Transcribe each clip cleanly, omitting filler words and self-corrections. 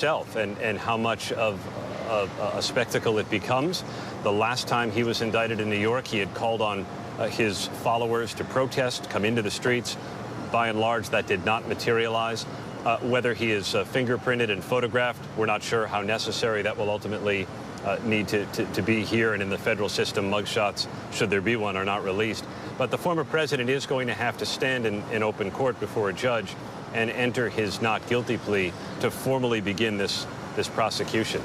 himself and how much of a spectacle it becomes. The last time he was indicted in New York, he had called on his followers to protest, come into the streets. By and large, that did not materialize. Whether he is fingerprinted and photographed, we're not sure how necessary that will ultimately need to be here and in the federal system. Mugshots, should there be one, are not released. But the former president is going to have to stand in open court before a judge and enter his not guilty plea to formally begin this prosecution.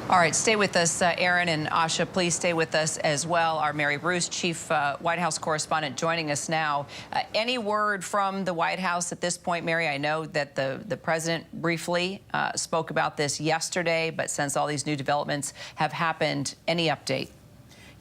All right, stay with us, Aaron and Asha. Please stay with us as well. Our Mary Bruce, chief White House correspondent, joining us now. Any word from the White House at this point, Mary? I know that the president briefly spoke about this yesterday, but since all these new developments have happened, any update?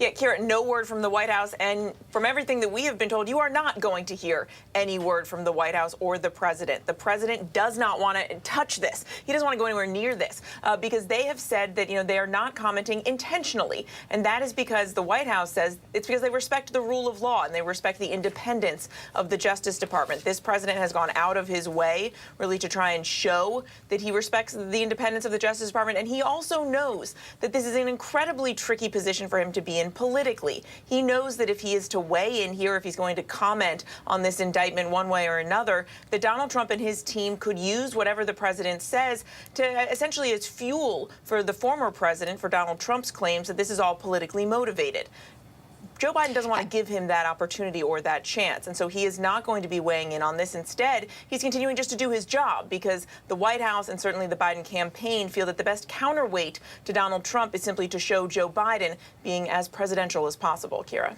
Yeah, Kira, no word from the White House, and from everything that we have been told, you are not going to hear any word from the White House or the president. The president does not want to touch this. He doesn't want to go anywhere near this because they have said that, they are not commenting intentionally, and that is because the White House says it's because they respect the rule of law and they respect the independence of the Justice Department. This president has gone out of his way, really, to try and show that he respects the independence of the Justice Department, and he also knows that this is an incredibly tricky position for him to be in politically. He knows that if he is to weigh in here, if he's going to comment on this indictment one way or another, that Donald Trump and his team could use whatever the president says to essentially as fuel for the former president, for Donald Trump's claims that this is all politically motivated. Joe Biden doesn't want to give him that opportunity or that chance, and so he is not going to be weighing in on this. Instead, he's continuing just to do his job because the White House and certainly the Biden campaign feel that the best counterweight to Donald Trump is simply to show Joe Biden being as presidential as possible. Kira.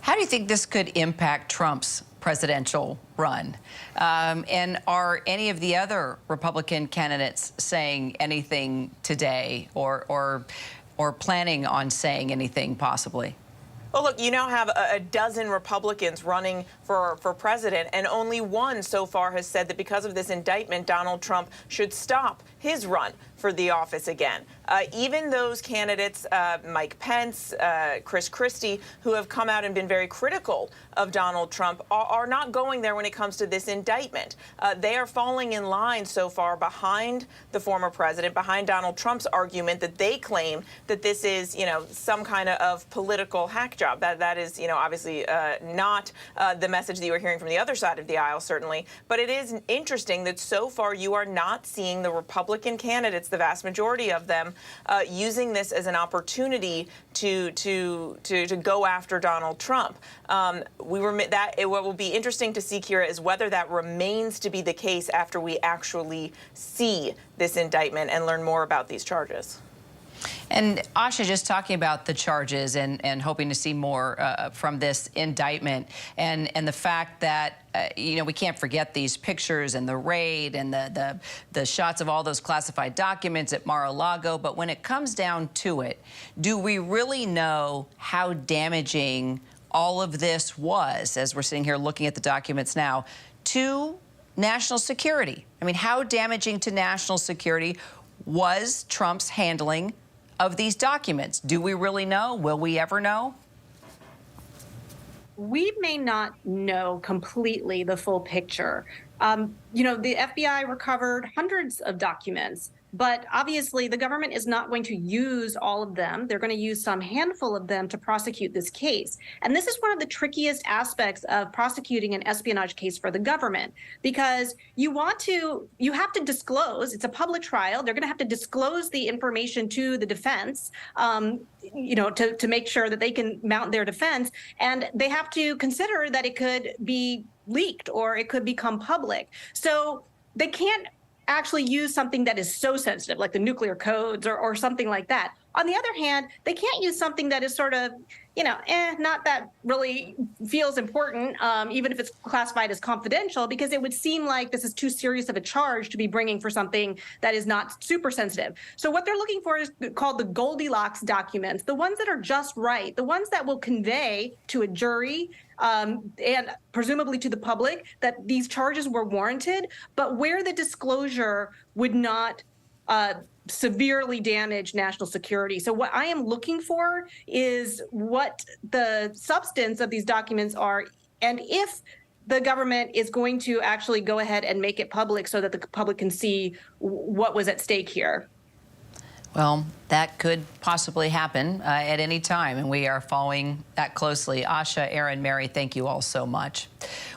How do you think this could impact Trump's presidential run? And are any of the other Republican candidates saying anything today or planning on saying anything possibly? Well, look, you now have a dozen Republicans running for president, and only one so far has said that because of this indictment, Donald Trump should stop his run for the office again. Even those candidates, Mike Pence, Chris Christie, who have come out and been very critical of Donald Trump, are not going there when it comes to this indictment. They are falling in line so far behind the former president, behind Donald Trump's argument that they claim that this is, some kind of political hack job. That is, obviously not the message that you are hearing from the other side of the aisle, certainly. But it is interesting that so far you are not seeing the Republican candidates, the vast majority of them, using this as an opportunity to go after Donald Trump. What will be interesting to see, Kira, is whether that remains to be the case after we actually see this indictment and learn more about these charges. And Asha, just talking about the charges and hoping to see more from this indictment and the fact that, we can't forget these pictures and the raid and the shots of all those classified documents at Mar-a-Lago. But when it comes down to it, do we really know how damaging all of this was, as we're sitting here looking at the documents now, to national security? I mean, how damaging to national security was Trump's handling of these documents? Do we really know? Will we ever know? We may not know completely the full picture. The FBI recovered hundreds of documents, but obviously the government is not going to use all of them. They're going to use some handful of them to prosecute this case. And this is one of the trickiest aspects of prosecuting an espionage case for the government, because you have to disclose, it's a public trial, they're going to have to disclose the information to the defense, to make sure that they can mount their defense. And they have to consider that it could be leaked or it could become public. So they can't actually use something that is so sensitive, like the nuclear codes or something like that. On the other hand, they can't use something that is sort of, not that really feels important, even if it's classified as confidential, because it would seem like this is too serious of a charge to be bringing for something that is not super sensitive. So what they're looking for is called the Goldilocks documents, the ones that are just right, the ones that will convey to a jury and presumably to the public that these charges were warranted, but where the disclosure would not severely damage national security. So what I am looking for is what the substance of these documents are, and if the government is going to actually go ahead and make it public so that the public can see what was at stake here. Well, that could possibly happen at any time, and we are following that closely. Asha, Aaron, Mary, thank you all so much.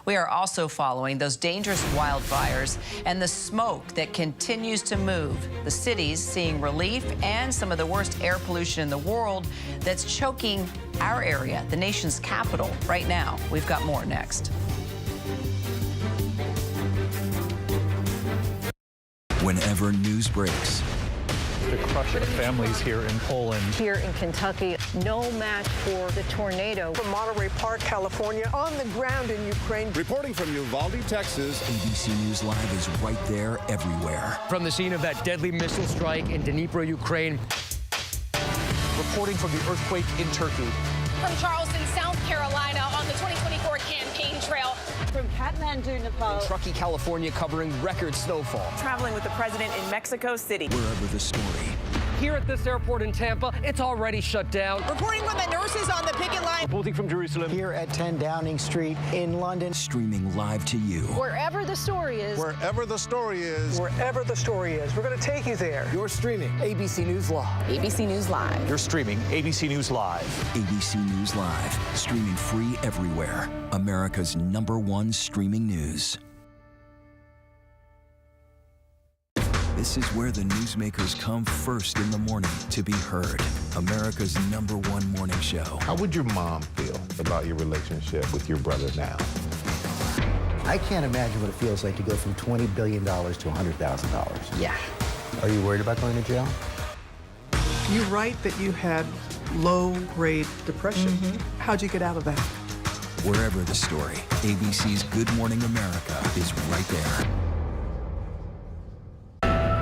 We are also following those dangerous wildfires and the smoke that continues to move. The cities seeing relief and some of the worst air pollution in the world that's choking our area, the nation's capital, right now. We've got more next. Whenever news breaks, the crushing families here in Poland. Here in Kentucky, no match for the tornado. From Monterey Park, California, on the ground in Ukraine. Reporting from Uvalde, Texas. ABC News Live is right there everywhere. From the scene of that deadly missile strike in Dnipro, Ukraine. Reporting from the earthquake in Turkey. From Charleston, South Carolina, on the 2024 campaign trail. From Kathmandu, Nepal. In Truckee, California, covering record snowfall. Traveling with the president in Mexico City. Wherever the story. Here at this airport in Tampa, it's already shut down. Reporting from the nurses on the picket line. Reporting from Jerusalem. Here at 10 Downing Street in London. Streaming live to you. Wherever the story is. Wherever the story is. Wherever the story is, we're going to take you there. You're streaming ABC News Live. ABC News Live. You're streaming ABC News Live. ABC News Live. Streaming free everywhere. America's #1 streaming news. This is where the newsmakers come first in the morning to be heard. America's #1 morning show. How would your mom feel about your relationship with your brother now? I can't imagine what it feels like to go from $20 billion to $100,000. Yeah. Are you worried about going to jail? You write that you had low-grade depression. How'd you get out of that? Wherever the story, ABC's Good Morning America is right there.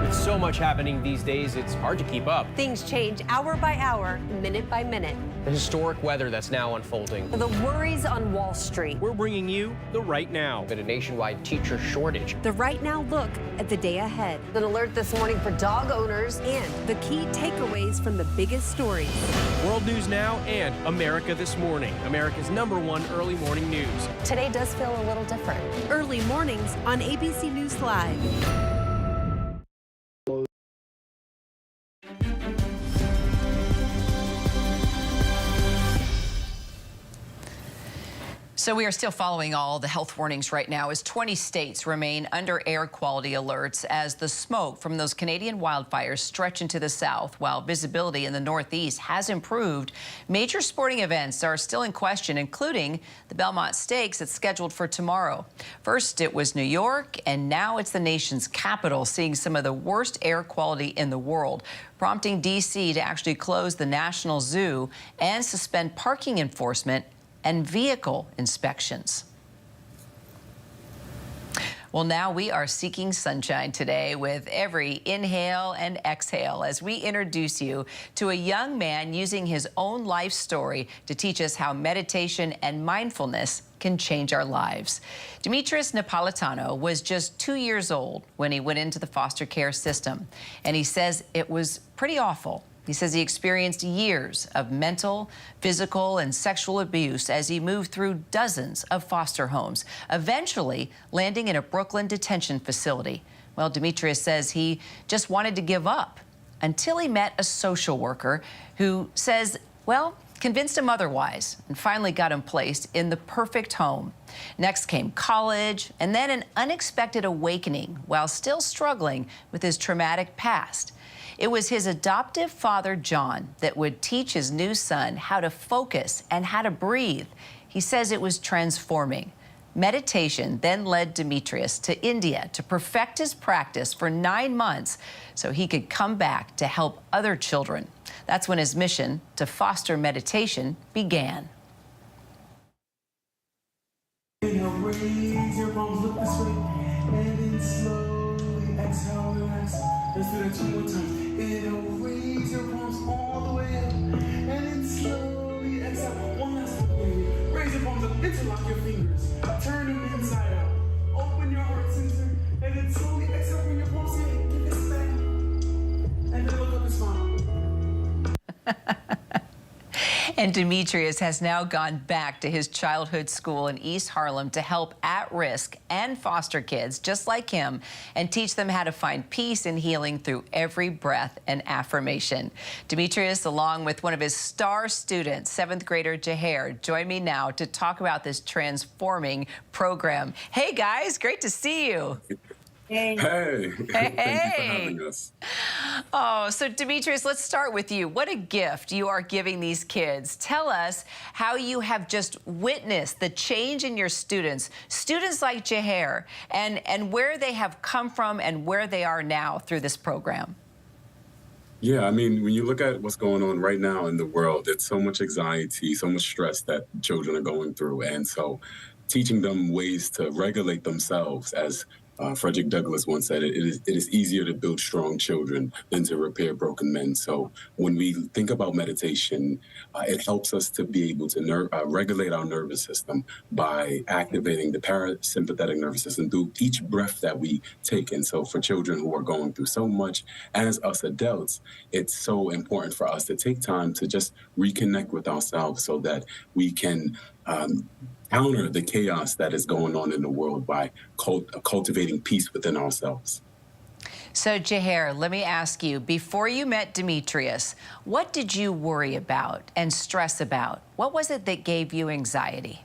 With so much happening these days, it's hard to keep up. Things change hour by hour, minute by minute. The historic weather that's now unfolding. The worries on Wall Street. We're bringing you the right now. But a nationwide teacher shortage. The right now look at the day ahead. An alert this morning for dog owners and the key takeaways from the biggest stories. World News Now and America This Morning, America's #1 early morning news. Today does feel a little different. Early mornings on ABC News Live. So we are still following all the health warnings right now as 20 states remain under air quality alerts as the smoke from those Canadian wildfires stretch into the south. While visibility in the northeast has improved, major sporting events are still in question, including the Belmont Stakes that's scheduled for tomorrow. First, it was New York, and now it's the nation's capital seeing some of the worst air quality in the world, prompting D.C. to actually close the National Zoo and suspend parking enforcement and vehicle inspections. Well, now we are seeking sunshine today with every inhale and exhale as we introduce you to a young man using his own life story to teach us how meditation and mindfulness can change our lives. Demetrius Napolitano was just 2 years old when he went into the foster care system, and he says it was pretty awful. He says he experienced years of mental, physical, and sexual abuse as he moved through dozens of foster homes, eventually landing in a Brooklyn detention facility. Well, Demetrius says he just wanted to give up until he met a social worker who says, well, convinced him otherwise and finally got him placed in the perfect home. Next came college and then an unexpected awakening while still struggling with his traumatic past. It was his adoptive father, John, that would teach his new son how to focus and how to breathe. He says it was transforming. Meditation then led Demetrius to India to perfect his practice for 9 months so he could come back to help other children. That's when his mission to foster meditation began. Inhale, raise your palms, look this way, and then slowly exhale, relax. Let's do that 2 more times. Inhale, raise your palms all the way up, and then slowly exhale. One last time, baby. Raise your palms up, interlock your fingers, turn them inside out. Open your heart center, and then slowly exhale from your palms in. Give this back, and then look up and smile. And Demetrius has now gone back to his childhood school in East Harlem to help at-risk and foster kids just like him and teach them how to find peace and healing through every breath and affirmation. Demetrius, along with one of his star students, 7th grader Jaher, join me now to talk about this transforming program. Hey, guys, great to see you. Hey. Hey. Hey. Thank you for having us. Oh, so Demetrius, let's start with you. What a gift you are giving these kids. Tell us how you have just witnessed the change in your students like Jaher, and where they have come from and where they are now through this program. Yeah, I mean, when you look at what's going on right now in the world, it's so much anxiety, so much stress that children are going through. And so teaching them ways to regulate themselves, as Frederick Douglass once said, it is easier to build strong children than to repair broken men. So when we think about meditation, it helps us to be able to regulate our nervous system by activating the parasympathetic nervous system through each breath that we take. And so for children who are going through so much, as us adults, it's so important for us to take time to just reconnect with ourselves so that we can counter the chaos that is going on in the world by cultivating peace within ourselves. So, Jaher, let me ask you, before you met Demetrius, what did you worry about and stress about? What was it that gave you anxiety?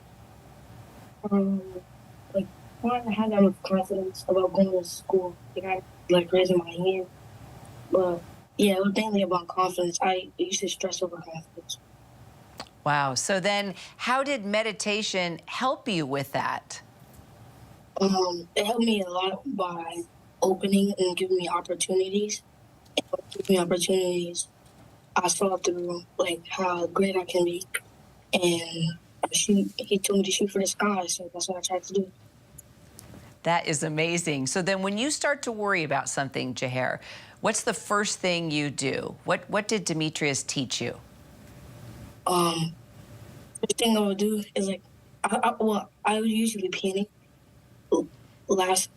Like, I had enough confidence about going to school. I raising my hand. But, yeah, it was mainly about confidence. I used to stress over confidence. Wow. So then how did meditation help you with that? It helped me a lot by opening and giving me opportunities. I saw through how great I can be. And he told me to shoot for the sky, so that's what I tried to do. That is amazing. So then when you start to worry about something, Jaher, what's the first thing you do? What did Demetrius teach you? First thing I would do is I would usually panic. Last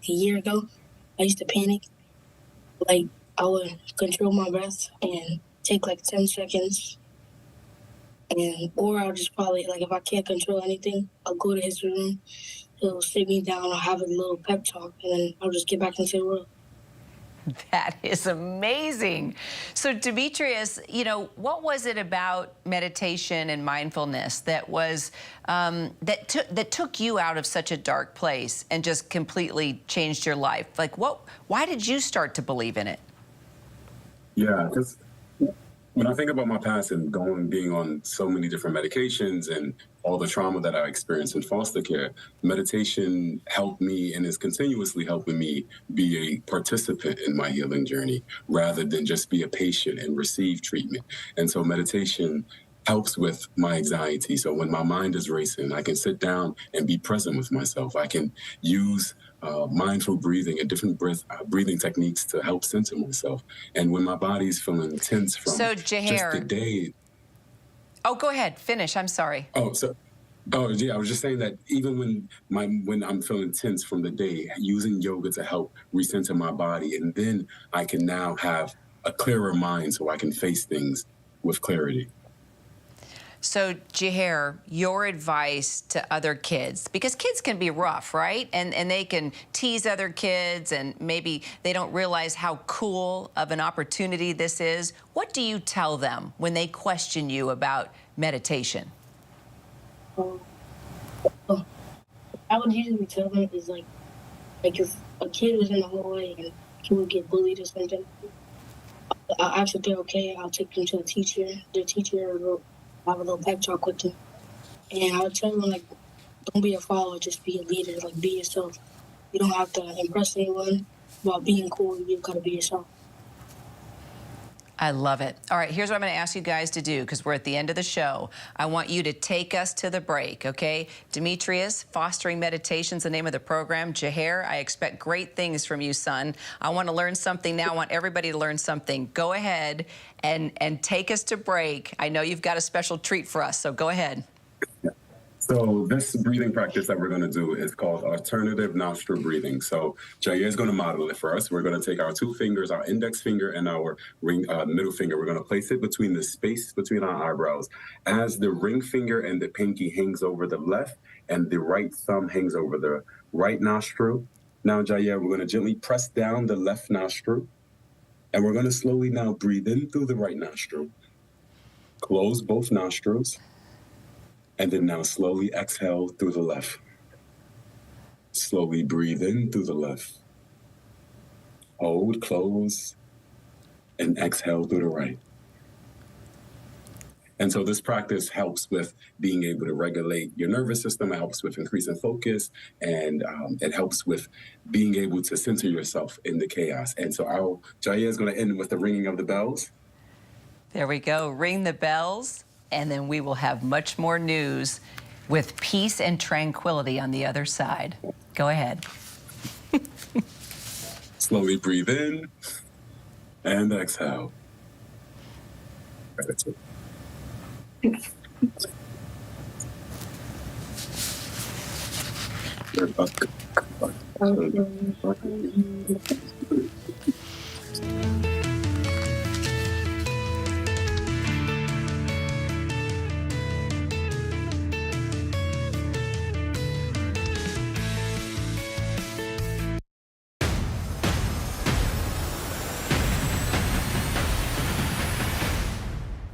year ago, I used to panic. I would control my breath and take 10 seconds. Or I'll just probably, if I can't control anything, I'll go to his room. He'll sit me down, I'll have a little pep talk, and then I'll just get back into the world. That is amazing. So Demetrius, what was it about meditation and mindfulness that was that took you out of such a dark place and just completely changed your life? Why did you start to believe in it? Yeah, because when I think about my past and being on so many different medications and all the trauma that I experienced in foster care, meditation helped me and is continuously helping me be a participant in my healing journey rather than just be a patient and receive treatment. And so meditation helps with my anxiety. So when my mind is racing, I can sit down and be present with myself. I can use mindful breathing and different breathing techniques to help center myself. And when my body's feeling tense from just the day. Oh, go ahead. Finish. I'm sorry. Oh, yeah. I was just saying that even when I'm feeling tense from the day, using yoga to help recenter my body, and then I can now have a clearer mind so I can face things with clarity. So, Jaher, your advice to other kids, because kids can be rough, right? And they can tease other kids, and maybe they don't realize how cool of an opportunity this is. What do you tell them when they question you about meditation? I would usually tell them is if a kid was in the hallway and he would get bullied or something, I'll ask if they're okay. I'll take them to the teacher. Their teacher will have a little pep talk with them. And I would tell them, don't be a follower, just be a leader. Be yourself. You don't have to impress anyone about being cool. You gotta be yourself. I love it. All right, here's what I'm going to ask you guys to do, because we're at the end of the show. I want you to take us to the break, okay? Demetrius, Fostering Meditation's the name of the program. Jaher, I expect great things from you, son. I want to learn something now. I want everybody to learn something. Go ahead and take us to break. I know you've got a special treat for us, so go ahead. So this breathing practice that we're going to do is called alternative nostril breathing. So Jair is going to model it for us. We're going to take our two fingers, our index finger and our middle finger. We're going to place it between the space between our eyebrows as the ring finger and the pinky hangs over the left and the right thumb hangs over the right nostril. Now, Jair, we're going to gently press down the left nostril and we're going to slowly now breathe in through the right nostril. Close both nostrils. And then now slowly exhale through the left. Slowly breathe in through the left. Hold, close, and exhale through the right. And so this practice helps with being able to regulate your nervous system. It helps with increasing focus, and it helps with being able to center yourself in the chaos. And so Jair is going to end with the ringing of the bells. There we go. Ring the bells. And then we will have much more news with peace and tranquility on the other side. Go ahead. Slowly breathe in and exhale. That's it.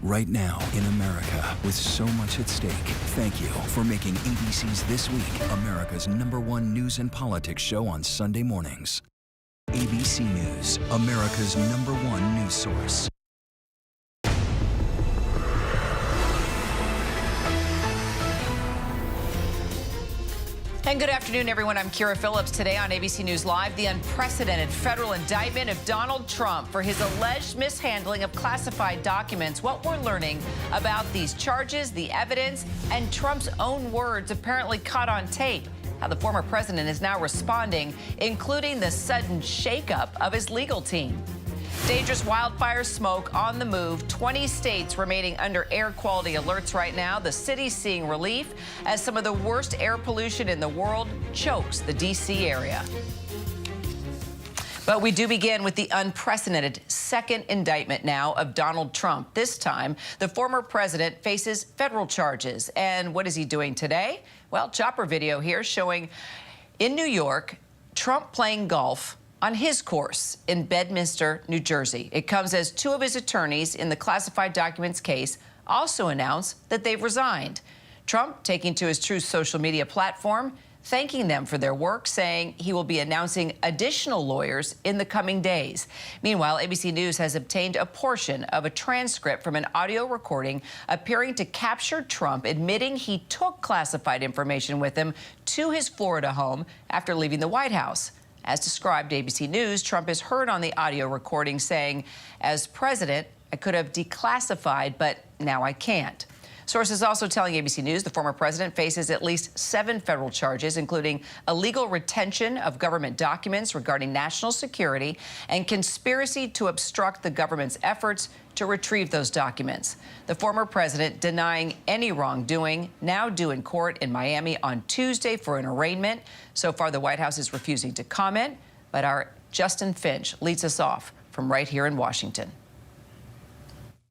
Right now in America, with so much at stake, thank you for making ABC's This Week America's #1 news and politics show on Sunday mornings. ABC News, America's #1 news source. And good afternoon, everyone. I'm Kira Phillips. Today on ABC News Live, the unprecedented federal indictment of Donald Trump for his alleged mishandling of classified documents. What we're learning about these charges, the evidence, and Trump's own words apparently caught on tape. How the former president is now responding, including the sudden shakeup of his legal team. Dangerous wildfire smoke on the move. 20 states remaining under air quality alerts right now. The city's seeing relief as some of the worst air pollution in the world chokes the D.C. area. But we do begin with the unprecedented second indictment now of Donald Trump. This time, the former president faces federal charges. And what is he doing today? Well, chopper video here showing in New York, Trump playing golf on his course in Bedminster, New Jersey. It comes as two of his attorneys in the classified documents case also announced that they've resigned. Trump taking to his Truth social media platform, thanking them for their work, saying he will be announcing additional lawyers in the coming days. Meanwhile, ABC News has obtained a portion of a transcript from an audio recording appearing to capture Trump admitting he took classified information with him to his Florida home after leaving the White House. As described to ABC News, Trump is heard on the audio recording saying, "As president, I could have declassified, but now I can't." Sources also telling ABC News the former president faces at least 7 federal charges, including illegal retention of government documents regarding national security and conspiracy to obstruct the government's efforts to retrieve those documents. The former president denying any wrongdoing, now due in court in Miami on Tuesday for an arraignment. So far, the White House is refusing to comment, but our Justin Finch leads us off from right here in Washington.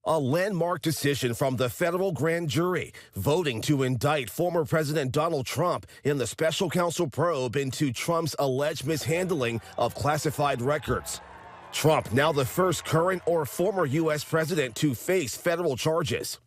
A landmark decision from the federal grand jury voting to indict former President Donald Trump in the special counsel probe into Trump's alleged mishandling of classified records. Trump, now the first current or former U.S. president to face federal charges.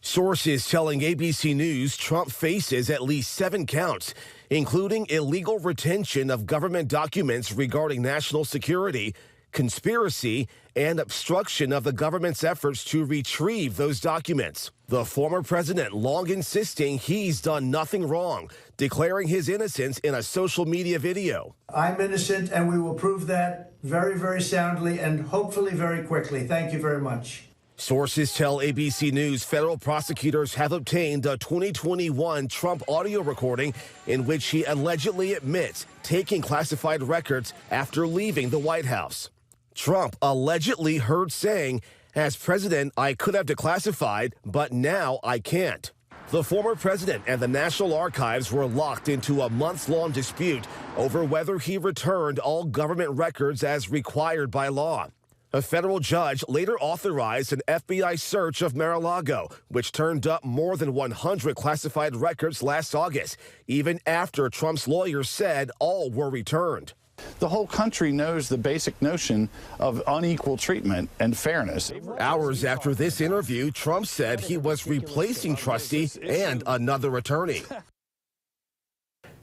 Sources telling ABC News Trump faces at least 7 counts, including illegal retention of government documents regarding national security, conspiracy, and obstruction of the government's efforts to retrieve those documents. The former president long insisting he's done nothing wrong, declaring his innocence in a social media video. I'm innocent, and we will prove that very, very soundly and hopefully very quickly. Thank you very much. Sources tell ABC News federal prosecutors have obtained a 2021 Trump audio recording in which he allegedly admits taking classified records after leaving the White House. Trump allegedly heard saying, "As president, I could have declassified, but now I can't." The former president and the National Archives were locked into a months-long dispute over whether he returned all government records as required by law. A federal judge later authorized an FBI search of Mar-a-Lago, which turned up more than 100 classified records last August, even after Trump's lawyers said all were returned. The whole country knows the basic notion of unequal treatment and fairness. Hours after this interview, Trump said he was replacing Trusty and another attorney.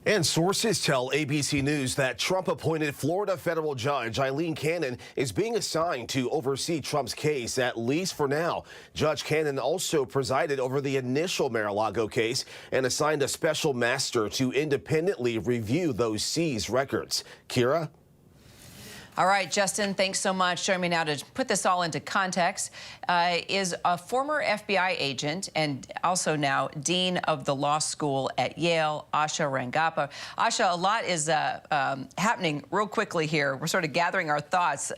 And sources tell ABC News that Trump-appointed Florida federal judge Eileen Cannon is being assigned to oversee Trump's case, at least for now. Judge Cannon also presided over the initial Mar-a-Lago case and assigned a special master to independently review those seized records. Kira? All right, Justin, thanks so much. Joining me now to put this all into context is a former FBI agent and also now dean of the law school at Yale, Asha Rangappa. Asha, a lot is happening real quickly here. We're sort of gathering our thoughts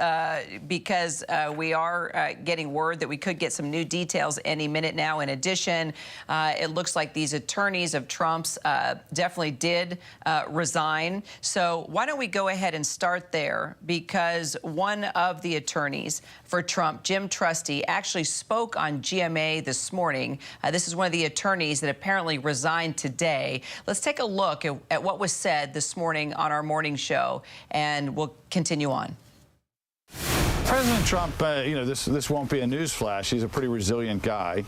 because we are getting word that we could get some new details any minute now. In addition, it looks like these attorneys of Trump's definitely did resign. So why don't we go ahead and start there? Because one of the attorneys for Trump, Jim Trusty, actually spoke on GMA this morning. This is one of the attorneys that apparently resigned today. Let's take a look at what was said this morning on our morning show, and we'll continue on. President Trump, this won't be a newsflash. He's a pretty resilient guy.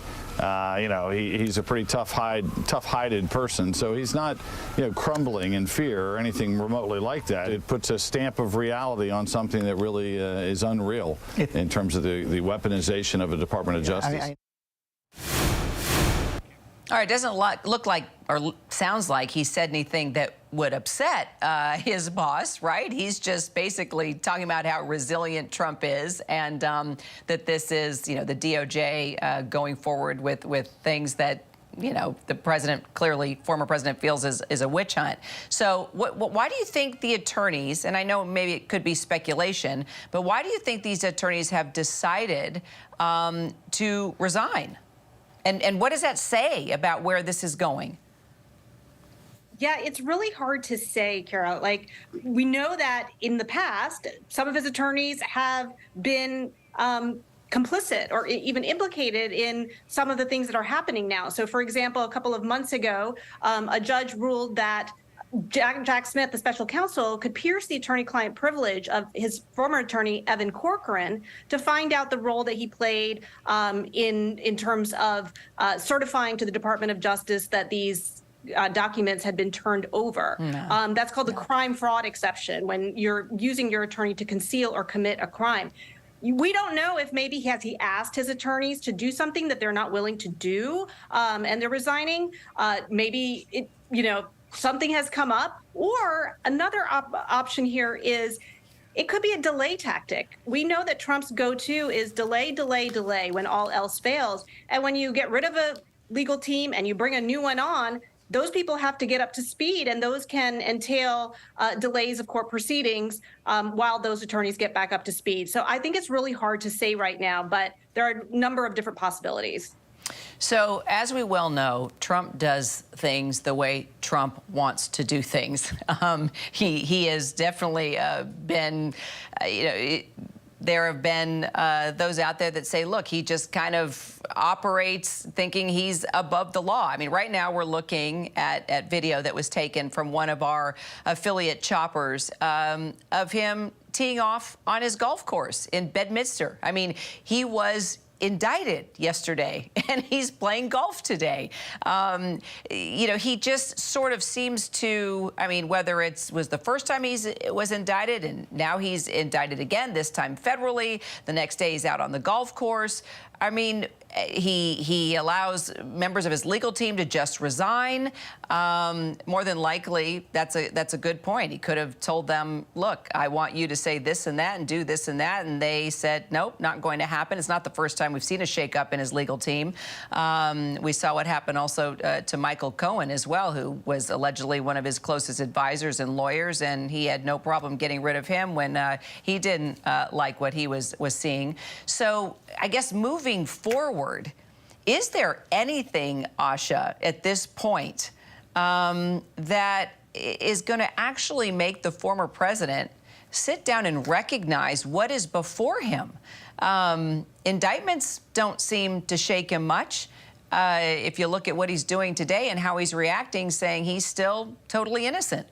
He's a pretty tough-hided person. So he's not, crumbling in fear or anything remotely like that. It puts a stamp of reality on something that really is unreal in terms of the weaponization of the Department of Justice. All right, doesn't look like or sounds like he said anything that would upset his boss, right? He's just basically talking about how resilient Trump is and that this is, the DOJ going forward with things that, the president, clearly former president, feels is a witch hunt. So why do you think the attorneys, and I know maybe it could be speculation, but why do you think these attorneys have decided to resign? And what does that say about where this is going? Yeah, it's really hard to say, Kara. Like, we know that in the past, some of his attorneys have been complicit or even implicated in some of the things that are happening now. So, for example, a couple of months ago, a judge ruled that Jack Smith, the special counsel, could pierce the attorney-client privilege of his former attorney, Evan Corcoran, to find out the role that he played in terms of certifying to the Department of Justice that these documents had been turned over. No. That's called the crime fraud exception, when you're using your attorney to conceal or commit a crime. We don't know if maybe he asked his attorneys to do something that they're not willing to do, and they're resigning. Maybe something has come up, or another option here is it could be a delay tactic. We know that Trump's go-to is delay, delay, delay when all else fails. And when you get rid of a legal team and you bring a new one on, those people have to get up to speed, and those can entail delays of court proceedings while those attorneys get back up to speed. So I think it's really hard to say right now, but there are a number of different possibilities. So, as we well know, Trump does things the way Trump wants to do things. He has definitely been, there have been those out there that say, look, he just kind of operates thinking he's above the law. I mean, right now we're looking at video that was taken from one of our affiliate choppers of him teeing off on his golf course in Bedminster. I mean, he was indicted yesterday and he's playing golf today. He just sort of seems to, whether it was the first time he was indicted and now he's indicted again, this time federally, the next day he's out on the golf course. He allows members of his legal team to just resign. More than likely, that's a good point. He could have told them, look, I want you to say this and that and do this and that. And they said, nope, not going to happen. It's not the first time we've seen a shakeup in his legal team. We saw what happened also to Michael Cohen as well, who was allegedly one of his closest advisors and lawyers. And he had no problem getting rid of him when he didn't like what he was seeing. So I guess moving forward, Is there anything, Asha, at this point that is going to actually make the former president sit down and recognize what is before him? Indictments don't seem to shake him much. If you look at what he's doing today and how he's reacting, saying he's still totally innocent.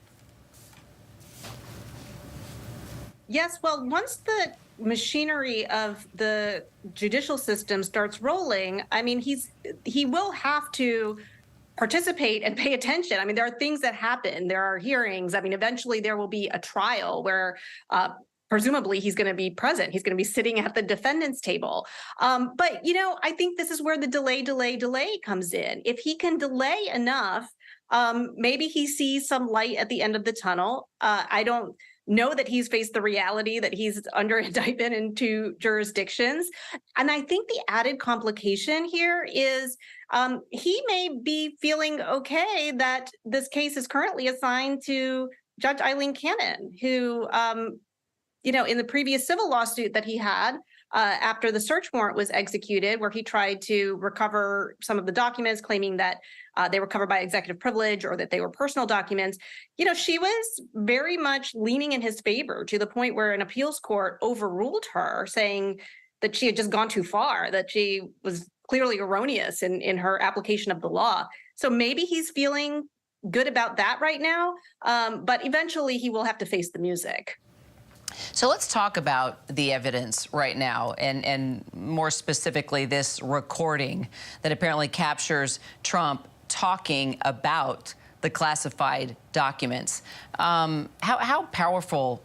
Yes, well, once the machinery of the judicial system starts rolling, I mean, he will have to participate and pay attention. I mean, there are things that happen. There are hearings. I mean, eventually there will be a trial where presumably he's going to be present. He's going to be sitting at the defendant's table. But, you know, I think this is where the delay comes in. If he can delay enough, maybe he sees some light at the end of the tunnel. I don't know that he's faced the reality that he's under indictment in 2 jurisdictions. And I think the added complication here is he may be feeling okay that this case is currently assigned to Judge Eileen Cannon, who, you know, in the previous civil lawsuit that he had after the search warrant was executed, where he tried to recover some of the documents, claiming that they were covered by executive privilege or that they were personal documents, you know, she was very much leaning in his favor to the point where an appeals court overruled her, saying that she had just gone too far, that she was clearly erroneous in her application of the law. So maybe he's feeling good about that right now, but eventually he will have to face the music. So let's talk about the evidence right now, and more specifically this recording that apparently captures Trump talking about the classified documents. How powerful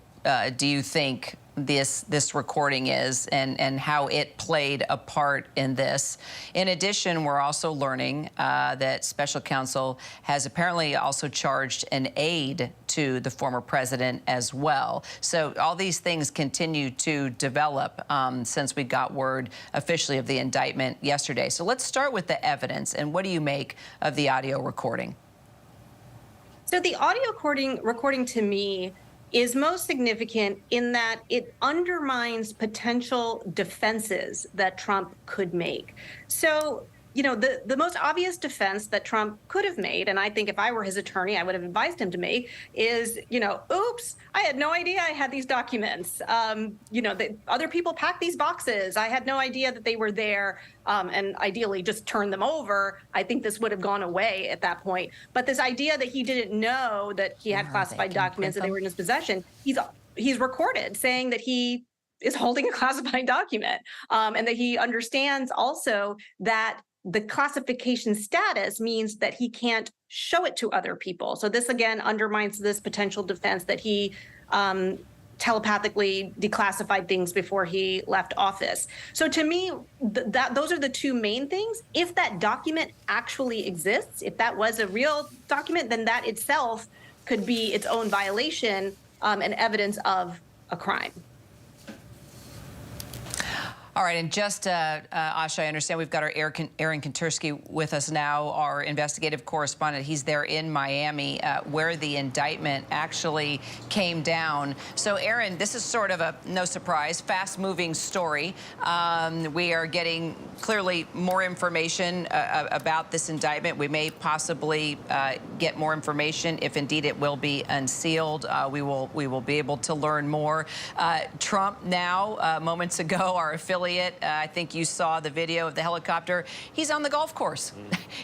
do you think this recording is, and how it played a part in this? In addition, we're also learning that special counsel has apparently also charged an aide to the former president as well. So all these things continue to develop since we got word officially of the indictment yesterday. So let's start with the evidence, and what do you make of the audio recording? So the audio recording to me is most significant in that it undermines potential defenses that Trump could make. So, you know, the most obvious defense that Trump could have made, and I think if I were his attorney, I would have advised him to make, is, you know, oops, I had no idea I had these documents. You know, other people packed these boxes. I had no idea that they were there, and ideally just turn them over. I think this would have gone away at that point. But this idea that he didn't know that he had classified documents and they were in his possession, he's recorded saying that he is holding a classified document, and that he understands also that the classification status means that he can't show it to other people. So this, again, undermines this potential defense that he telepathically declassified things before he left office. So to me, those are the 2 main things. If that document actually exists, if that was a real document, then that itself could be its own violation and evidence of a crime. All right, and just, Asha, I understand we've got our Aaron Kontursky with us now, our investigative correspondent. He's there in Miami, where the indictment actually came down. So, Aaron, this is sort of a, no surprise, fast-moving story. We are getting clearly more information about this indictment. We may possibly get more information if indeed it will be unsealed. We will be able to learn more. Trump now, moments ago, our affiliate, I think you saw the video of the helicopter. He's on the golf course.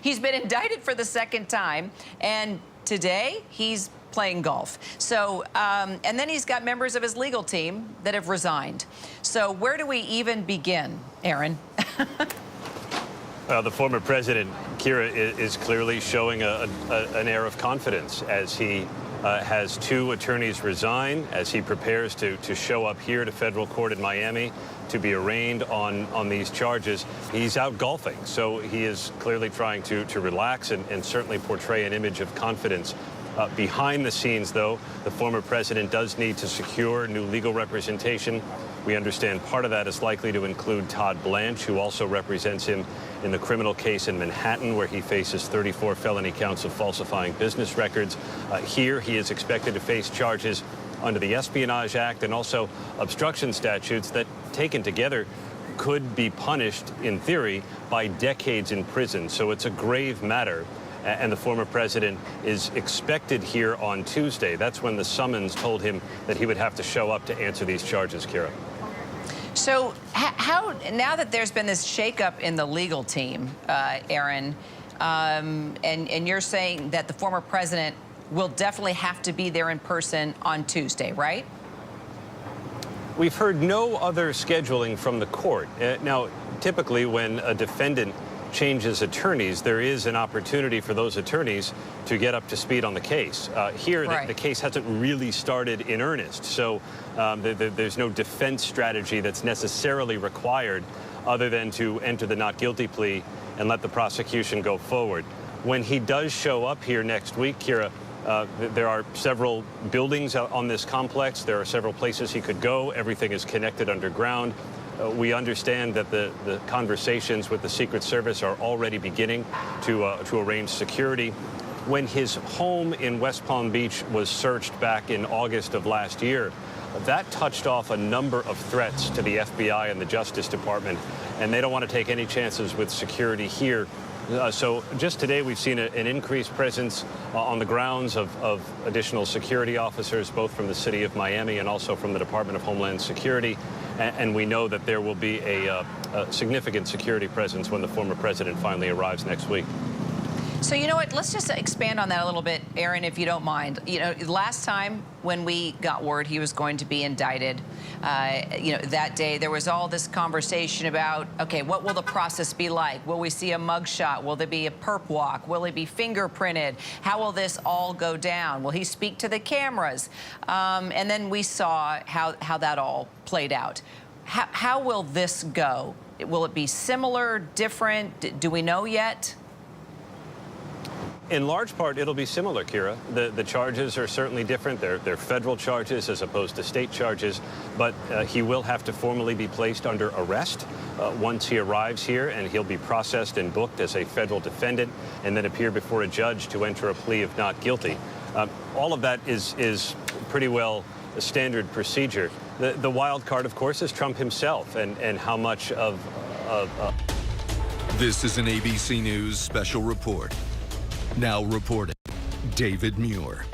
He's been indicted for the 2nd time, and today he's playing golf. So, and then he's got members of his legal team that have resigned. So where do we even begin, Aaron? Well, the former president, Kira, is clearly showing an air of confidence as he has 2 attorneys resign, as he prepares to show up here to federal court in Miami to be arraigned on these charges. He's out golfing, so he is clearly trying to relax and certainly portray an image of confidence. Behind the scenes, though, the former president does need to secure new legal representation. We understand part of that is likely to include Todd Blanche, who also represents him in the criminal case in Manhattan, where he faces 34 felony counts of falsifying business records. Here, he is expected to face charges under the Espionage Act and also obstruction statutes that, taken together, could be punished, in theory, by decades in prison. So it's a grave matter. And the former president is expected here on Tuesday. That's when the summons told him that he would have to show up to answer these charges, Kira. So how now that there's been this shakeup in the legal team, Aaron, and you're saying that the former president will definitely have to be there in person on Tuesday, right? We've heard no other scheduling from the court. Now, typically when a defendant changes attorneys, there is an opportunity for those attorneys to get up to speed on the case. Here, right. the case hasn't really started in earnest, so there's no defense strategy that's necessarily required other than to enter the not guilty plea and let the prosecution go forward. When he does show up here next week, Kira, there are several buildings on this complex. There are several places he could go. Everything is connected underground. We understand that the conversations with the Secret Service are already beginning to arrange security. When his home in West Palm Beach was searched back in August of last year, that touched off a number of threats to the FBI and the Justice Department, and they don't want to take any chances with security here. So just today we've seen an increased presence on the grounds of additional security officers, both from the city of Miami and also from the Department of Homeland Security. And we know that there will be a significant security presence when the former president finally arrives next week. So you know what, let's just expand on that a little bit, Aaron, if you don't mind. You know, last time when we got word he was going to be indicted, you know, that day there was all this conversation about, okay, what will the process be like? Will we see a mugshot? Will there be a perp walk? Will he be fingerprinted? How will this all go down? Will he speak to the cameras? And then we saw how that all played out. How will this go? Will it be similar, different? Do we know yet? In large part, it'll be similar, Kira. The charges are certainly different. They're federal charges as opposed to state charges, but he will have to formally be placed under arrest once he arrives here, and he'll be processed and booked as a federal defendant and then appear before a judge to enter a plea of not guilty. All of that is pretty well a standard procedure. The wild card, of course, is Trump himself and how much of... This is an ABC News special report. Now reporting, David Muir.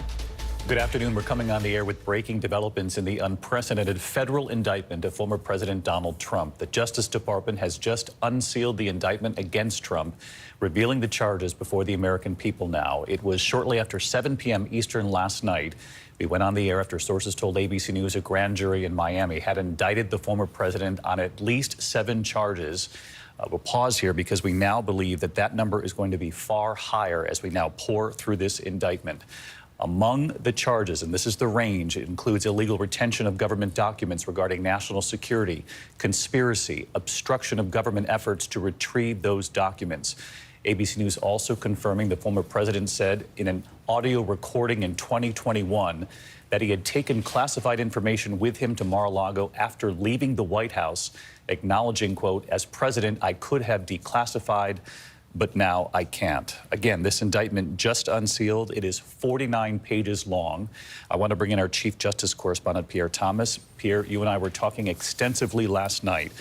Good afternoon. We're coming on the air with breaking developments in the unprecedented federal indictment of former President Donald Trump. The Justice Department has just unsealed the indictment against Trump, revealing the charges before the American people now. It was shortly after 7 p.m. Eastern last night. We went on the air after sources told ABC News a grand jury in Miami had indicted the former president on at least 7 charges. We'll pause here because we now believe that that number is going to be far higher as we now pour through this indictment. Among the charges, and this is the range, it includes illegal retention of government documents regarding national security, conspiracy, obstruction of government efforts to retrieve those documents. ABC News also confirming the former president said in an audio recording in 2021 that he had taken classified information with him to Mar-a-Lago after leaving the White House, acknowledging, quote, as president, I could have declassified, but now I can't. Again, this indictment just unsealed. It is 49 pages long. I want to bring in our Chief Justice correspondent, Pierre Thomas. Pierre, you and I were talking extensively last night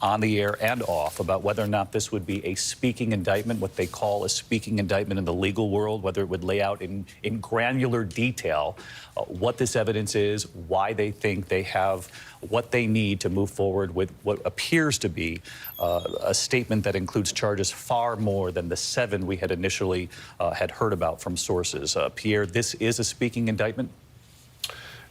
on the air and off about whether or not this would be a speaking indictment, what they call a speaking indictment in the legal world, whether it would lay out in granular detail what this evidence is, why they think they have what they need to move forward with what appears to be a statement that includes charges far more than the 7 we had initially had heard about from sources. Pierre, this is a speaking indictment?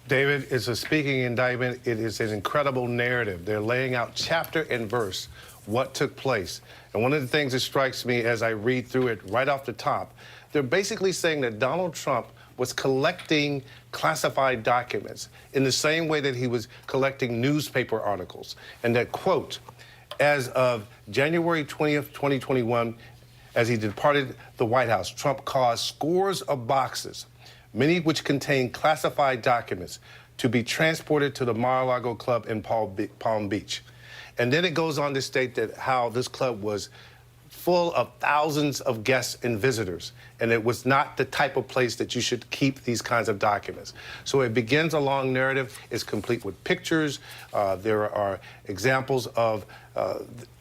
David, it's a speaking indictment. It is an incredible narrative. They're laying out chapter and verse what took place. And one of the things that strikes me as I read through it right off the top, they're basically saying that Donald Trump was collecting classified documents in the same way that he was collecting newspaper articles. And that, quote, as of January 20th, 2021, as he departed the White House, Trump caused scores of boxes, many which contain classified documents, to be transported to the Mar-a-Lago club in Palm Beach. And then it goes on to state that how this club was full of thousands of guests and visitors, and it was not the type of place that you should keep these kinds of documents. So it begins a long narrative. It's complete with pictures. There are examples of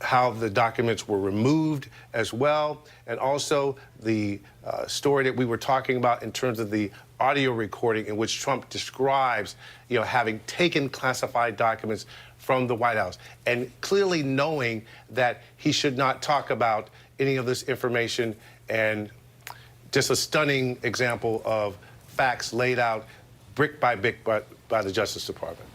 how the documents were removed as well, and also the story that we were talking about in terms of the audio recording in which Trump describes, having taken classified documents from the White House, and clearly knowing that he should not talk about any of this information, and just a stunning example of facts laid out brick by brick by the Justice Department.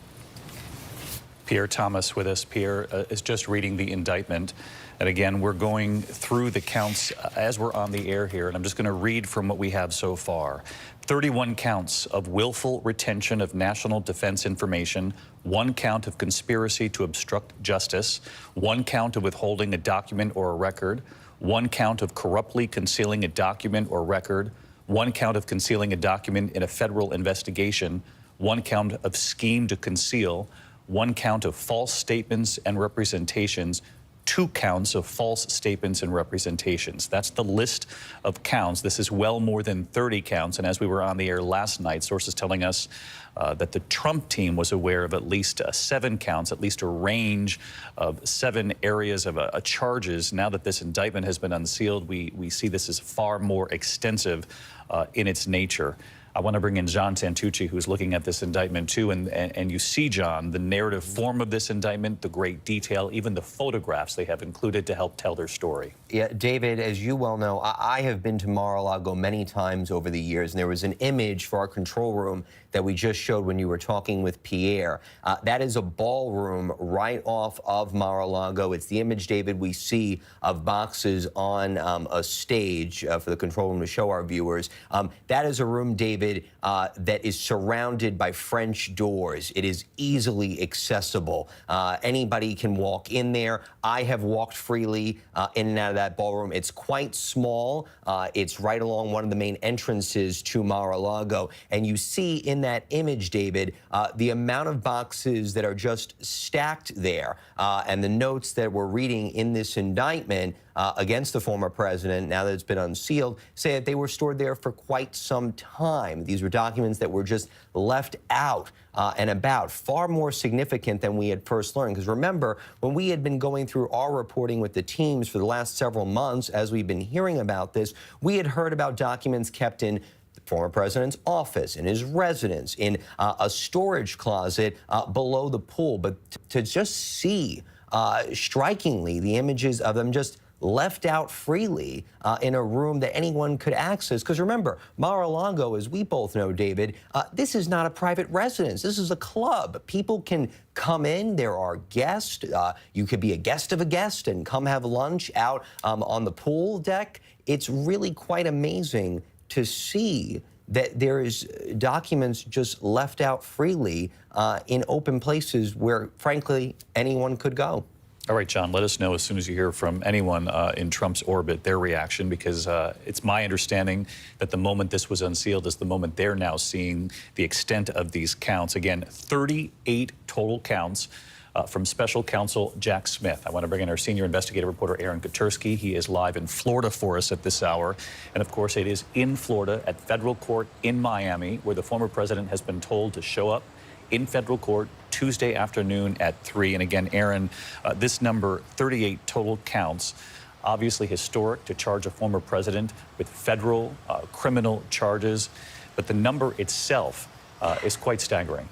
Pierre Thomas with us. Pierre is just reading the indictment. And again, we're going through the counts as we're on the air here, and I'm just going to read from what we have so far. 31 counts of willful retention of national defense information, 1 count of conspiracy to obstruct justice, 1 count of withholding a document or a record, 1 count of corruptly concealing a document or record, 1 count of concealing a document in a federal investigation, 1 count of scheme to conceal, 1 count of false statements and representations, 2 counts of false statements and representations. That's the list of counts. This is well more than 30 counts. And as we were on the air last night, sources telling us that the Trump team was aware of at least 7 counts, at least a range of 7 areas of charges. Now that this indictment has been unsealed, we see this as far more extensive in its nature. I want to bring in John Santucci, who's looking at this indictment too, and you see, John, the narrative form of this indictment, the great detail, even the photographs they have included to help tell their story. Yeah, David, as you well know, I have been to Mar-a-Lago many times over the years, and there was an image for our control room that we just showed when you were talking with Pierre. That is a ballroom right off of Mar-a-Lago. It's the image, David, we see of boxes on a stage for the control room to show our viewers. That is a room, David, that is surrounded by French doors. It is easily accessible. Anybody can walk in there. I have walked freely in and out of that ballroom. It's quite small. It's right along one of the main entrances to Mar-a-Lago. And you see in that image, David, the amount of boxes that are just stacked there, and the notes that we're reading in this indictment against the former president, now that it's been unsealed, say that they were stored there for quite some time. These were documents that were just left out and about, far more significant than we had first learned. Because remember, when we had been going through our reporting with the teams for the last several months, as we've been hearing about this, we had heard about documents kept in the former president's office, in his residence, in a storage closet below the pool. But to just see, strikingly, the images of them just left out freely in a room that anyone could access. Because remember, Mar-a-Lago, as we both know, David, this is not a private residence. This is a club. People can come in. There are guests. You could be a guest of a guest and come have lunch out on the pool deck. It's really quite amazing to see that there is documents just left out freely in open places where, frankly, anyone could go. All right, John, let us know as soon as you hear from anyone in Trump's orbit, their reaction, because it's my understanding that the moment this was unsealed is the moment they're now seeing the extent of these counts. Again, 38 total counts from Special Counsel Jack Smith. I want to bring in our senior investigative reporter, Aaron Kotursky. He is live in Florida for us at this hour. And of course, it is in Florida at federal court in Miami, where the former president has been told to show up in federal court Tuesday afternoon at 3. And again, Aaron, this number, 38 total counts, obviously historic to charge a former president with federal criminal charges. But the number itself is quite staggering.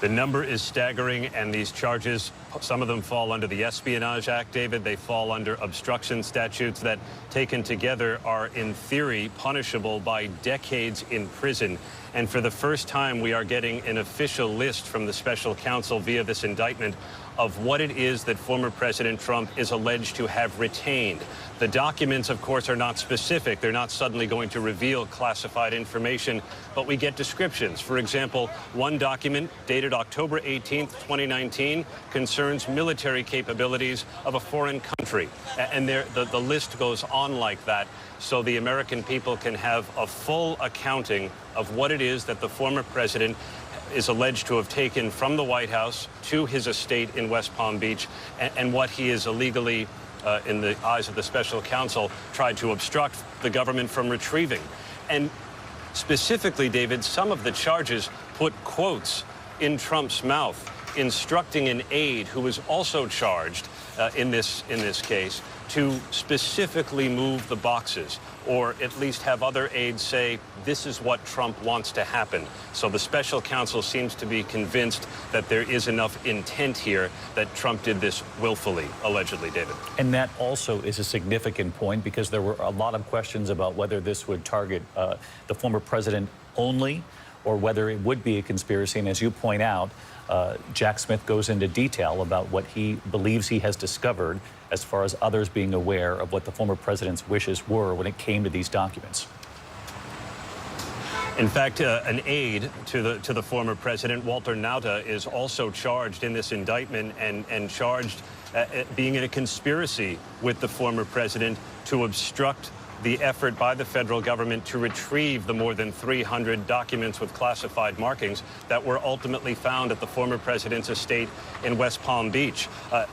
The number is staggering, and these charges, some of them fall under the Espionage Act, David. They fall under obstruction statutes that, taken together, are in theory punishable by decades in prison. And for the first time, we are getting an official list from the special counsel via this indictment of what it is that former President Trump is alleged to have retained. The documents, of course, are not specific. They're not suddenly going to reveal classified information, but we get descriptions. For example, one document dated October 18th, 2019, concerns military capabilities of a foreign country. And the list goes on like that, so the American people can have a full accounting of what it is that the former president is alleged to have taken from the White House to his estate in West Palm Beach, and what he is illegally in the eyes of the special counsel, tried to obstruct the government from retrieving. And specifically, David, some of the charges put quotes in Trump's mouth, instructing an aide who was also charged in this case to specifically move the boxes, or at least have other aides say, this is what Trump wants to happen. So the special counsel seems to be convinced that there is enough intent here that Trump did this willfully, allegedly, David. And that also is a significant point, because there were a lot of questions about whether this would target the former president only, or whether it would be a conspiracy. And as you point out, Jack Smith goes into detail about what he believes he has discovered as far as others being aware of what the former president's wishes were when it came to these documents. In fact, an aide to the former president, Walter Nauta, is also charged in this indictment and charged being in a conspiracy with the former president to obstruct the effort by the federal government to retrieve the more than 300 documents with classified markings that were ultimately found at the former president's estate in West Palm Beach.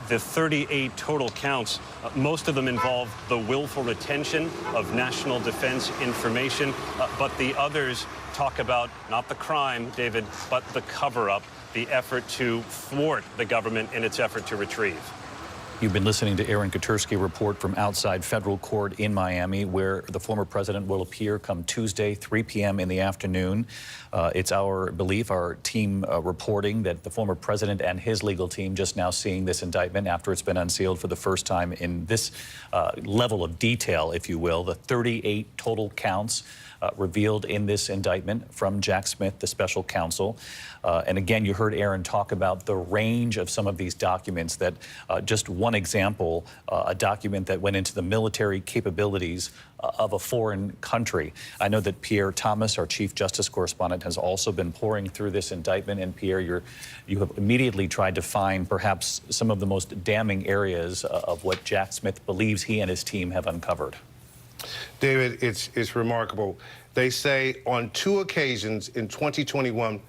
The 38 total counts, most of them involve the willful retention of national defense information, but the others talk about not the crime, David, but the cover-up, the effort to thwart the government in its effort to retrieve. You've been listening to Aaron Katersky report from outside federal court in Miami, where the former president will appear come Tuesday, 3 p.m. in the afternoon. It's our belief, our team reporting, that the former president and his legal team just now seeing this indictment after it's been unsealed for the first time in this level of detail, if you will. The 38 total counts revealed in this indictment from Jack Smith, the special counsel. And again, you heard Aaron talk about the range of some of these documents. That just one example, a document that went into the military capabilities of a foreign country. I know that Pierre Thomas, our chief justice correspondent, has also been pouring through this indictment. And Pierre, you have immediately tried to find perhaps some of the most damning areas of what Jack Smith believes he and his team have uncovered. David, it's remarkable. They say on 2 occasions in 2021,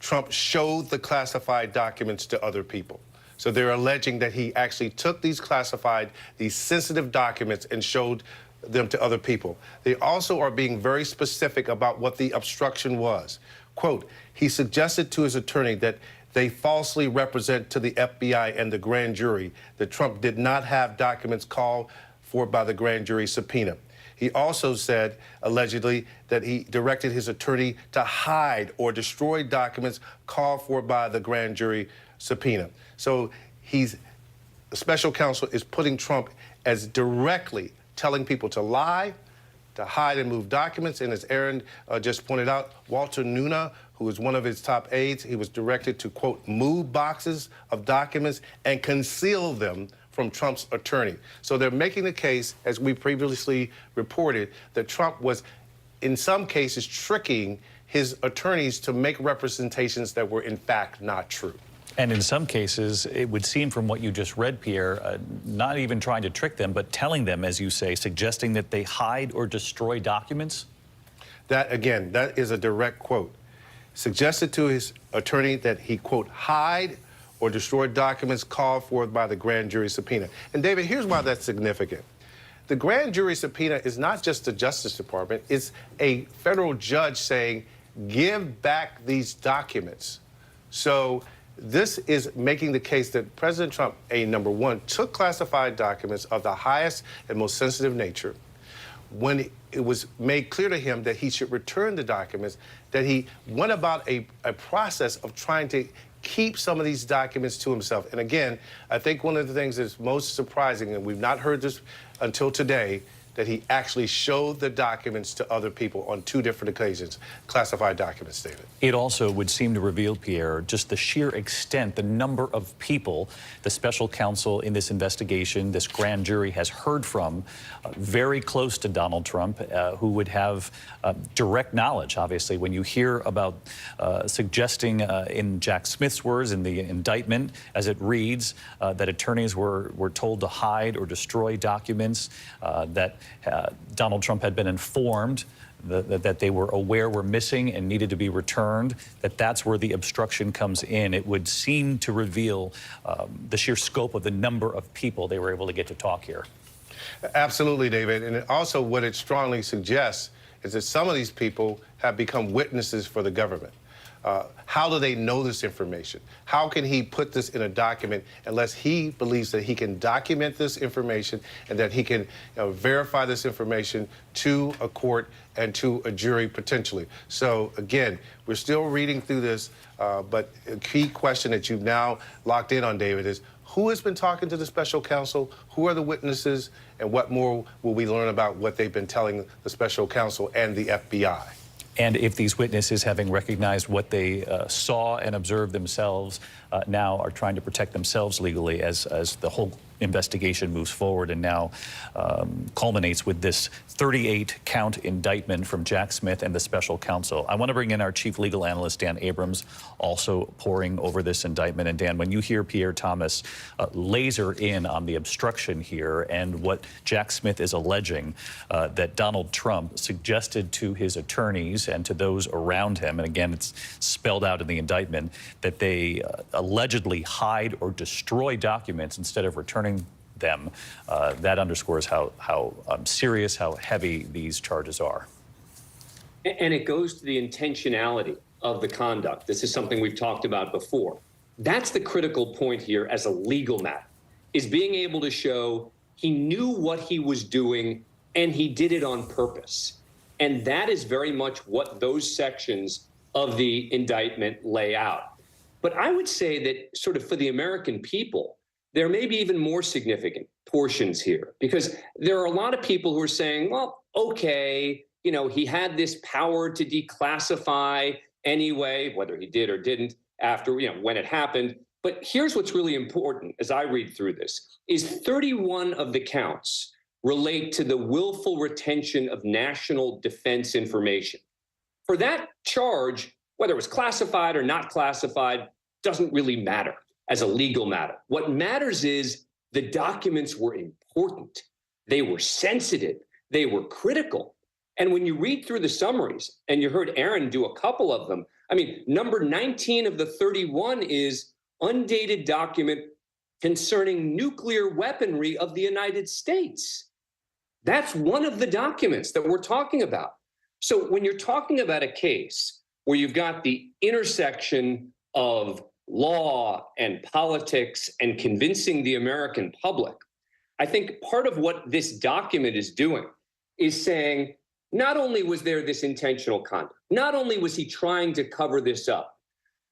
Trump showed the classified documents to other people. So they're alleging that he actually took these classified, these sensitive documents and showed them to other people. They also are being very specific about what the obstruction was. Quote, he suggested to his attorney that they falsely represent to the FBI and the grand jury that Trump did not have documents called for by the grand jury subpoena. He also said, allegedly, that he directed his attorney to hide or destroy documents called for by the grand jury subpoena. So the special counsel is putting Trump as directly telling people to lie, to hide and move documents. And as Aaron just pointed out, Walter Nauta, who is one of his top aides, he was directed to, quote, move boxes of documents and conceal them from Trump's attorney. So they're making the case, as we previously reported, that Trump was, in some cases, tricking his attorneys to make representations that were, in fact, not true. And in some cases, it would seem from what you just read, Pierre, not even trying to trick them, but telling them, as you say, suggesting that they hide or destroy documents? That, again, that is a direct quote. Suggested to his attorney that he, quote, hide or destroy documents called for by the grand jury subpoena. And David, here's why that's significant. The grand jury subpoena is not just the Justice Department, it's a federal judge saying, give back these documents. So this is making the case that President Trump, number one, took classified documents of the highest and most sensitive nature. When it was made clear to him that he should return the documents, that he went about a process of trying to keep some of these documents to himself. And again, I think one of the things that's most surprising, and we've not heard this until today, that he actually showed the documents to other people on 2 different occasions, classified documents, David. It also would seem to reveal, Pierre, just the sheer extent, the number of people the special counsel in this investigation, this grand jury, has heard from very close to Donald Trump, who would have direct knowledge, obviously. When you hear about suggesting, in Jack Smith's words, in the indictment, as it reads, that attorneys were told to hide or destroy documents, that Donald Trump had been informed that they were aware were missing and needed to be returned, that's where the obstruction comes in. It would seem to reveal the sheer scope of the number of people they were able to get to talk here. Absolutely, David. And also what it strongly suggests is that some of these people have become witnesses for the government. How do they know this information? How can he put this in a document unless he believes that he can document this information and that he can verify this information to a court and to a jury potentially? So again, we're still reading through this, but a key question that you've now locked in on, David, is who has been talking to the special counsel? Who are the witnesses? And what more will we learn about what they've been telling the special counsel and the FBI? And if these witnesses, having recognized what they saw and observed themselves, now are trying to protect themselves legally as the whole investigation moves forward and now culminates with this 38-count indictment from Jack Smith and the special counsel. I want to bring in our chief legal analyst, Dan Abrams, also poring over this indictment. And Dan, when you hear Pierre Thomas laser in on the obstruction here and what Jack Smith is alleging that Donald Trump suggested to his attorneys and to those around him, and again, it's spelled out in the indictment, that they allegedly hide or destroy documents instead of returning them, that underscores how serious, how heavy these charges are. And it goes to the intentionality of the conduct. This is something we've talked about before. That's the critical point here as a legal matter, is being able to show he knew what he was doing and he did it on purpose. And that is very much what those sections of the indictment lay out. But I would say that sort of for the American people, there may be even more significant portions here, because there are a lot of people who are saying, well, okay, you know, he had this power to declassify anyway, whether he did or didn't after, you know, when it happened. But here's what's really important as I read through this, is 31 of the counts relate to the willful retention of national defense information. For that charge, whether it was classified or not classified, doesn't really matter as a legal matter. What matters is the documents were important. They were sensitive. They were critical. And when you read through the summaries, and you heard Aaron do a couple of them, I mean, number 19 of the 31 is undated document concerning nuclear weaponry of the United States. That's one of the documents that we're talking about. So when you're talking about a case where you've got the intersection of law and politics and convincing the American public, I think part of what this document is doing is saying, not only was there this intentional conduct, not only was he trying to cover this up,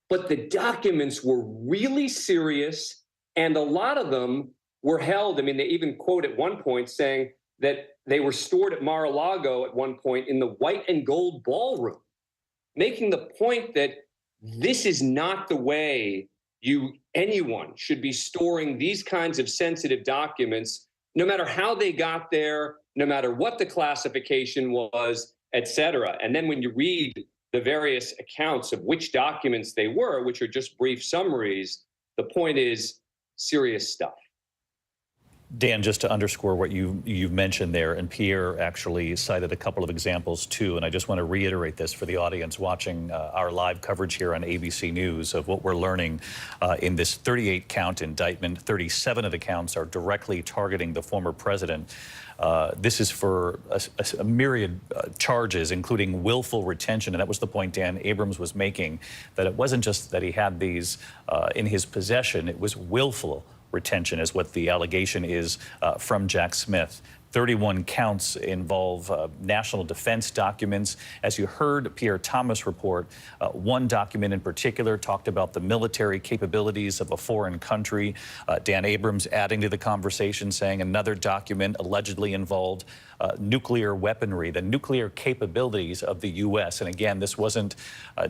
but the documents were really serious, and a lot of them were held. I mean, they even quote at one point saying that they were stored at Mar-a-Lago at one point in the white and gold ballroom, making the point that this is not the way anyone should be storing these kinds of sensitive documents, no matter how they got there, no matter what the classification was, et cetera. And then when you read the various accounts of which documents they were, which are just brief summaries, the point is serious stuff. Dan, just to underscore what you've mentioned there, and Pierre actually cited a couple of examples too, and I just want to reiterate this for the audience watching our live coverage here on ABC News of what we're learning in this 38-count indictment. 37 of the counts are directly targeting the former president. This is for a myriad charges, including willful retention, and that was the point Dan Abrams was making, that it wasn't just that he had these in his possession, it was willful retention is what the allegation is from Jack Smith. 31 counts involve national defense documents. As you heard Pierre Thomas report, one document in particular talked about the military capabilities of a foreign country. Dan Abrams adding to the conversation, saying another document allegedly involved nuclear weaponry, the nuclear capabilities of the U.S. And again, this wasn't,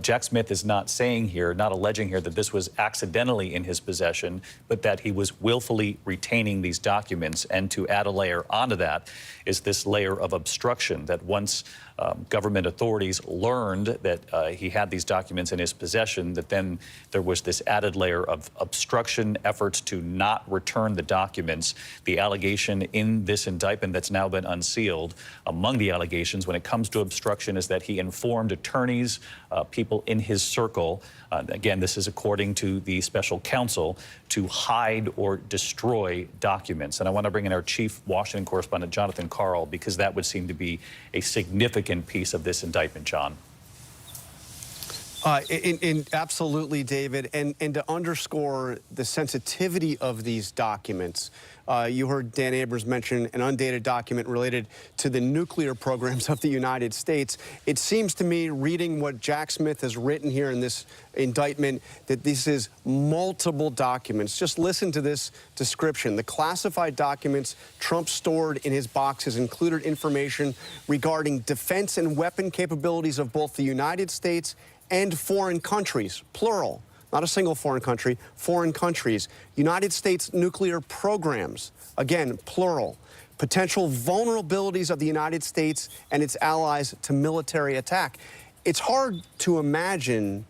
Jack Smith is not saying here, not alleging here that this was accidentally in his possession, but that he was willfully retaining these documents. And to add a layer onto that, that is this layer of obstruction that once government authorities learned that he had these documents in his possession, that then there was this added layer of obstruction, efforts to not return the documents. The allegation in this indictment that's now been unsealed, among the allegations when it comes to obstruction, is that he informed attorneys, people in his circle, again, this is according to the special counsel, to hide or destroy documents. And I want to bring in our chief Washington correspondent, Jonathan Karl, because that would seem to be a significant piece of this indictment, John. Absolutely, David. And to underscore the sensitivity of these documents, you heard Dan Abrams mention an undated document related to the nuclear programs of the United States. It seems to me, reading what Jack Smith has written here in this indictment, that this is multiple documents. Just listen to this description. The classified documents Trump stored in his boxes included information regarding defense and weapon capabilities of both the United States and foreign countries, plural. Not a single foreign country, foreign countries. United States nuclear programs, again, plural. Potential vulnerabilities of the United States and its allies to military attack. It's hard to imagine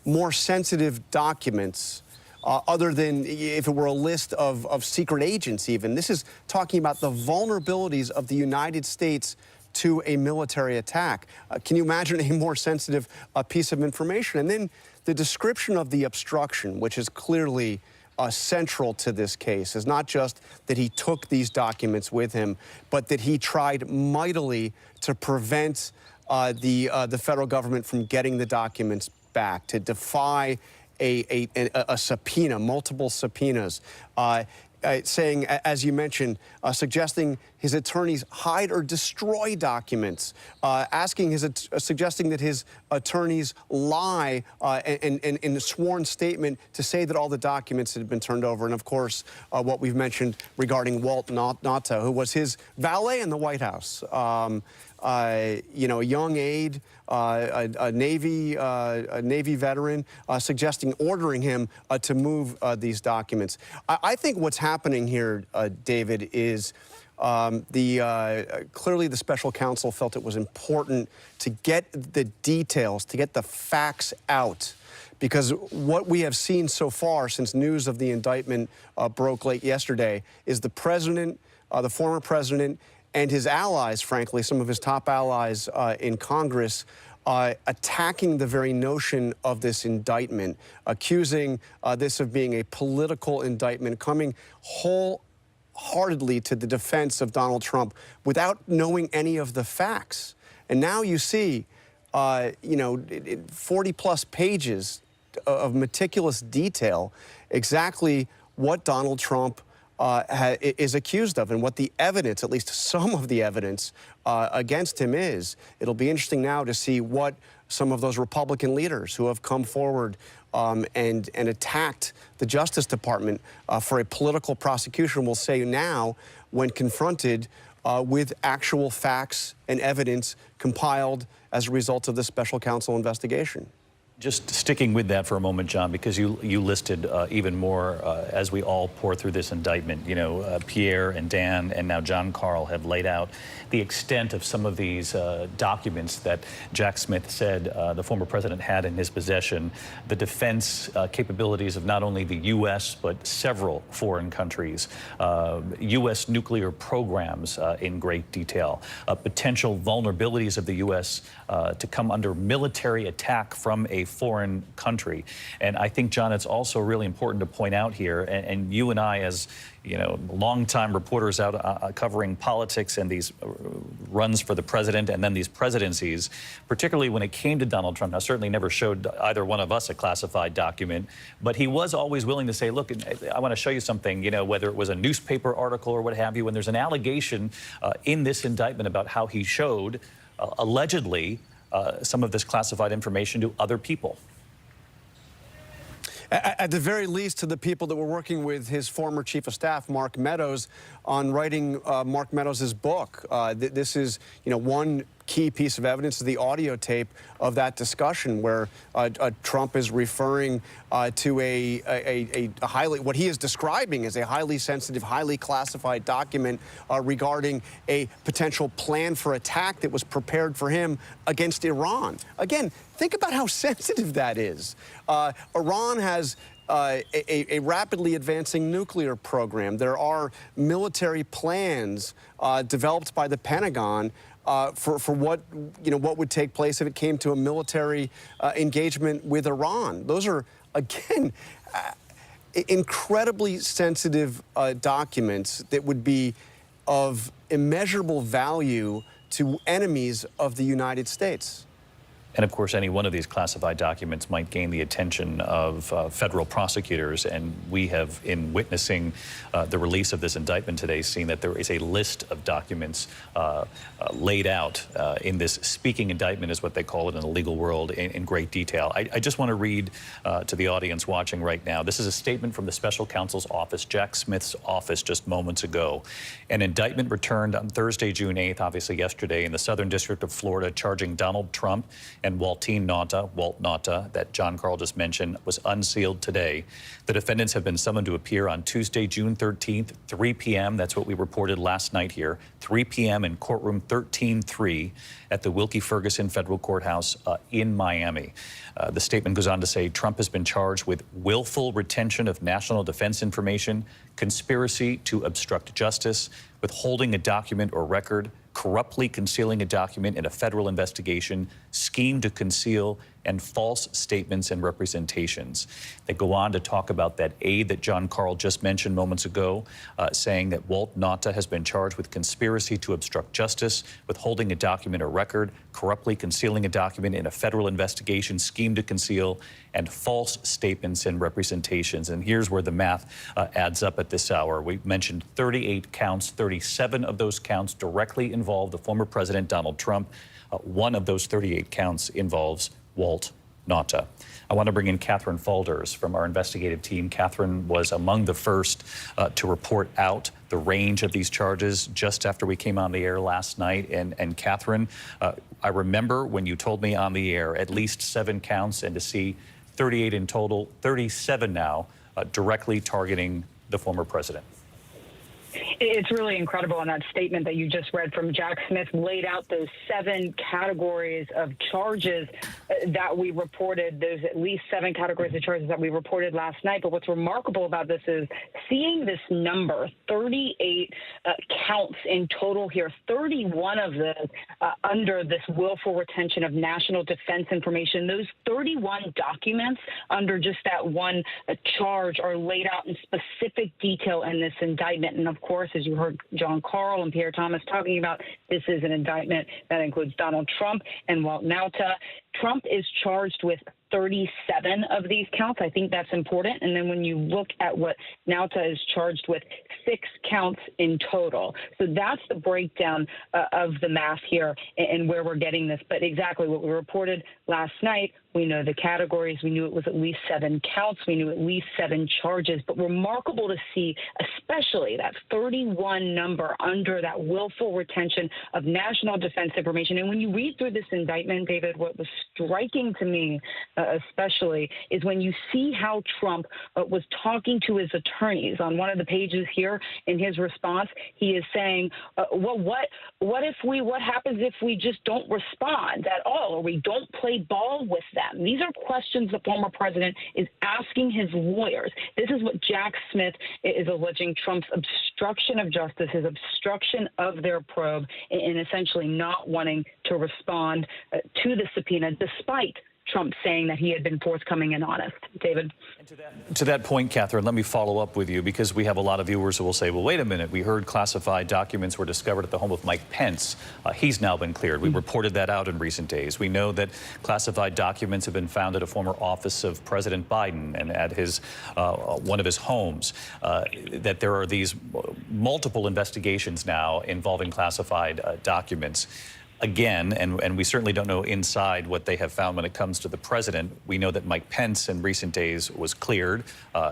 more sensitive documents other than if it were a list of secret agents even. This is talking about the vulnerabilities of the United States to a military attack. Can you imagine a more sensitive piece of information? And then the description of the obstruction, which is clearly central to this case, is not just that he took these documents with him, but that he tried mightily to prevent the federal government from getting the documents back, to defy a subpoena, multiple subpoenas. Saying, as you mentioned, suggesting his attorneys hide or destroy documents, suggesting that his attorneys lie in a sworn statement to say that all the documents had been turned over. And of course, what we've mentioned regarding Walt Nauta, who was his valet in the White House. You know, a young aide, a Navy veteran, ordering him to move these documents. I think what's happening here, David, is clearly the special counsel felt it was important to get the details, to get the facts out. Because what we have seen so far since news of the indictment broke late yesterday is the president, the former president, and his allies, frankly, some of his top allies in Congress, attacking the very notion of this indictment, accusing this of being a political indictment, coming wholeheartedly to the defense of Donald Trump without knowing any of the facts. And now you see, 40-plus pages of meticulous detail, exactly what Donald Trump is accused of and what the evidence, at least some of the evidence against him is. It'll be interesting now to see what some of those Republican leaders who have come forward and attacked the Justice Department for a political prosecution will say now when confronted with actual facts and evidence compiled as a result of this special counsel investigation. Just sticking with that for a moment, John, because you listed even more as we all pour through this indictment. You know, Pierre and Dan and now John Karl have laid out the extent of some of these documents that Jack Smith said the former president had in his possession, the defense capabilities of not only the U.S. but several foreign countries, U.S. nuclear programs in great detail, potential vulnerabilities of the U.S. To come under military attack from a foreign country. And I think, John, it's also really important to point out here, and you and I, as longtime reporters out covering politics and these runs for the president and then these presidencies, particularly when it came to Donald Trump. Now, certainly never showed either one of us a classified document, but he was always willing to say, look, I want to show you something, whether it was a newspaper article or what have you, when there's an allegation in this indictment about how he showed, allegedly, some of this classified information to other people. At the very least, to the people that were working with his former chief of staff, Mark Meadows, on writing Mark Meadows' book. This is, one key piece of evidence is the audio tape of that discussion where Trump is referring to a highly, what he is describing as a highly sensitive, highly classified document regarding a potential plan for attack that was prepared for him against Iran. Again, think about how sensitive that is. Iran has a rapidly advancing nuclear program. There are military plans developed by the Pentagon for what would take place if it came to a military engagement with Iran. Those are, again, incredibly sensitive documents that would be of immeasurable value to enemies of the United States. And of course, any one of these classified documents might gain the attention of federal prosecutors. And we have, in witnessing the release of this indictment today, seen that there is a list of documents laid out in this speaking indictment, is what they call it in the legal world, in great detail. I just want to read to the audience watching right now. This is a statement from the special counsel's office, Jack Smith's office, just moments ago. An indictment returned on Thursday, June 8th, obviously yesterday, in the Southern District of Florida, charging Donald Trump and Walt Nauta, that John Carl just mentioned, was unsealed today. The defendants have been summoned to appear on Tuesday, June 13th, 3 p.m. That's what we reported last night here. 3 p.m. in courtroom 13-3 at the Wilkie Ferguson Federal Courthouse in Miami. The statement goes on to say Trump has been charged with willful retention of national defense information, conspiracy to obstruct justice, withholding a document or record, corruptly concealing a document in a federal investigation, scheme to conceal, and false statements and representations. They go on to talk about that aide that John Carl just mentioned moments ago, saying that Walt Nauta has been charged with conspiracy to obstruct justice, withholding a document or record, corruptly concealing a document in a federal investigation, scheme to conceal, and false statements and representations. And here's where the math adds up at this hour. We mentioned 38 counts. 37 of those counts directly involve the former president, Donald Trump. One of those 38 counts involves Walt Nauta. I want to bring in Catherine Falders from our investigative team. Catherine was among the first to report out the range of these charges just after we came on the air last night. And Catherine, I remember when you told me on the air at least 7 counts, and to see 38 in total, 37 now, directly targeting the former president. It's really incredible. And that statement that you just read from Jack Smith laid out those 7 categories of charges that we reported, those at least 7 categories of charges that we reported last night. But what's remarkable about this is seeing this number, 38 counts in total here, 31 of those under this willful retention of national defense information. Those 31 documents under just that one charge are laid out in specific detail in this indictment. And of course, as you heard John Carl and Pierre Thomas talking about, this is an indictment that includes Donald Trump and Walt Nauta. Trump is charged with 37 of these counts. I think that's important. And then when you look at what Nauta is charged with, 6 counts in total. So that's the breakdown of the math here and where we're getting this. But exactly what we reported last night, we know the categories. We knew it was at least 7 counts. We knew at least 7 charges. But remarkable to see, especially that 31 number under that willful retention of national defense information. And when you read through this indictment, David, what was striking to me especially is when you see how Trump was talking to his attorneys. On one of the pages here in his response, he is saying, well, what happens if we just don't respond at all, or we don't play ball with them? These are questions the former president is asking his lawyers. This is what Jack Smith is alleging Trump's obstruction of justice, his obstruction of their probe, and essentially not wanting to respond to the subpoena, despite Trump saying that he had been forthcoming and honest. David? To that point, Catherine, let me follow up with you, because we have a lot of viewers who will say, well, wait a minute, we heard classified documents were discovered at the home of Mike Pence. He's now been cleared. We reported that out in recent days. We know that classified documents have been found at a former office of President Biden and at his one of his homes, that there are these multiple investigations now involving classified documents. again, and we certainly don't know inside what they have found when it comes to the president. We know that Mike Pence in recent days was cleared.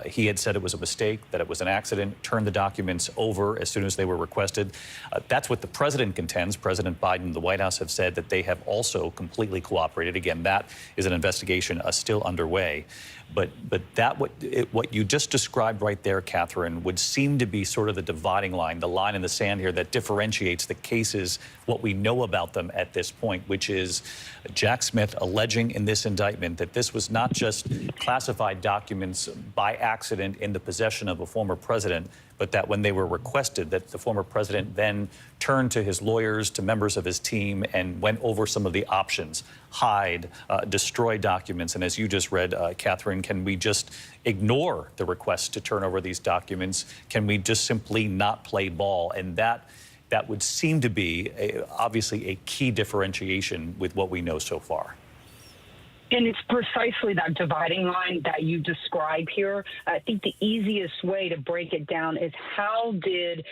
He had said it was a mistake, that it was an accident, turned the documents over as soon as they were requested. That's what the president contends. President Biden and the White House have said that they have also completely cooperated. Again, that is an investigation still underway. But what you just described right there, Catherine, would seem to be sort of the dividing line, the line in the sand here that differentiates the cases, what we know about them at this point, which is Jack Smith alleging in this indictment that this was not just classified documents by accident in the possession of a former president, but that when they were requested, that the former president then turned to his lawyers, to members of his team, and went over some of the options: hide, destroy documents. And as you just read, Catherine, can we just ignore the request to turn over these documents? Can we just simply not play ball? And that would seem to be obviously a key differentiation with what we know so far. And it's precisely that dividing line that you describe here. I think the easiest way to break it down is how did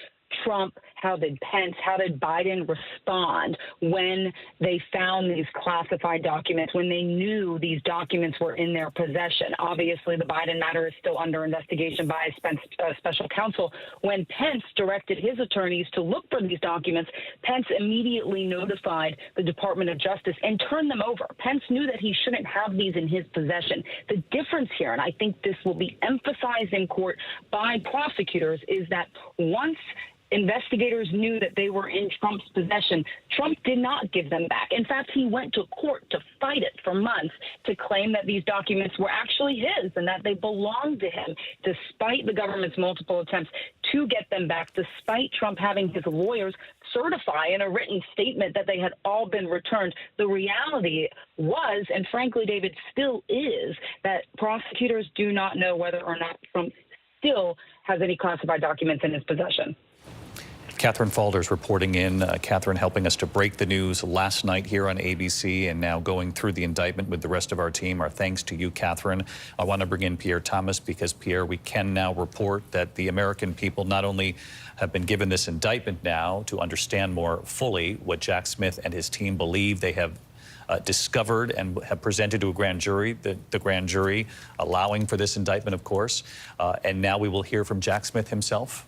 Trump, how did Pence, how did Biden respond when they found these classified documents, when they knew these documents were in their possession? Obviously, the Biden matter is still under investigation by a special counsel. When Pence directed his attorneys to look for these documents, Pence immediately notified the Department of Justice and turned them over. Pence knew that he shouldn't have these in his possession. The difference here, and I think this will be emphasized in court by prosecutors, is that once investigators knew that they were in Trump's possession, Trump did not give them back. In fact, he went to court to fight it for months to claim that these documents were actually his and that they belonged to him, despite the government's multiple attempts to get them back, despite Trump having his lawyers certify in a written statement that they had all been returned. The reality was, and frankly, David, still is, that prosecutors do not know whether or not Trump still has any classified documents in his possession. Catherine Falder's reporting in. Catherine helping us to break the news last night here on ABC and now going through the indictment with the rest of our team. Our thanks to you, Catherine. I want to bring in Pierre Thomas because, Pierre, we can now report that the American people not only have been given this indictment now to understand more fully what Jack Smith and his team believe they have discovered and have presented to a grand jury, the grand jury allowing for this indictment, of course. And now we will hear from Jack Smith himself.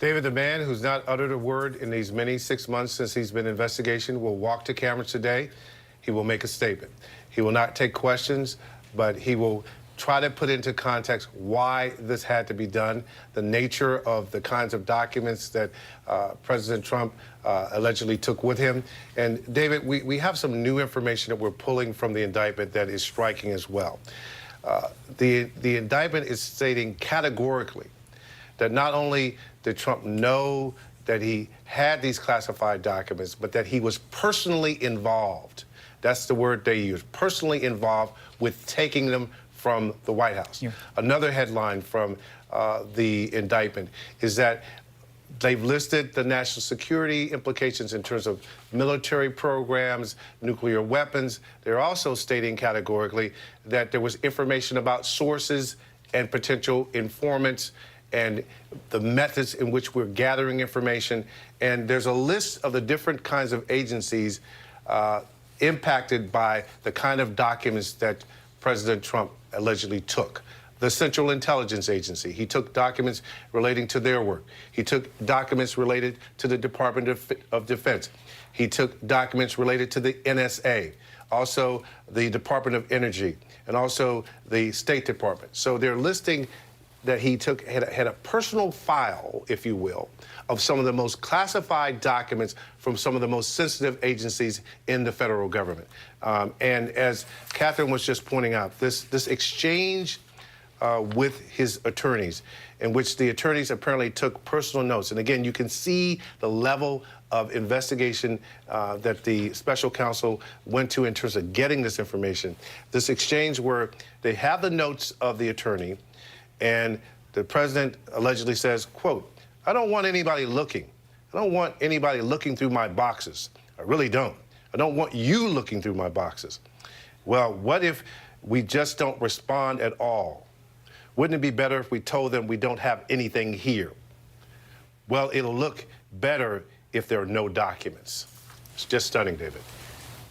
David, the man who's not uttered a word in these many 6 months since he's been in investigation, will walk to cameras today. He will make a statement. He will not take questions, but he will try to put into context why this had to be done, the nature of the kinds of documents that President Trump allegedly took with him. And David, we have some new information that we're pulling from the indictment that is striking as well. The indictment is stating categorically that not only did Trump know that he had these classified documents, but that he was personally involved. That's the word they use, personally involved with taking them from the White House. Yeah. Another headline from the indictment is that they've listed the national security implications in terms of military programs, nuclear weapons. They're also stating categorically that there was information about sources and potential informants and the methods in which we're gathering information. And there's a list of the different kinds of agencies impacted by the kind of documents that President Trump allegedly took. The Central Intelligence Agency, he took documents relating to their work. He took documents related to the Department of Defense. He took documents related to the NSA, also the Department of Energy, and also the State Department. So they're listing that he had a personal file, if you will, of some of the most classified documents from some of the most sensitive agencies in the federal government. And as Catherine was just pointing out, this exchange with his attorneys, in which the attorneys apparently took personal notes. And again, you can see the level of investigation that the special counsel went to in terms of getting this information. This exchange where they have the notes of the attorney, and the president allegedly says, quote, "I don't want anybody looking. I don't want anybody looking through my boxes. I really don't. I don't want you looking through my boxes." Well, what if we just don't respond at all? Wouldn't it be better if we told them we don't have anything here? Well, it'll look better if there are no documents. It's just stunning, David.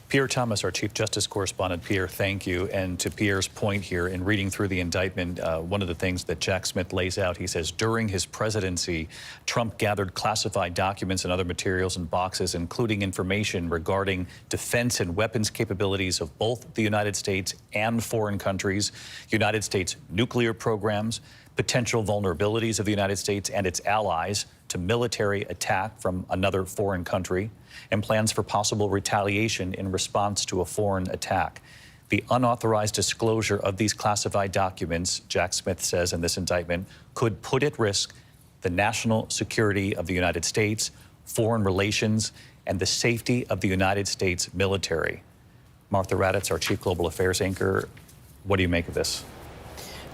Pierre Thomas, our Chief Justice Correspondent. Pierre, thank you. And to Pierre's point here, in reading through the indictment, one of the things that Jack Smith lays out, he says, during his presidency, Trump gathered classified documents and other materials in boxes, including information regarding defense and weapons capabilities of both the United States and foreign countries, United States nuclear programs, potential vulnerabilities of the United States and its allies to military attack from another foreign country, and plans for possible retaliation in response to a foreign attack. The unauthorized disclosure of these classified documents, Jack Smith says in this indictment, could put at risk the national security of the United States, foreign relations, and the safety of the United States military. Martha Raddatz, our Chief Global Affairs anchor, what do you make of this?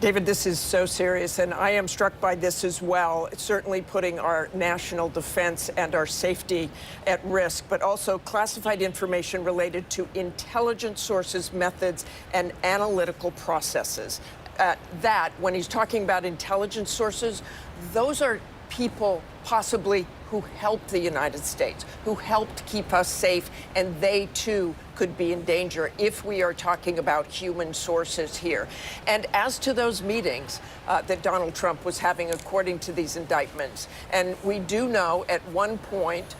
David, this is so serious, and I am struck by this as well. It's certainly putting our national defense and our safety at risk, but also classified information related to intelligence sources, methods, and analytical processes. That, when he's talking about intelligence sources, those are people possibly who helped the United States, who helped keep us safe, and they too could be in danger if we are talking about human sources here. And as to those meetings that Donald Trump was having according to these indictments, and we do know at one point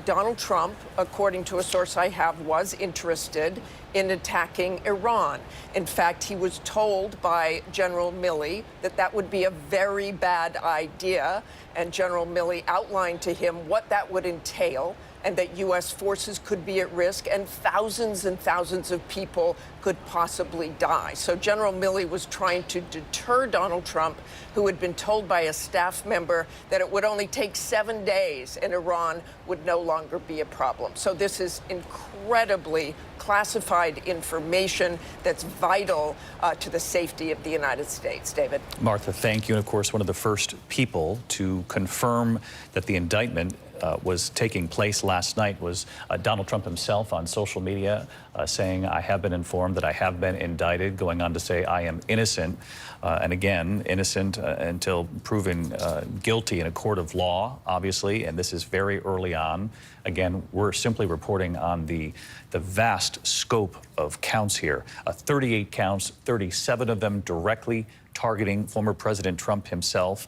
Donald Trump, according to a source I have, was interested in attacking Iran. In fact, he was told by General Milley that that would be a very bad idea, and General Milley outlined to him what that would entail, and that U.S. forces could be at risk and thousands of people could possibly die. So General Milley was trying to deter Donald Trump, who had been told by a staff member that it would only take 7 days and Iran would no longer be a problem. So this is incredibly classified information that's vital to the safety of the United States. David. Martha, thank you. And of course, one of the first people to confirm that the indictment was taking place last night was Donald Trump himself on social media, saying, I have been informed that I have been indicted, going on to say I am innocent. And again, innocent until proven guilty in a court of law, obviously, and this is very early on. Again, we're simply reporting on the vast scope of counts here. 38 counts, 37 of them directly targeting former President Trump himself.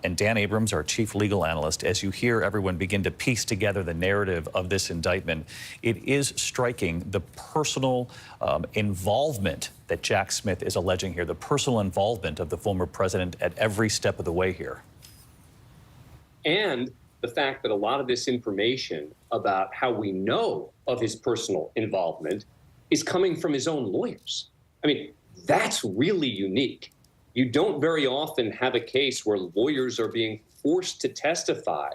And Dan Abrams, our chief legal analyst, as you hear everyone begin to piece together the narrative of this indictment, it is striking the personal involvement that Jack Smith is alleging here, the personal involvement of the former president at every step of the way here. And the fact that a lot of this information about how we know of his personal involvement is coming from his own lawyers. I mean, that's really unique. You don't very often have a case where lawyers are being forced to testify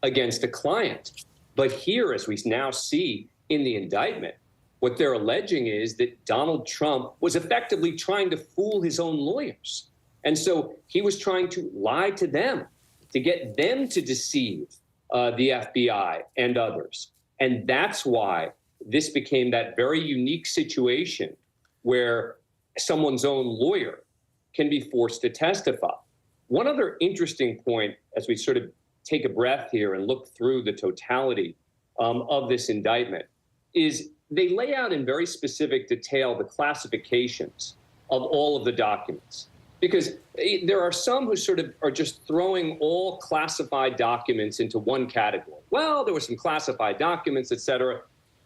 against a client. But here, as we now see in the indictment, what they're alleging is that Donald Trump was effectively trying to fool his own lawyers. And so he was trying to lie to them, to get them to deceive the FBI and others. And that's why this became that very unique situation where someone's own lawyer can be forced to testify. One other interesting point, as we sort of take a breath here and look through the totality of this indictment, is they lay out in very specific detail the classifications of all of the documents. Because there are some who sort of are just throwing all classified documents into one category. Well, there were some classified documents, et cetera.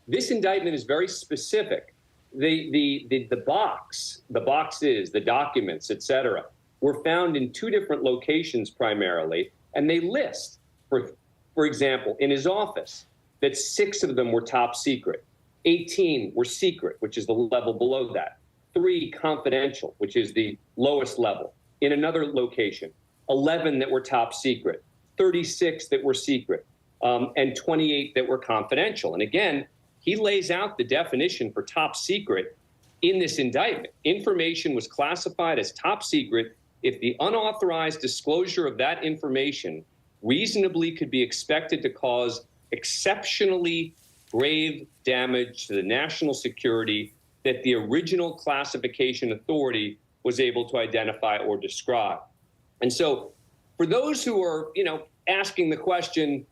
This indictment is very specific. The boxes, the documents, et cetera, were found in 2 different locations primarily, and they list, for example, in his office, that 6 of them were top secret, 18 were secret, which is the level below that, 3 confidential, which is the lowest level. In another location, 11 that were top secret, 36 that were secret, and 28 that were confidential. And again, he lays out the definition for top secret in this indictment. Information was classified as top secret if the unauthorized disclosure of that information reasonably could be expected to cause exceptionally grave damage to the national security that the original classification authority was able to identify or describe. And so for those who are, asking the question,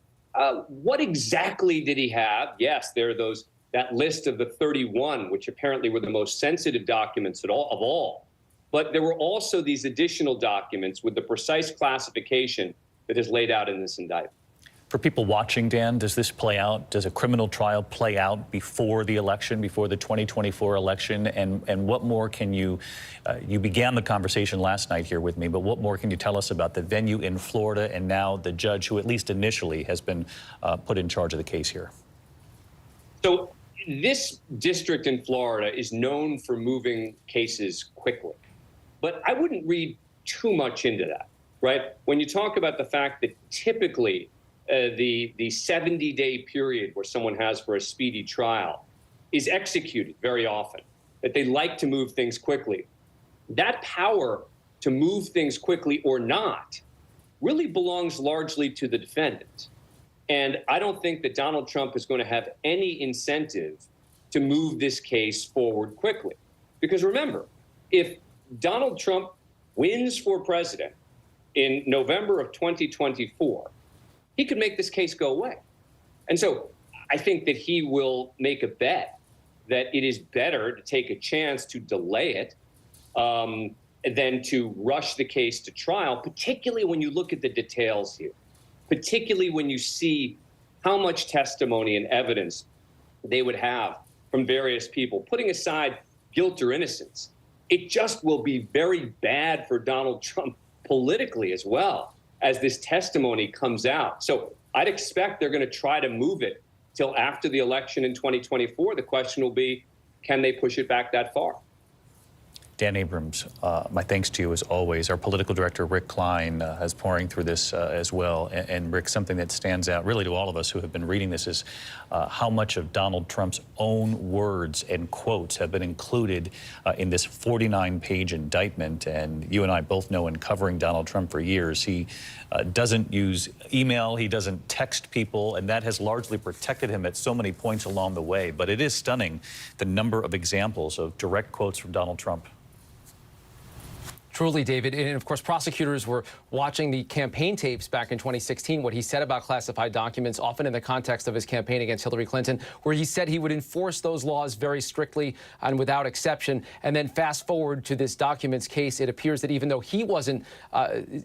What exactly did he have? Yes, there are that list of the 31, which apparently were the most sensitive documents of all. But there were also these additional documents with the precise classification that is laid out in this indictment. For people watching, Dan, does this play out? Does a criminal trial play out before the election, before the 2024 election? And what more can you began the conversation last night here with me, but what more can you tell us about the venue in Florida and now the judge who at least initially has been put in charge of the case here? So this district in Florida is known for moving cases quickly, but I wouldn't read too much into that, right? When you talk about the fact that typically the 70-day period where someone has for a speedy trial is executed very often, that they like to move things quickly. That power to move things quickly or not really belongs largely to the defendant. And I don't think that Donald Trump is going to have any incentive to move this case forward quickly. Because remember, if Donald Trump wins for president in November of 2024, he could make this case go away. And so I think that he will make a bet that it is better to take a chance to delay it than to rush the case to trial, particularly when you look at the details here, particularly when you see how much testimony and evidence they would have from various people, putting aside guilt or innocence. It just will be very bad for Donald Trump politically as well as this testimony comes out. So I'd expect they're going to try to move it till after the election in 2024. The question will be, can they push it back that far? Dan Abrams, my thanks to you as always. Our political director, Rick Klein, is pouring through this as well. And Rick, something that stands out really to all of us who have been reading this is how much of Donald Trump's own words and quotes have been included in this 49-page indictment. And you and I both know, in covering Donald Trump for years, he doesn't use email, he doesn't text people, and that has largely protected him at so many points along the way. But it is stunning, the number of examples of direct quotes from Donald Trump. Truly, David. And of course, prosecutors were watching the campaign tapes back in 2016, what he said about classified documents, often in the context of his campaign against Hillary Clinton, where he said he would enforce those laws very strictly and without exception. And then fast forward to this documents case, it appears that even though he wasn't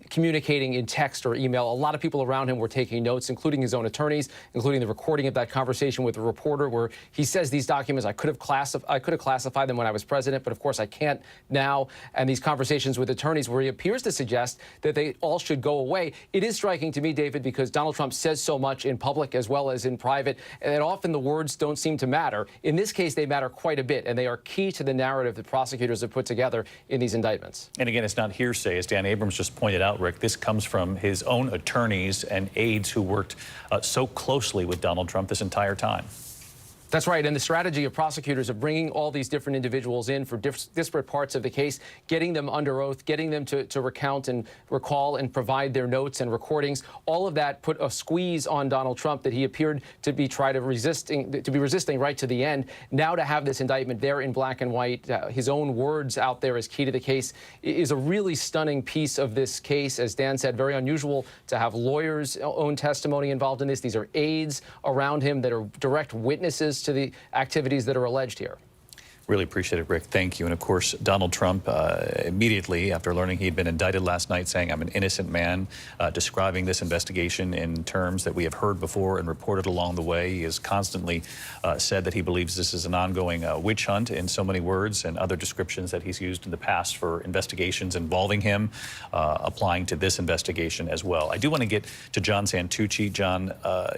communicating in text or email, a lot of people around him were taking notes, including his own attorneys, including the recording of that conversation with the reporter where he says these documents, I could have classified them when I was president, but of course I can't now. And these conversations with attorneys where he appears to suggest that they all should go away. It is striking to me, David, because Donald Trump says so much in public as well as in private, and often the words don't seem to matter. In this case, they matter quite a bit, and they are key to the narrative that prosecutors have put together in these indictments. And again, it's not hearsay, as Dan Abrams just pointed out, Rick. This comes from his own attorneys and aides who worked so closely with Donald Trump this entire time. That's right, and the strategy of prosecutors of bringing all these different individuals in for disparate parts of the case, getting them under oath, getting them to recount and recall and provide their notes and recordings, all of that put a squeeze on Donald Trump that he appeared to be resisting right to the end. Now to have this indictment there in black and white, his own words out there as key to the case, is a really stunning piece of this case. As Dan said, very unusual to have lawyers' own testimony involved in this. These are aides around him that are direct witnesses to the activities that are alleged here. Really appreciate it, Rick. Thank you. And of course, Donald Trump, immediately after learning he had been indicted last night, saying, I'm an innocent man, describing this investigation in terms that we have heard before and reported along the way. He has constantly said that he believes this is an ongoing witch hunt in so many words, and other descriptions that he's used in the past for investigations involving him, applying to this investigation as well. I do want to get to John Santucci. John,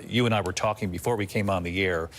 you and I were talking before we came on the air.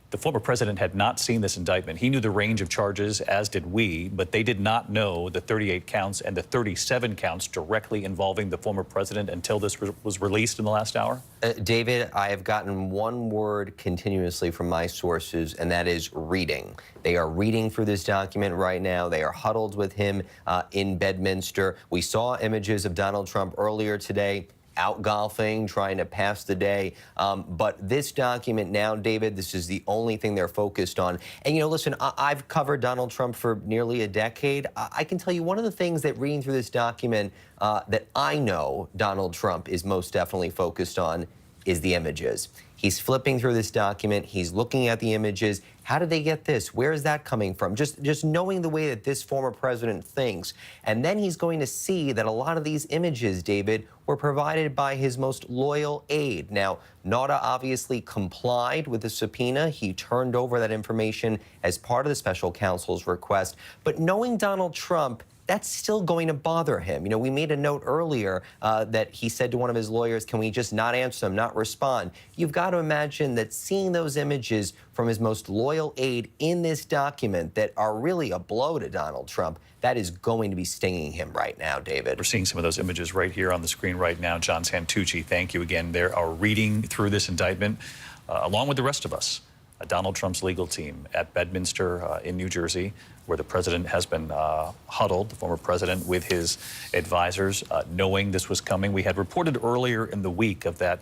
The former president had not seen this indictment. He knew the range of charges, as did we, but they did not know the 38 counts and the 37 counts directly involving the former president until this was released in the last hour? David, I have gotten one word continuously from my sources, and that is reading. They are reading through this document right now. They are huddled with him in Bedminster. We saw images of Donald Trump earlier today, out golfing, trying to pass the day. But this document now, David, this is the only thing they're focused on. And, you know, listen, I've covered Donald Trump for nearly a decade. I can tell you one of the things that reading through this document that I know Donald Trump is most definitely focused on is the images. He's flipping through this document. He's looking at the images. How did they get this? Where is that coming from? Just knowing the way that this former president thinks. And then he's going to see that a lot of these images, David, were provided by his most loyal aide. Now, Nauta obviously complied with the subpoena. He turned over that information as part of the special counsel's request. But knowing Donald Trump, that's still going to bother him. You know, we made a note earlier that he said to one of his lawyers, can we just not answer them, not respond? You've got to imagine that seeing those images from his most loyal aide in this document that are really a blow to Donald Trump, that is going to be stinging him right now, David. We're seeing some of those images right here on the screen right now. John Santucci, thank you again. They are reading through this indictment along with the rest of us. Donald Trump's legal team at Bedminster in New Jersey, where the president has been huddled, the former president, with his advisors, knowing this was coming. We had reported earlier in the week of that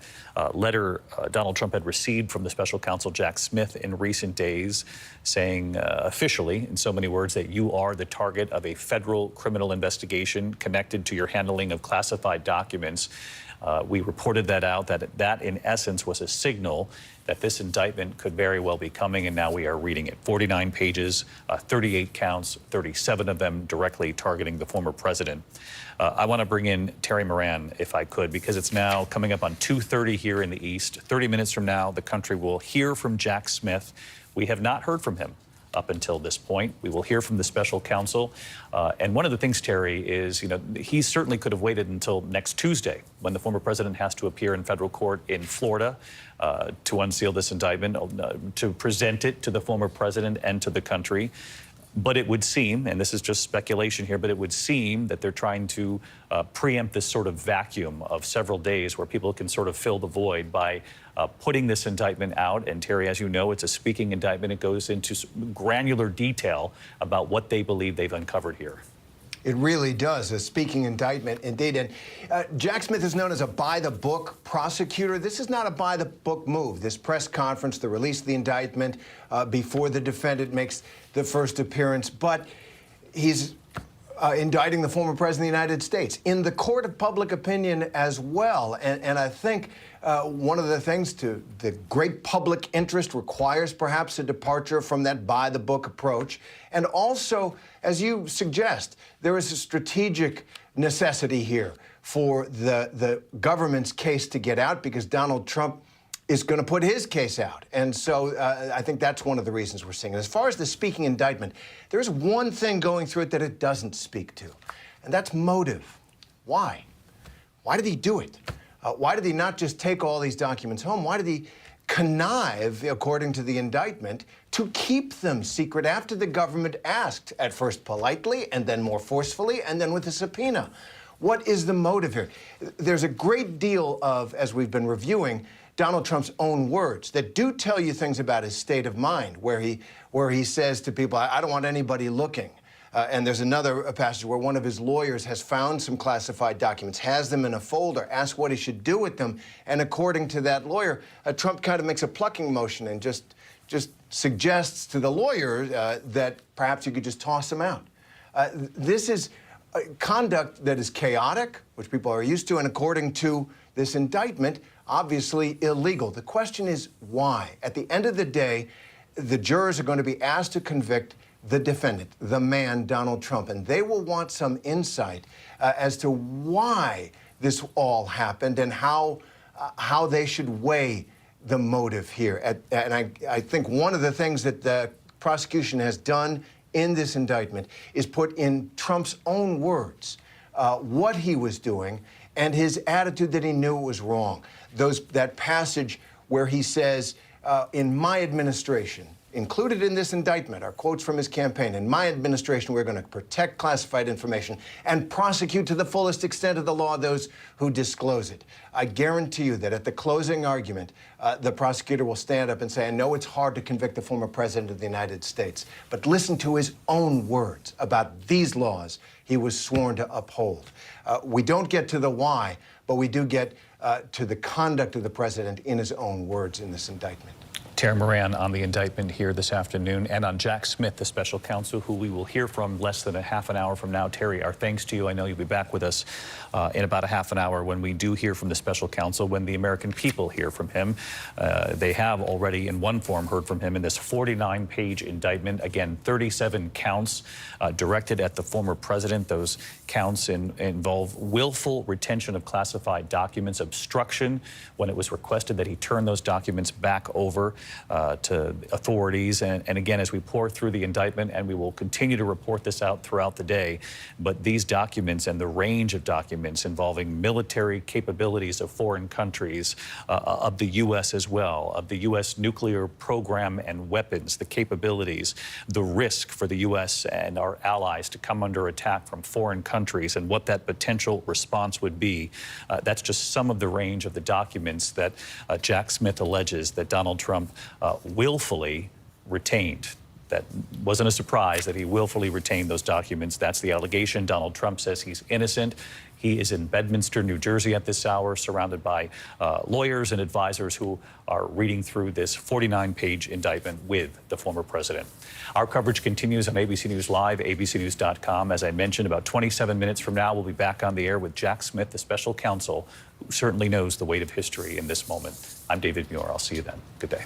letter Donald Trump had received from the special counsel Jack Smith in recent days, saying officially, in so many words, that you are the target of a federal criminal investigation connected to your handling of classified documents. We reported that out, that in essence was a signal that this indictment could very well be coming, and now we are reading it. 49 pages, 38 counts, 37 of them directly targeting the former president. I want to bring in Terry Moran, if I could, because it's now coming up on 2:30 here in the East. 30 minutes from now, the country will hear from Jack Smith. We have not heard from him up until this point. We will hear from the special counsel. And one of the things, Terry, is, you know, he certainly could have waited until next Tuesday when the former president has to appear in federal court in Florida to unseal this indictment, to present it to the former president and to the country. But it would seem, and this is just speculation here, but it would seem that they're trying to preempt this sort of vacuum of several days where people can sort of fill the void by putting this indictment out. And Terry, as you know, it's a speaking indictment. It goes into granular detail about what they believe they've uncovered here. It really does, a speaking indictment indeed. And Jack Smith is known as a by-the-book prosecutor. This is not a by-the-book move. This press conference, the release of the indictment before the defendant makes the first appearance, but he's indicting the former president of the United States in the court of public opinion as well. And I think one of the things to the great public interest requires perhaps a departure from that by-the-book approach. And also, as you suggest, there is a strategic necessity here for the government's case to get out because Donald Trump is going to put his case out. And so I think that's one of the reasons we're seeing it. As far as the speaking indictment, there's one thing going through it that it doesn't speak to, and that's motive. Why? Why did he do it? Why did he not just take all these documents home? Why did he connive, according to the indictment, to keep them secret after the government asked, at first politely, and then more forcefully, and then with a subpoena? What is the motive here? There's a great deal of, as we've been reviewing, Donald Trump's own words that do tell you things about his state of mind, where he says to people, I don't want anybody looking. And there's another passage where one of his lawyers has found some classified documents, has them in a folder, asks what he should do with them. And according to that lawyer, Trump kind of makes a plucking motion and just suggests to the lawyer that perhaps you could just toss them out. This is conduct that is chaotic, which people are used to, and according to this indictment, obviously illegal. The question is why? At the end of the day, the jurors are going to be asked to convict the defendant, the man, Donald Trump, and they will want some insight as to why this all happened and how they should weigh the motive here. And I think one of the things that the prosecution has done in this indictment is put in Trump's own words what he was doing and his attitude that he knew it was wrong. That passage where he says, in my administration, included in this indictment are quotes from his campaign. In my administration, we're going to protect classified information and prosecute to the fullest extent of the law those who disclose it. I guarantee you that at the closing argument, the prosecutor will stand up and say, I know it's hard to convict the former president of the United States, but listen to his own words about these laws he was sworn to uphold. We don't get to the why, but we do get to the conduct of the president in his own words in this indictment. Tara Moran on the indictment here this afternoon, and on Jack Smith, the special counsel, who we will hear from less than a half an hour from now. Terry, our thanks to you. I know you'll be back with us in about a half an hour when we do hear from the special counsel, when the American people hear from him. They have already in one form heard from him in this 49-page indictment. Again, 37 counts directed at the former president. Those counts involve willful retention of classified documents, obstruction when it was requested that he turn those documents back over to authorities. And again, as we pour through the indictment, and we will continue to report this out throughout the day, but these documents and the range of documents involving military capabilities of foreign countries, of the U.S. as well, of the U.S. nuclear program and weapons, the capabilities, the risk for the U.S. and our allies to come under attack from foreign countries, and what that potential response would be. That's just some of the range of the documents that Jack Smith alleges that Donald Trump willfully retained. That wasn't a surprise that he willfully retained those documents. That's the allegation. Donald Trump says he's innocent. He is in Bedminster, New Jersey at this hour, surrounded by lawyers and advisors who are reading through this 49-page indictment with the former president. Our coverage continues on ABC News Live, abcnews.com. As I mentioned, about 27 minutes from now, we'll be back on the air with Jack Smith, the special counsel, who certainly knows the weight of history in this moment. I'm David Muir. I'll see you then. Good day.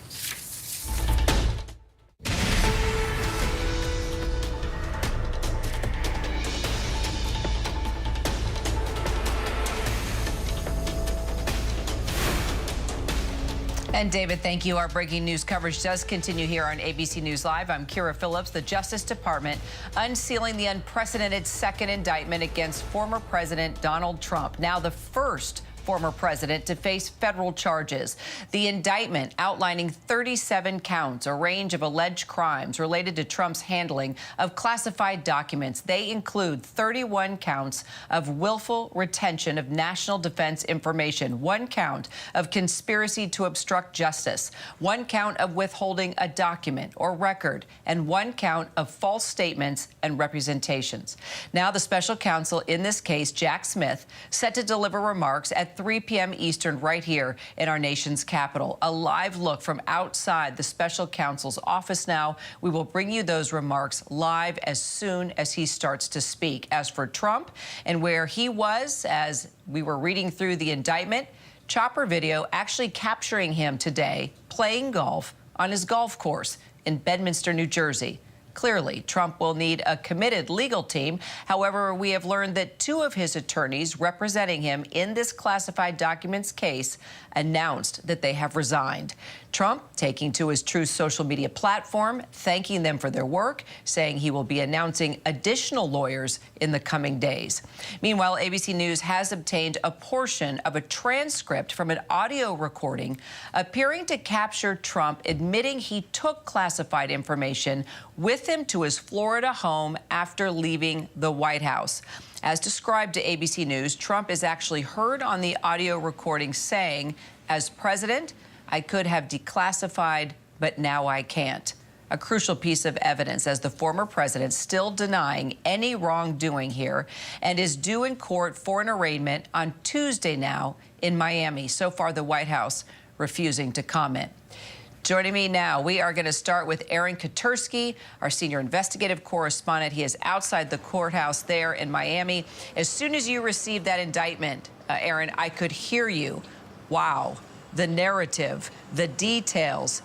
And David, thank you. Our breaking news coverage does continue here on ABC News Live. I'm Kira Phillips. The Justice Department unsealing the unprecedented second indictment against former President Donald Trump. Now the first former president to face federal charges. The indictment outlining 37 counts, a range of alleged crimes related to Trump's handling of classified documents. They include 31 counts of willful retention of national defense information, 1 count of conspiracy to obstruct justice, 1 count of withholding a document or record, and 1 count of false statements and representations. Now the special counsel in this case, Jack Smith, set to deliver remarks at 3 p.m. Eastern right here in our nation's capital. A live look from outside the special counsel's office now. We will bring you those remarks live as soon as he starts to speak. As for Trump and where he was as we were reading through the indictment, chopper video actually capturing him today playing golf on his golf course in Bedminster, New Jersey. Clearly, Trump will need a committed legal team. However, we have learned that 2 of his attorneys representing him in this classified documents case announced that they have resigned. Trump taking to his Truth social media platform, thanking them for their work, saying he will be announcing additional lawyers in the coming days. Meanwhile, ABC News has obtained a portion of a transcript from an audio recording appearing to capture Trump admitting he took classified information with him to his Florida home after leaving the White House. As described to ABC News, Trump is actually heard on the audio recording saying, "As president, I could have declassified, but now I can't." A crucial piece of evidence, as the former president still denying any wrongdoing here and is due in court for an arraignment on Tuesday now in Miami. So far, the White House refusing to comment. Joining me now, we are going to start with Aaron Katersky, our senior investigative correspondent. He is outside the courthouse there in Miami. As soon as you received that indictment, Aaron, I could hear you. Wow. The narrative, the details.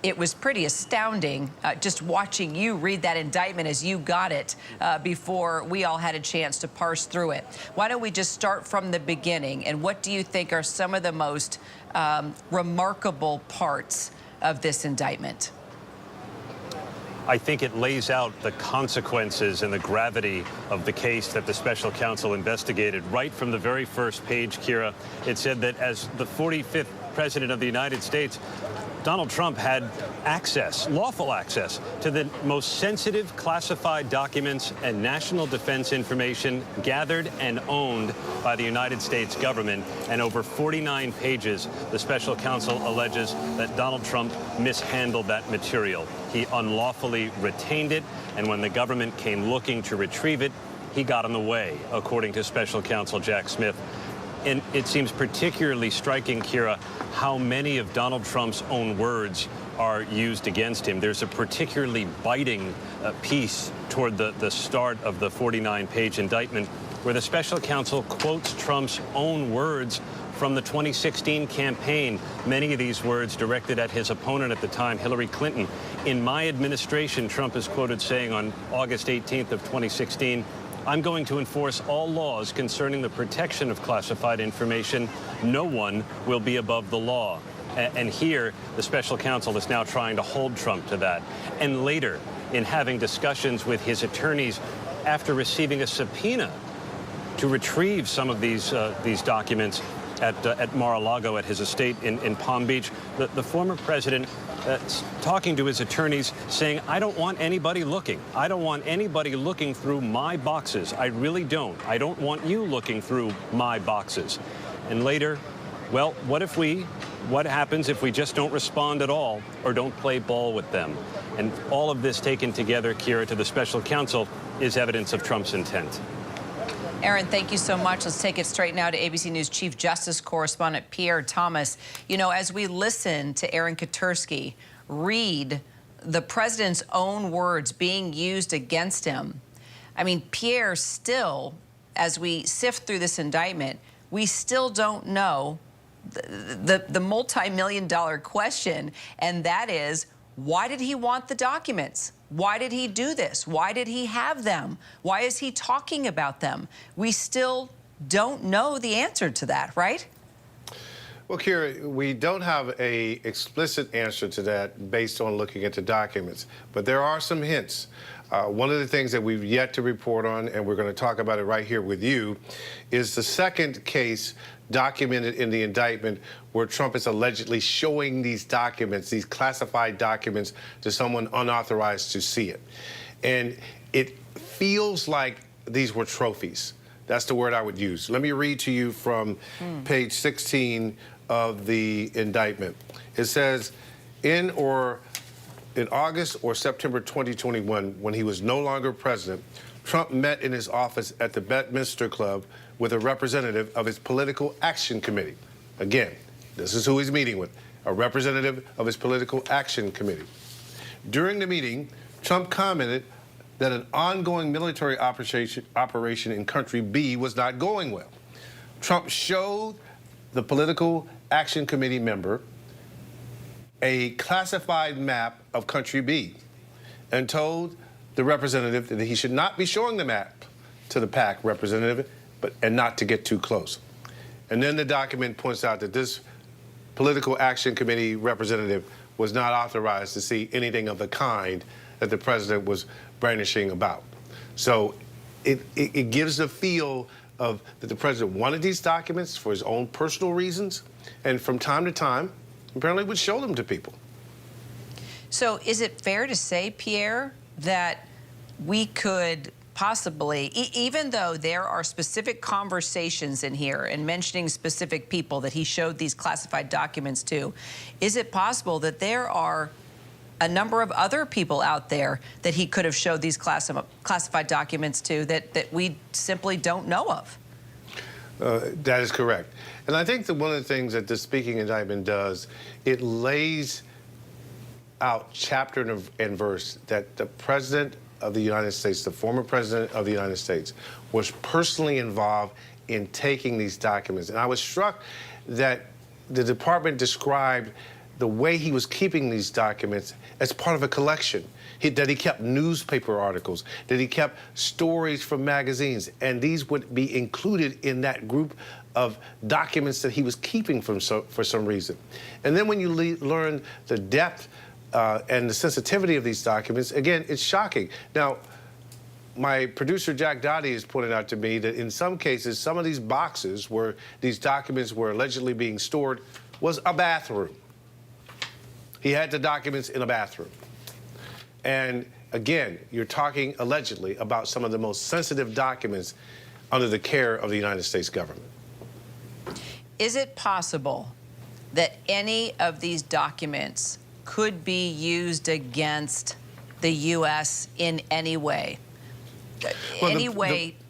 It was pretty astounding just watching you read that indictment as you got it before we all had a chance to parse through it. Why don't we just start from the beginning? And what do you think are some of the most remarkable parts of this indictment? I think it lays out the consequences and the gravity of the case that the special counsel investigated. Right from the very first page, Kira, it said that as the 45th president of the United States, Donald Trump had access, lawful access, to the most sensitive classified documents and national defense information gathered and owned by the United States government. And over 49 pages, the special counsel alleges that Donald Trump mishandled that material. He unlawfully retained it, and when the government came looking to retrieve it, he got in the way, according to special counsel Jack Smith. And it seems particularly striking, Kira, how many of Donald Trump's own words are used against him. There's a particularly biting piece toward the start of the 49-page indictment where the special counsel quotes Trump's own words from the 2016 campaign, many of these words directed at his opponent at the time, Hillary Clinton. In my administration, Trump is quoted saying on August 18th of 2016, I'm going to enforce all laws concerning the protection of classified information. No one will be above the law. And here, the special counsel is now trying to hold Trump to that. And later, in having discussions with his attorneys after receiving a subpoena to retrieve some of these documents at Mar-a-Lago at his estate in Palm Beach, the former president talking to his attorneys saying, I don't want anybody looking. I don't want anybody looking through my boxes. I really don't. I don't want you looking through my boxes. And later, well, what happens if we just don't respond at all or don't play ball with them? And all of this taken together, Kira, to the special counsel is evidence of Trump's intent. Aaron, thank you so much. Let's take it straight now to ABC News Chief Justice Correspondent Pierre Thomas. You know, as we listen to Aaron Katersky read the president's own words being used against him, I mean, Pierre, still, as we sift through this indictment, we still don't know the multi-million-dollar question, and that is, why did he want the documents? Why did he do this? Why did he have them? Why is he talking about them? We still don't know the answer to that, right? Well, Kira, we don't have an explicit answer to that based on looking at the documents, but there are some hints. One of the things that we've yet to report on, and we're going to talk about it right here with you, is the second case documented in the indictment where Trump is allegedly showing these documents, these classified documents, to someone unauthorized to see it. And it feels like these were trophies. That's the word I would use. Let me read to you from page 16 of the indictment. It says, in August or September 2021, when he was no longer president, Trump met in his office at the Bedminster Club with a representative of his Political Action Committee. Again, this is who he's meeting with, a representative of his Political Action Committee. During the meeting, Trump commented that an ongoing military operation in Country B was not going well. Trump showed the Political Action Committee member a classified map of Country B and told the representative that he should not be showing the map to the PAC representative, and not to get too close. And then the document points out that this Political Action Committee representative was not authorized to see anything of the kind that the president was brandishing about. So it gives the feel of that the president wanted these documents for his own personal reasons, and from time to time, apparently would show them to people. So is it fair to say, Pierre, that we could possibly, even though there are specific conversations in here and mentioning specific people that he showed these classified documents to, is it possible that there are a number of other people out there that he could have showed these classified documents to that we simply don't know of? That is correct. And I think that one of the things that this speaking indictment does, it lays out chapter and verse that the president of the United States, the former president of the United States, was personally involved in taking these documents. And I was struck that the department described the way he was keeping these documents as part of a collection, that he kept newspaper articles, that he kept stories from magazines, and these would be included in that group of documents that he was keeping for some reason. And then when you learn the depth and the sensitivity of these documents, again, it's shocking. Now, my producer, Jack Dottie, has pointed out to me that in some cases, some of these boxes where these documents were allegedly being stored was a bathroom. He had the documents in a bathroom. And again, you're talking allegedly about some of the most sensitive documents under the care of the United States government. Is it possible that any of these documents could be used against the U.S. in any way? Well,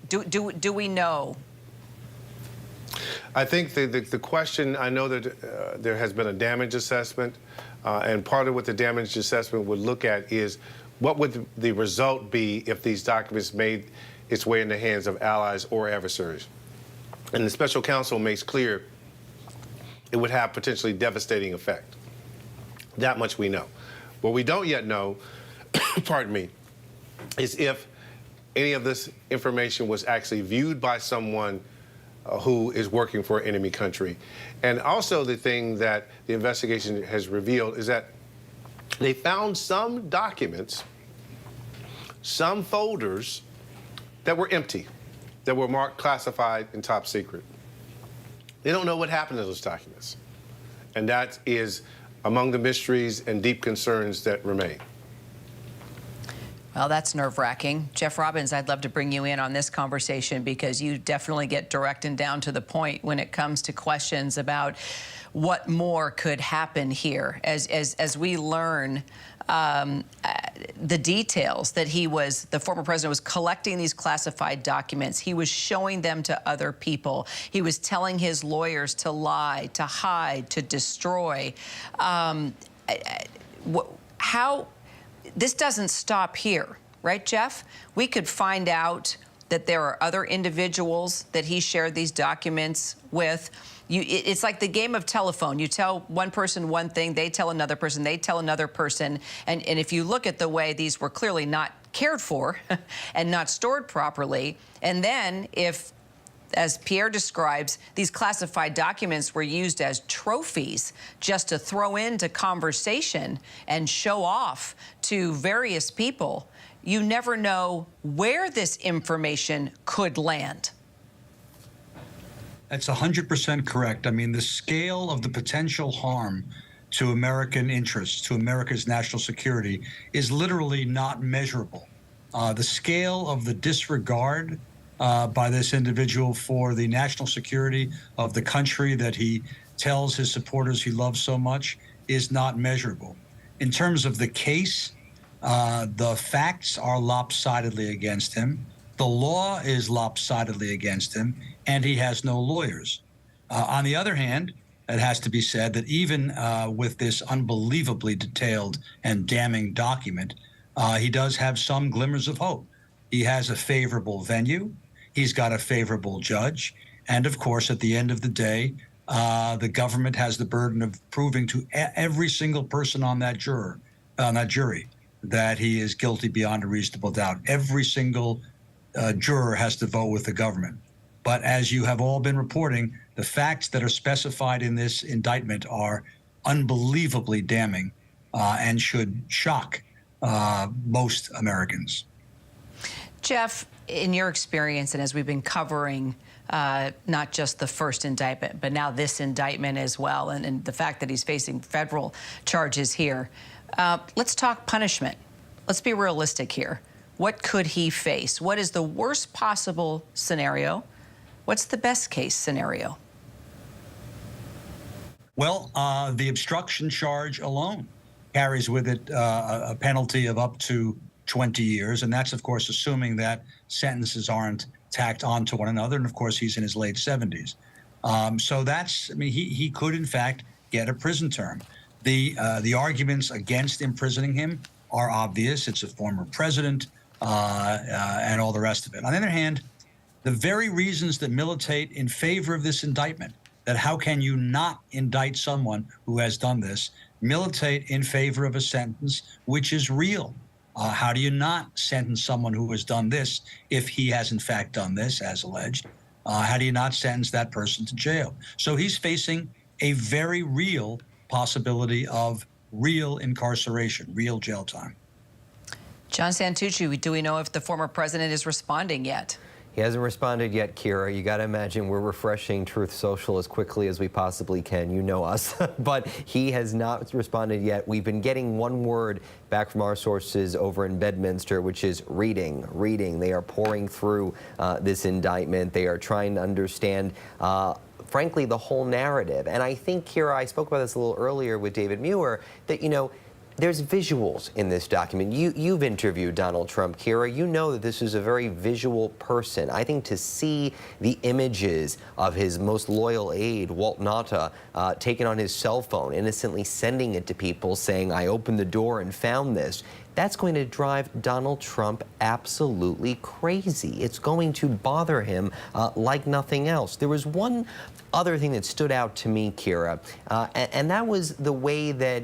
do we know? I think the question, I know that there has been a damage assessment, and part of what the damage assessment would look at is what would the result be if these documents made its way in the hands of allies or adversaries. And the special counsel makes clear it would have potentially devastating effect. That much we know. What we don't yet know, pardon me, is if any of this information was actually viewed by someone who is working for an enemy country. And also the thing that the investigation has revealed is that they found some documents, some folders that were empty, that were marked classified and top secret. They don't know what happened to those documents. And that is among the mysteries and deep concerns that remain. Well, that's nerve-wracking. Jeff Robbins, I'd love to bring you in on this conversation because you definitely get direct and down to the point when it comes to questions about what more could happen here as we learn the details that the former president was collecting these classified documents. He was showing them to other people. He was telling his lawyers to lie, to hide, to destroy. This doesn't stop here, right, Jeff? We could find out that there are other individuals that he shared these documents with. It's like the game of telephone. You tell one person one thing, they tell another person, they tell another person. And if you look at the way these were clearly not cared for and not stored properly, and then if, as Pierre describes, these classified documents were used as trophies just to throw into conversation and show off to various people, you never know where this information could land. That's 100% correct. I mean, the scale of the potential harm to American interests, to America's national security, is literally not measurable. The scale of the disregard by this individual for the national security of the country that he tells his supporters he loves so much is not measurable. In terms of the case, the facts are lopsidedly against him. The law is lopsidedly against him, and he has no lawyers. On the other hand, it has to be said that even with this unbelievably detailed and damning document, he does have some glimmers of hope. He has a favorable venue. He's got a favorable judge. And of course, at the end of the day, the government has the burden of proving to every single person on that jury that he is guilty beyond a reasonable doubt. Every single juror has to vote with the government. But as you have all been reporting, the facts that are specified in this indictment are unbelievably damning and should shock most Americans. Jeff, in your experience, and as we've been covering not just the first indictment, but now this indictment as well, and the fact that he's facing federal charges here, let's talk punishment. Let's be realistic here. What could he face? What is the worst possible scenario? What's the best case scenario? Well, the obstruction charge alone carries with it a penalty of up to 20 years. And that's, of course, assuming that sentences aren't tacked onto one another. And, of course, he's in his late 70s. So that's, I mean, he could, in fact, get a prison term. The arguments against imprisoning him are obvious. It's a former president and all the rest of it. On the other hand, the very reasons that militate in favor of this indictment, that how can you not indict someone who has done this, militate in favor of a sentence which is real. How do you not sentence someone who has done this if he has in fact done this, as alleged? How do you not sentence that person to jail? So he's facing a very real possibility of real incarceration, real jail time. John Santucci, do we know if the former president is responding yet? He hasn't responded yet, Kira. You got to imagine we're refreshing Truth Social as quickly as we possibly can. You know us. But he has not responded yet. We've been getting one word back from our sources over in Bedminster, which is reading. They are pouring through this indictment. They are trying to understand frankly, the whole narrative. And I think, Kira, I spoke about this a little earlier with David Muir, that, you know, There's visuals in this document. You've interviewed Donald Trump, Kira. You know that this is a very visual person. I think to see the images of his most loyal aide, Walt Nauta, taken on his cell phone, innocently sending it to people saying, I opened the door and found this, that's going to drive Donald Trump absolutely crazy. It's going to bother him like nothing else. There was one other thing that stood out to me, Kira, and that was the way that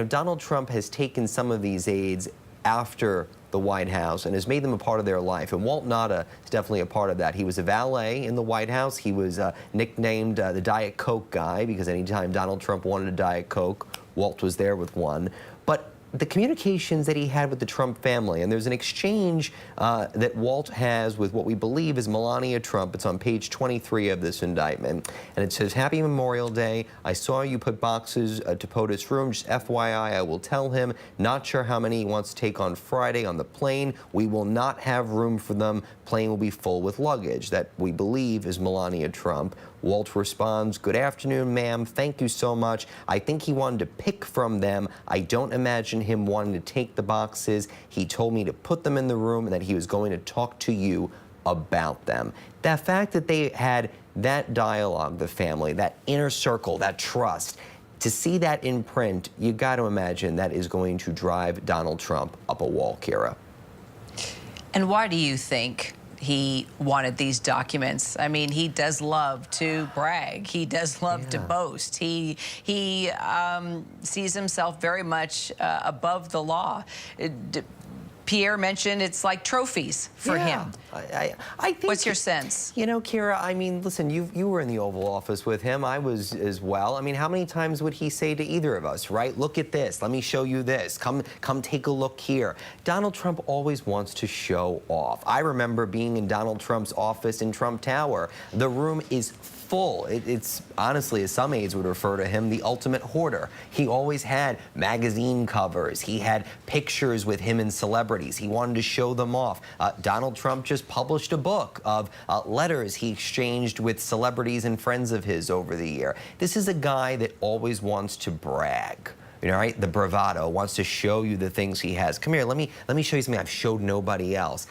Donald Trump has taken some of these aides after the White House and has made them a part of their life. And Walt Nauta is definitely a part of that. He was a valet in the White House. He was nicknamed the Diet Coke guy because anytime Donald Trump wanted a Diet Coke, Walt was there with one. But the communications that he had with the Trump family, and there's an exchange that Walt has with what we believe is Melania Trump. It's on page 23 of this indictment, and it says, Happy Memorial Day. I saw you put boxes to POTUS room. Just FYI, I will tell him. Not sure how many he wants to take on Friday on the plane. We will not have room for them. Plane will be full with luggage. That we believe is Melania Trump. Walt responds, good afternoon, ma'am. Thank you so much. I think he wanted to pick from them. I don't imagine him wanting to take the boxes. He told me to put them in the room and that he was going to talk to you about them. The fact that they had that dialogue, the family, that inner circle, that trust, to see that in print, you got to imagine that is going to drive Donald Trump up a wall, Kira. And why do you think he wanted these documents? I mean, he does love to brag. He does love to boast. He sees himself very much above the law. Pierre mentioned it's like trophies for him. I think. What's your sense? Kira, I mean, listen, you were in the Oval Office with him. I was as well. I mean, how many times would he say to either of us, right? Look at this. Let me show you this. Come take a look here. Donald Trump always wants to show off. I remember being in Donald Trump's office in Trump Tower. The room is full. It's honestly, as some aides would refer to him, the ultimate hoarder. He always had magazine covers. He had pictures with him and celebrities. He wanted to show them off. Donald Trump just published a book of letters he exchanged with celebrities and friends of his over the year. This is a guy that always wants to brag. Right? The bravado, wants to show you the things he has. Come here, let me show you something I've showed nobody else.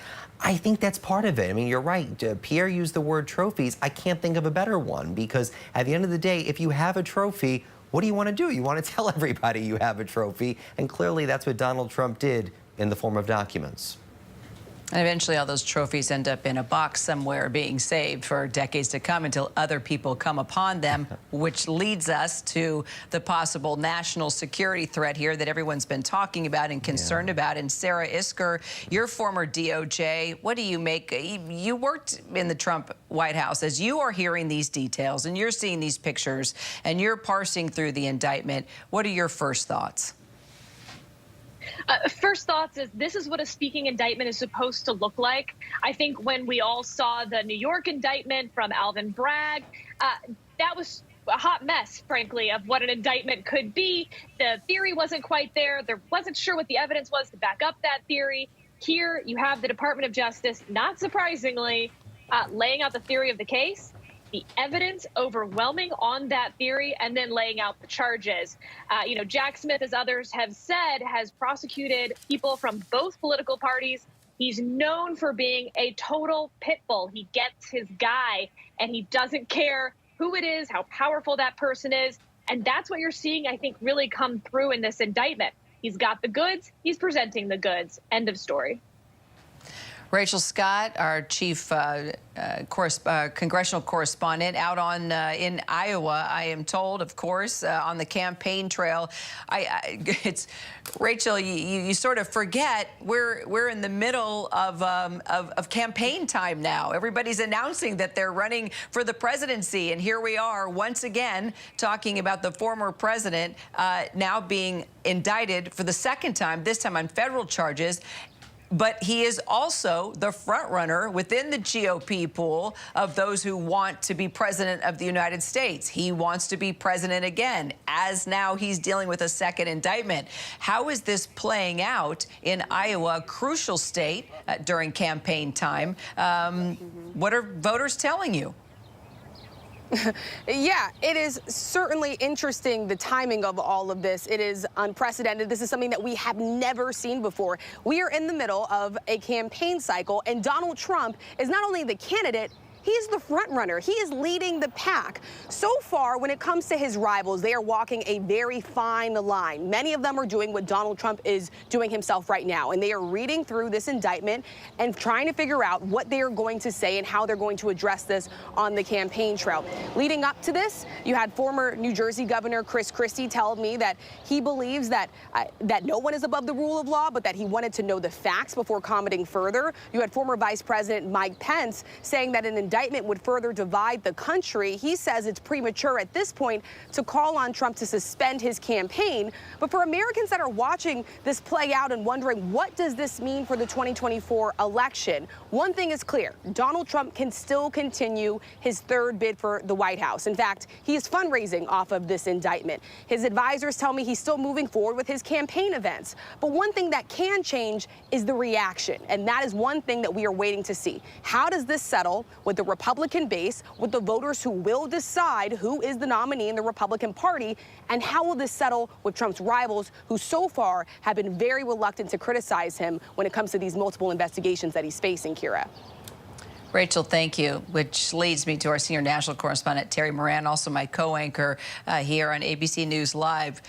I think that's part of it. I mean, you're right. Pierre used the word trophies. I can't think of a better one because at the end of the day, if you have a trophy, what do you want to do? You want to tell everybody you have a trophy. And clearly that's what Donald Trump did in the form of documents. And eventually all those trophies end up in a box somewhere being saved for decades to come until other people come upon them, which leads us to the possible national security threat here that everyone's been talking about and concerned about. And Sarah Isgur, your former DOJ, what do you make? You worked in the Trump White House. As you are hearing these details and you're seeing these pictures and you're parsing through the indictment, what are your first thoughts? First thoughts is this is what a speaking indictment is supposed to look like. I think when we all saw the New York indictment from Alvin Bragg, that was a hot mess, frankly, of what an indictment could be. The theory wasn't quite there. There wasn't sure what the evidence was to back up that theory. Here you have the Department of Justice, not surprisingly, laying out the theory of the case, the evidence overwhelming on that theory, and then laying out the charges. Jack Smith, as others have said, has prosecuted people from both political parties. He's known for being a total pit bull. He gets his guy, and he doesn't care who it is, how powerful that person is. And that's what you're seeing, I think, really come through in this indictment. He's got the goods. He's presenting the goods. End of story. Rachel Scott, our chief congressional correspondent out in Iowa, I am told, of course, on the campaign trail. It's Rachel. You sort of forget we're in the middle of campaign time now. Everybody's announcing that they're running for the presidency, and here we are once again talking about the former president now being indicted for the second time, this time on federal charges. But he is also the front runner within the GOP pool of those who want to be president of the United States. He wants to be president again, as now he's dealing with a second indictment. How is this playing out in Iowa, a crucial state during campaign time? What are voters telling you? Yeah, it is certainly interesting, the timing of all of this. It is unprecedented. This is something that we have never seen before. We are in the middle of a campaign cycle, and Donald Trump is not only the candidate, he's the front runner. He is leading the pack. So far, when it comes to his rivals, they are walking a very fine line. Many of them are doing what Donald Trump is doing himself right now, and they are reading through this indictment and trying to figure out what they are going to say and how they're going to address this on the campaign trail. Leading up to this, you had former New Jersey Governor Chris Christie tell me that he believes that that no one is above the rule of law, but that he wanted to know the facts before commenting further. You had former Vice President Mike Pence saying that an indictment would further divide the country. He says it's premature at this point to call on Trump to suspend his campaign. But for Americans that are watching this play out and wondering, what does this mean for the 2024 election? One thing is clear. Donald Trump can still continue his third bid for the White House. In fact, he is fundraising off of this indictment. His advisors tell me he's still moving forward with his campaign events. But one thing that can change is the reaction. And that is one thing that we are waiting to see. How does this settle with the Republican base, with the voters who will decide who is the nominee in the Republican Party, and how will this settle with Trump's rivals, who so far have been very reluctant to criticize him when it comes to these multiple investigations that he's facing, Kira? Rachel, thank you, which leads me to our senior national correspondent, Terry Moran, also my co-anchor here on ABC News Live.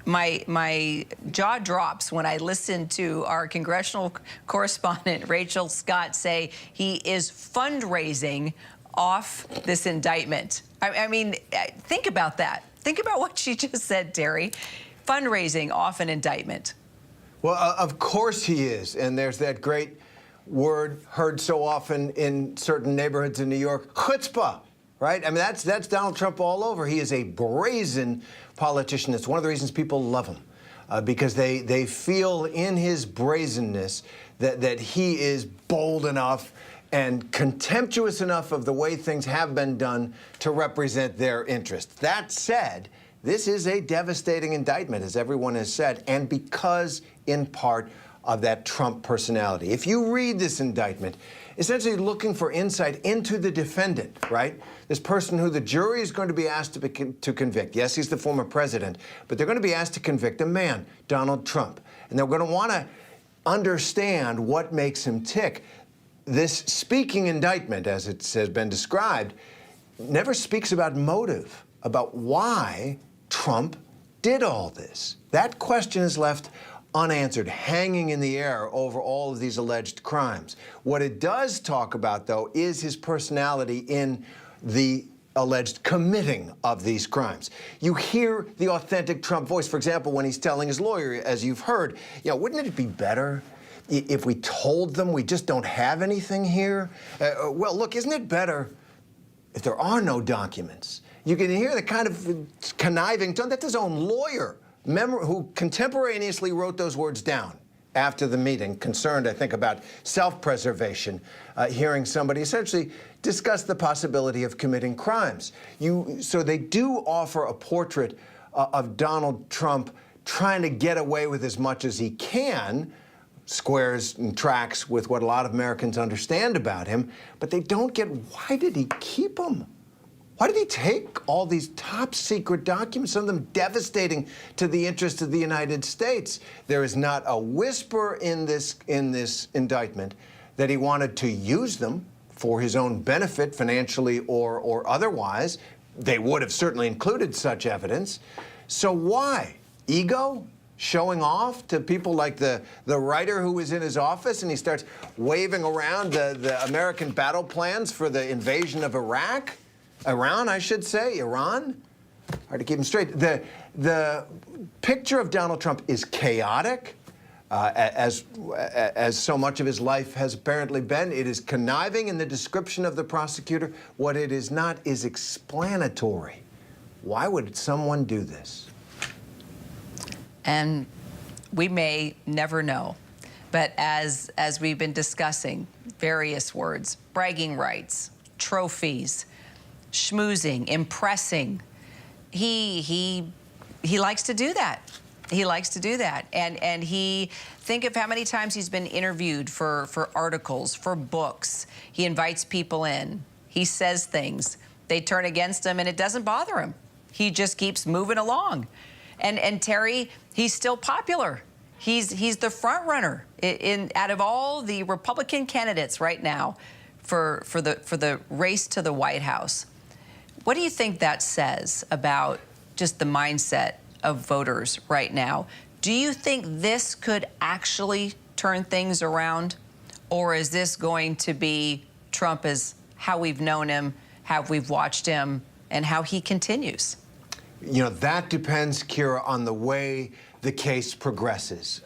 My jaw drops when I listen to our congressional correspondent, Rachel Scott, say he is fundraising off this indictment. I mean, think about that. Think about what she just said, Terry. Fundraising off an indictment. Well, of course he is. And there's that great word heard so often in certain neighborhoods in New York, chutzpah. Right? I mean, that's Donald Trump all over. He is a brazen politician. It's one of the reasons people love him, because they feel in his brazenness that he is bold enough and contemptuous enough of the way things have been done to represent their interests. That said, this is a devastating indictment, as everyone has said, and because, in part, of that Trump personality. If you read this indictment, essentially looking for insight into the defendant, right? This person who the jury is going to be asked to convict. Yes, he's the former president, but they're going to be asked to convict a man, Donald Trump. And they're going to want to understand what makes him tick. This speaking indictment, as it has been described, never speaks about motive, about why Trump did all this. That question is left unanswered, hanging in the air over all of these alleged crimes. What it does talk about, though, is his personality in the alleged committing of these crimes. You hear the authentic Trump voice, for example, when he's telling his lawyer, as you've heard, you know, wouldn't it be better if we told them we just don't have anything here? Well, look, isn't it better if there are no documents? You can hear the kind of conniving tone. That's his own lawyer, who contemporaneously wrote those words down after the meeting, concerned, I think, about self-preservation, hearing somebody essentially discuss the possibility of committing crimes. So they do offer a portrait of Donald Trump trying to get away with as much as he can, squares and tracks with what a lot of Americans understand about him, but they don't get, why did he keep them? Why did he take all these top secret documents, some of them devastating to the interests of the United States? There is not a whisper in this indictment that he wanted to use them for his own benefit, financially or otherwise. They would have certainly included such evidence. So why? Ego? Showing off to people like the writer who was in his office, and he starts waving around the American battle plans for the invasion of Iraq? Iran, I should say. Iran? Hard to keep him straight. The picture of Donald Trump is chaotic, as so much of his life has apparently been. It is conniving in the description of the prosecutor. What it is not is explanatory. Why would someone do this? And we may never know. But as we've been discussing, various words, bragging rights, trophies, schmoozing, impressing. He likes to do that. He likes to do that. And he, think of how many times he's been interviewed for articles, for books. He invites people in. He says things. They turn against him, and it doesn't bother him. He just keeps moving along. And Terry, he's still popular. He's the front runner out of all the Republican candidates right now for the race to the White House. What do you think that says about just the mindset of voters right now? Do you think this could actually turn things around? Or is this going to be Trump as how we've known him, how we've watched him, and how he continues? You know, that depends, Kira, on the way the case progresses.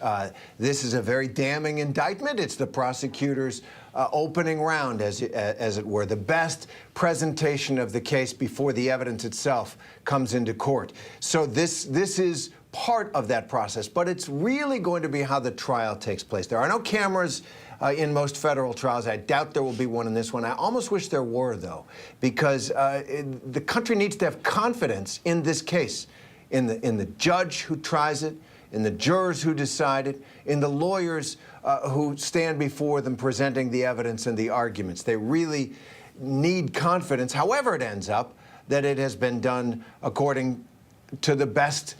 This is a very damning indictment. It's the prosecutor's opening round, as it were, the best presentation of the case before the evidence itself comes into court. So this is part of that process, but it's really going to be how the trial takes place. There are no cameras in most federal trials. I doubt there will be one in this one. I almost wish there were, though, because the country needs to have confidence in this case, in the judge who tries it, in the jurors who decide it, in the lawyers who stand before them presenting the evidence and the arguments. They really need confidence, however it ends up, that it has been done according to the best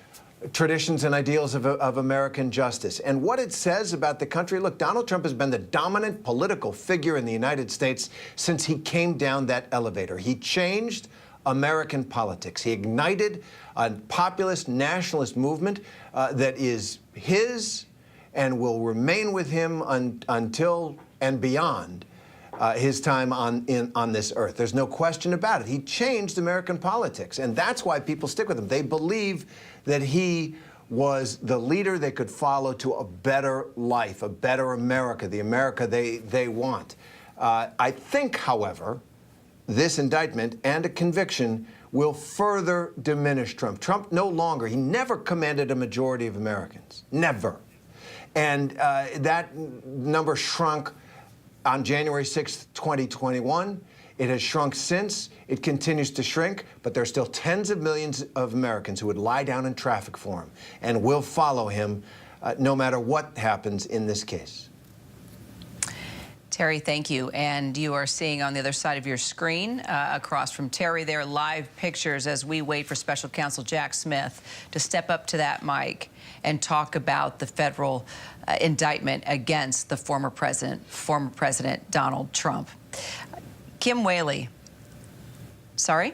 traditions and ideals of American justice. And what it says about the country, look, Donald Trump has been the dominant political figure in the United States since he came down that elevator. He changed American politics. He ignited a populist nationalist movement that is his and will remain with him until and beyond his time on this earth. There's no question about it. He changed American politics, and that's why people stick with him. They believe that he was the leader they could follow to a better life, a better America, the America they want. I think, however, this indictment and a conviction will further diminish Trump. Trump no longer, he never commanded a majority of Americans, never. And that number shrunk on January 6th, 2021. It has shrunk since. It continues to shrink, but there are still tens of millions of Americans who would lie down in traffic for him and will follow him no matter what happens in this case. Terry, thank you. And you are seeing on the other side of your screen, across from Terry there, live pictures as we wait for Special Counsel Jack Smith to step up to that mic and talk about the federal indictment against the former President Donald Trump. Kim Whaley. Sorry?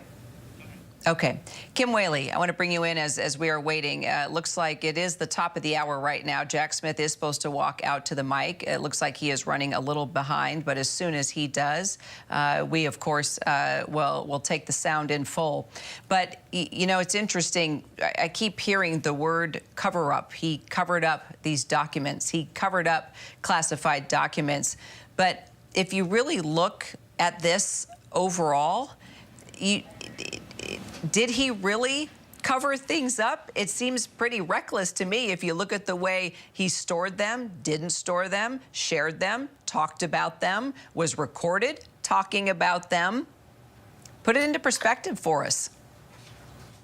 Okay. Kim Whaley, I want to bring you in as we are waiting. Looks like it is the top of the hour right now. Jack Smith is supposed to walk out to the mic. It looks like he is running a little behind, but as soon as he does, we, of course, will take the sound in full. But, you know, it's interesting. I keep hearing the word cover up. He covered up these documents. He covered up classified documents. But if you really look at this overall, did he really cover things up? It seems pretty reckless to me if you look at the way he stored them, didn't store them, shared them, talked about them, was recorded talking about them. Put it into perspective for us.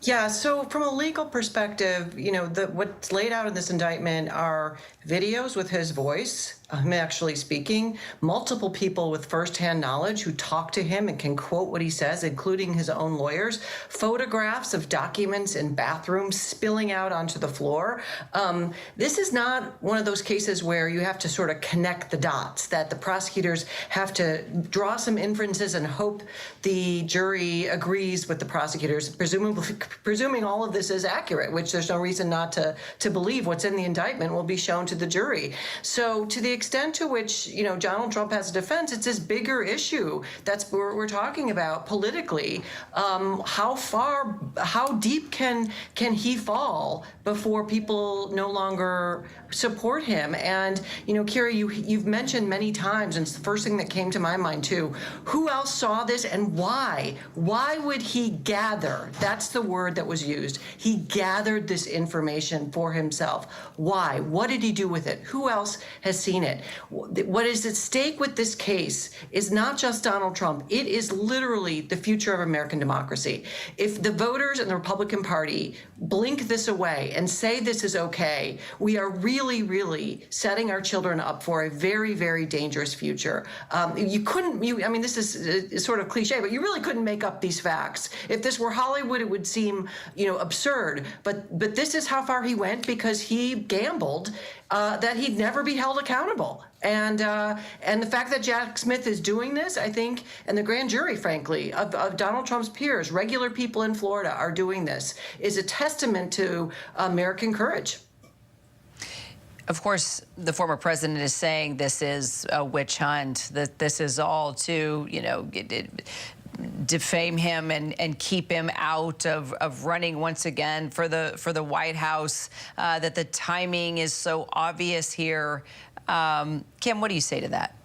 Yeah, so from a legal perspective, you know, what's laid out in this indictment are videos with his voice, him actually speaking, multiple people with firsthand knowledge who talk to him and can quote what he says, including his own lawyers, photographs of documents in bathrooms spilling out onto the floor. This is not one of those cases where you have to sort of connect the dots, that the prosecutors have to draw some inferences and hope the jury agrees with the prosecutors, presuming all of this is accurate, which there's no reason not to believe what's in the indictment will be shown to the jury. So to the extent to which, you know, Donald Trump has a defense, it's this bigger issue that's what we're talking about politically. How deep can he fall before people no longer support him? And, you know, Kira, you've mentioned many times, and it's the first thing that came to my mind too, who else saw this and why? Why would he gather? That's the word that was used. He gathered this information for himself. Why? What did he do with it? Who else has seen it? it. What is at stake with this case is not just Donald Trump. It is literally the future of American democracy. If the voters in the Republican Party blink this away and say this is okay, we are really, really setting our children up for a very, very dangerous future. I mean, this is sort of cliche, but you really couldn't make up these facts. If this were Hollywood, it would seem, absurd. But this is how far he went because he gambled that he'd never be held accountable. And the fact that Jack Smith is doing this, I think, and the grand jury, frankly, of Donald Trump's peers, regular people in Florida are doing this, is a testament to American courage. Of course, the former president is saying this is a witch hunt, that this is all to, defame him and keep him out of running once again for the White House, that the timing is so obvious here. Kim, what do you say to that?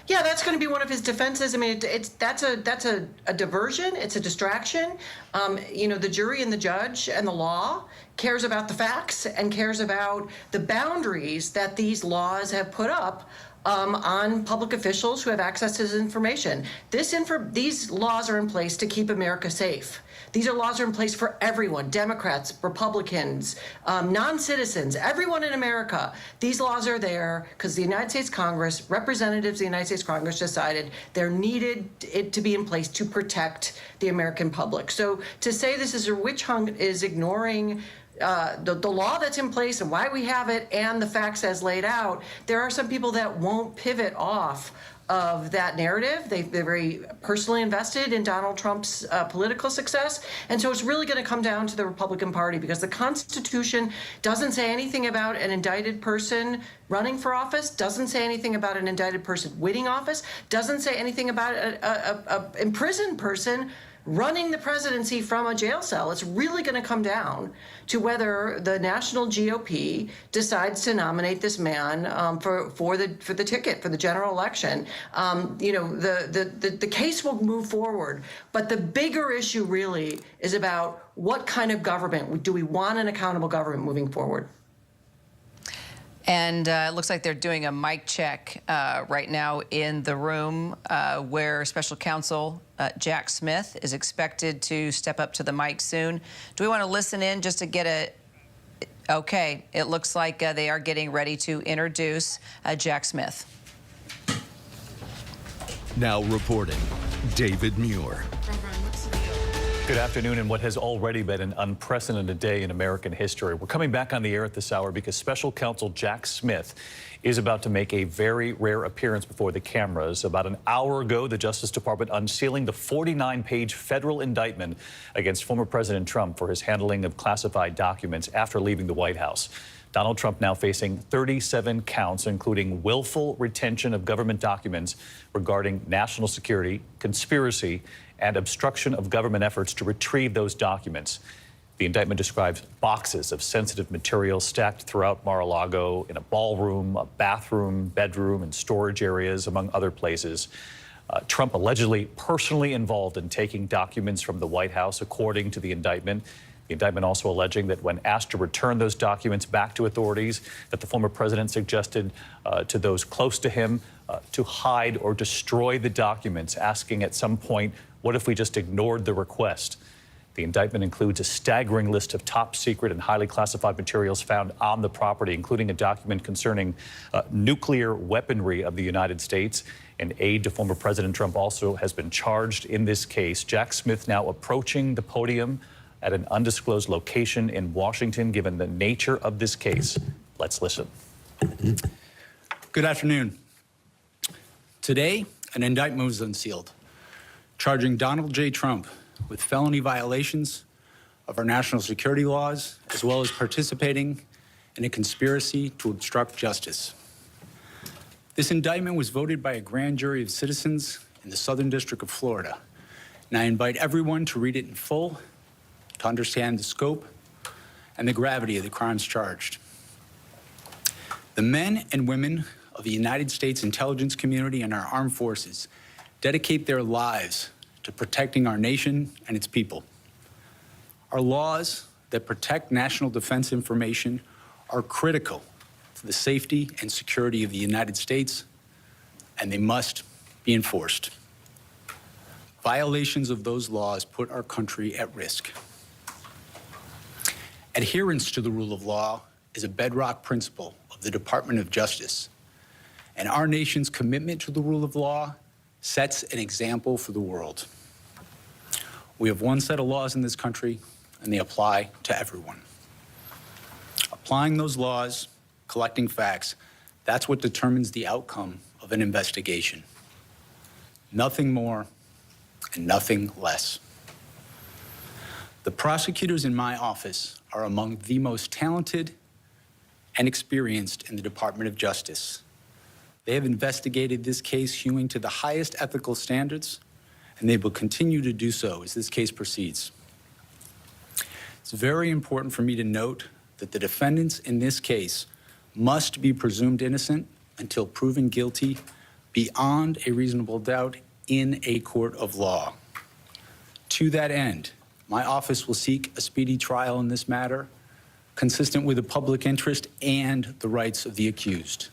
Yeah, that's going to be one of his defenses. I mean, that's a diversion. It's a distraction. The jury and the judge and the law cares about the facts and cares about the boundaries that these laws have put up on public officials who have access to this information. These laws are in place to keep America safe. These laws are in place for everyone, Democrats, Republicans, non-citizens, everyone in America. These laws are there because the United States Congress, representatives of the United States Congress decided there needed it to be in place to protect the American public. So to say this is a witch hunt is ignoring the law that's in place and why we have it and the facts as laid out. There are some people that won't pivot off of that narrative. They're very personally invested in Donald Trump's political success. And so it's really going to come down to the Republican Party because the Constitution doesn't say anything about an indicted person running for office, doesn't say anything about an indicted person winning office, doesn't say anything about a imprisoned person running the presidency from a jail cell. It's really going to come down to whether the national GOP decides to nominate this man for the ticket for the general election. The case will move forward, but the bigger issue really is about what kind of government do we want, an accountable government moving forward. And it looks like they're doing a mic check right now in the room where Special Counsel Jack Smith is expected to step up to the mic soon. Do we want to listen in just to get a... Okay, it looks like they are getting ready to introduce Jack Smith. Now reporting, David Muir. Good afternoon, and what has already been an unprecedented day in American history. We're coming back on the air at this hour because Special Counsel Jack Smith is about to make a very rare appearance before the cameras. About an hour ago, the Justice Department unsealing the 49-page federal indictment against former President Trump for his handling of classified documents after leaving the White House. Donald Trump now facing 37 counts, including willful retention of government documents regarding national security, conspiracy, and obstruction of government efforts to retrieve those documents. The indictment describes boxes of sensitive material stacked throughout Mar-a-Lago in a ballroom, a bathroom, bedroom, and storage areas, among other places. Trump allegedly personally involved in taking documents from the White House, according to the indictment. The indictment also alleging that when asked to return those documents back to authorities, that the former president suggested to those close to him to hide or destroy the documents, asking at some point, what if we just ignored the request? The indictment includes a staggering list of top secret and highly classified materials found on the property, including a document concerning nuclear weaponry of the United States. An aide to former President Trump also has been charged in this case. Jack Smith now approaching the podium at an undisclosed location in Washington, given the nature of this case. Let's listen. Good afternoon. Today, an indictment was unsealed, charging Donald J. Trump with felony violations of our national security laws, as well as participating in a conspiracy to obstruct justice. This indictment was voted by a grand jury of citizens in the Southern District of Florida, and I invite everyone to read it in full to understand the scope and the gravity of the crimes charged. The men and women of the United States intelligence community and our armed forces dedicate their lives to protecting our nation and its people. Our laws that protect national defense information are critical for the safety and security of the United States, and they must be enforced. Violations of those laws put our country at risk. Adherence to the rule of law is a bedrock principle of the Department of Justice, and our nation's commitment to the rule of law sets an example for the world. We have one set of laws in this country, and they apply to everyone. Applying those laws, collecting facts, that's what determines the outcome of an investigation. Nothing more and nothing less. The prosecutors in my office are among the most talented and experienced in the Department of Justice. They have investigated this case hewing to the highest ethical standards, and they will continue to do so as this case proceeds. It's very important for me to note that the defendants in this case must be presumed innocent until proven guilty beyond a reasonable doubt in a court of law. To that end, my office will seek a speedy trial in this matter, consistent with the public interest and the rights of the accused.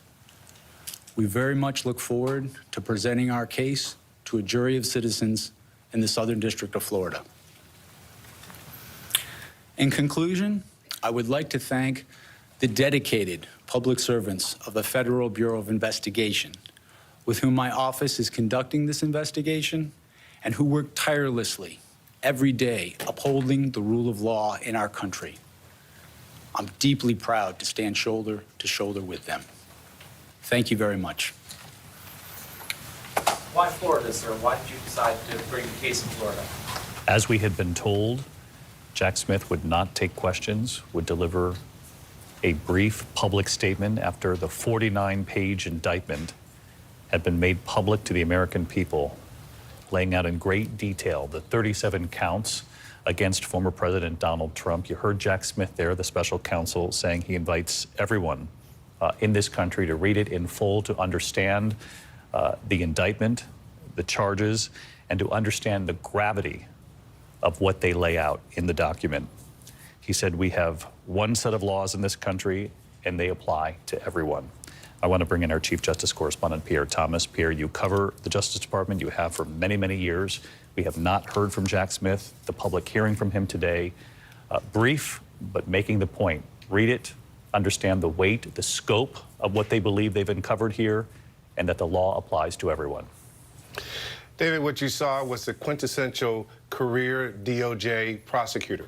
We very much look forward to presenting our case to a jury of citizens in the Southern District of Florida. In conclusion, I would like to thank the dedicated public servants of the Federal Bureau of Investigation, with whom my office is conducting this investigation and who work tirelessly every day upholding the rule of law in our country. I'm deeply proud to stand shoulder to shoulder with them. Thank you very much. Why Florida, sir? Why did you decide to bring the case in Florida? As we had been told, Jack Smith would not take questions, would deliver a brief public statement after the 49-page indictment had been made public to the American people, laying out in great detail the 37 counts against former President Donald Trump. You heard Jack Smith there, the special counsel, saying he invites everyone in this country to read it in full, to understand the indictment, the charges, and to understand the gravity of what they lay out in the document. He said, we have one set of laws in this country, and they apply to everyone. I want to bring in our Chief Justice Correspondent, Pierre Thomas. Pierre, you cover the Justice Department. You have for many, many years. We have not heard from Jack Smith. The public hearing from him today, brief, but making the point. Read it, understand the weight, the scope of what they believe they've uncovered here, and that the law applies to everyone. David, what you saw was the quintessential career DOJ prosecutor.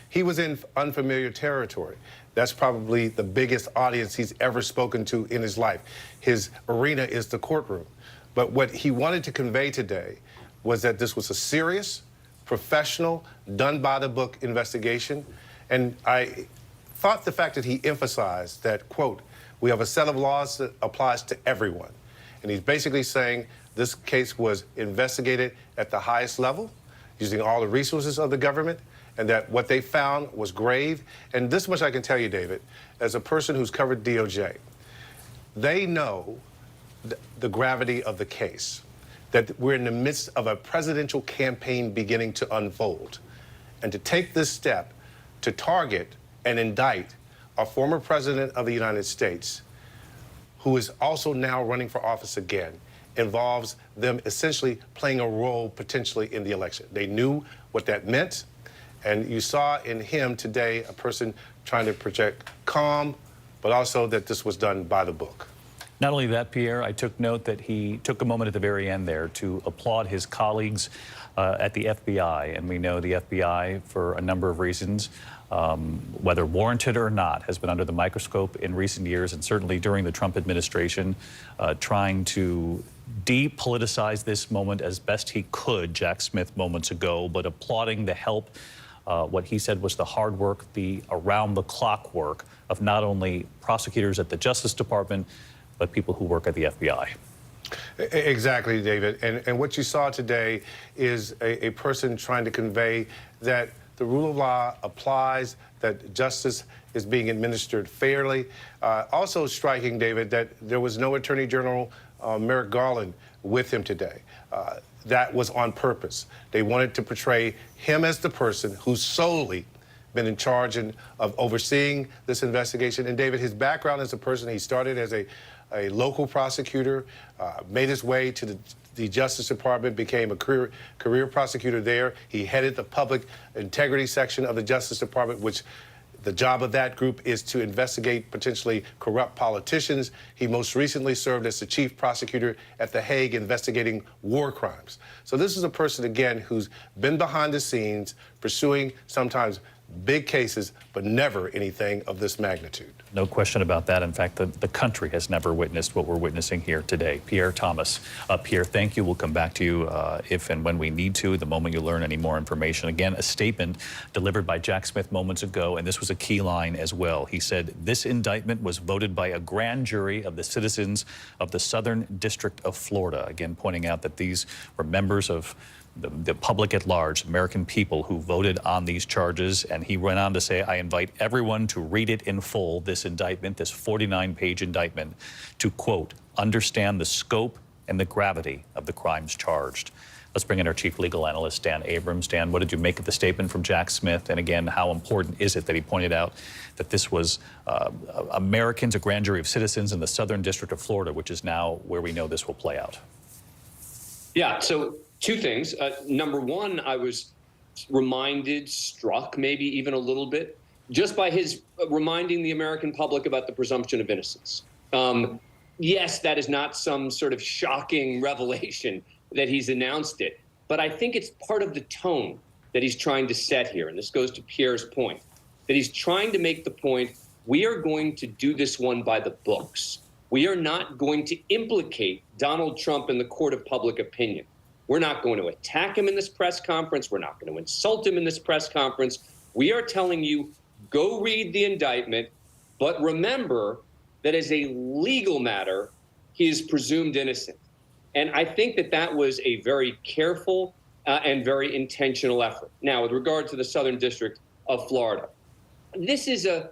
He was in unfamiliar territory. That's probably the biggest audience he's ever spoken to in his life. His arena is the courtroom. But what he wanted to convey today was that this was a serious, professional, done-by-the-book investigation. And I thought the fact that he emphasized that, quote, we have a set of laws that applies to everyone. And he's basically saying this case was investigated at the highest level, using all the resources of the government, and that what they found was grave. And this much I can tell you, David, as a person who's covered DOJ, they know the gravity of the case, that we're in the midst of a presidential campaign beginning to unfold. And to take this step to target and indict a former president of the United States, who is also now running for office again, involves them essentially playing a role potentially in the election. They knew what that meant, and you saw in him today a person trying to project calm, but also that this was done by the book. Not only that, Pierre, I took note that he took a moment at the very end there to applaud his colleagues at the FBI, and we know the FBI, for a number of reasons, whether warranted or not, has been under the microscope in recent years, and certainly during the Trump administration, trying to depoliticize this moment as best he could, Jack Smith moments ago, but applauding the help, what he said was the hard work, the around-the-clock work of not only prosecutors at the Justice Department, but people who work at the FBI. Exactly, David. And what you saw today is a person trying to convey that the rule of law applies, that justice is being administered fairly. Also striking, David, that there was no Attorney General Merrick Garland with him today. That was on purpose. They wanted to portray him as the person who solely been in charge of overseeing this investigation. And David, his background as a person, he started as a local prosecutor, made his way to the Justice Department, became a career prosecutor there. He headed the public integrity section of the Justice Department, which the job of that group is to investigate potentially corrupt politicians. He most recently served as the chief prosecutor at The Hague investigating war crimes. So this is a person, again, who's been behind the scenes pursuing sometimes big cases, but never anything of this magnitude. No question about that. In fact, the country has never witnessed what we're witnessing here today. Pierre Thomas. Pierre, thank you. We'll come back to you if and when we need to, the moment you learn any more information. Again, a statement delivered by Jack Smith moments ago, and this was a key line as well. He said, this indictment was voted by a grand jury of the citizens of the Southern District of Florida. Again, pointing out that these were members of the public at large, American people who voted on these charges. And he went on to say, I invite everyone to read it in full, this indictment, this 49-page indictment, to, quote, understand the scope and the gravity of the crimes charged. Let's bring in our chief legal analyst, Dan Abrams. Dan, what did you make of the statement from Jack Smith? And again, how important is it that he pointed out that this was Americans, a grand jury of citizens in the Southern District of Florida, which is now where we know this will play out? Yeah, so two things. Number one, I was reminded, struck maybe even a little bit, just by his reminding the American public about the presumption of innocence. Yes, that is not some sort of shocking revelation that he's announced it, but I think it's part of the tone that he's trying to set here. And this goes to Pierre's point, that he's trying to make the point, we are going to do this one by the books. We are not going to implicate Donald Trump in the court of public opinion. We're not going to attack him in this press conference. We're not going to insult him in this press conference. We are telling you, go read the indictment, but remember that as a legal matter, he is presumed innocent. And I think that that was a very careful and very intentional effort. Now, with regard to the Southern District of Florida, this is a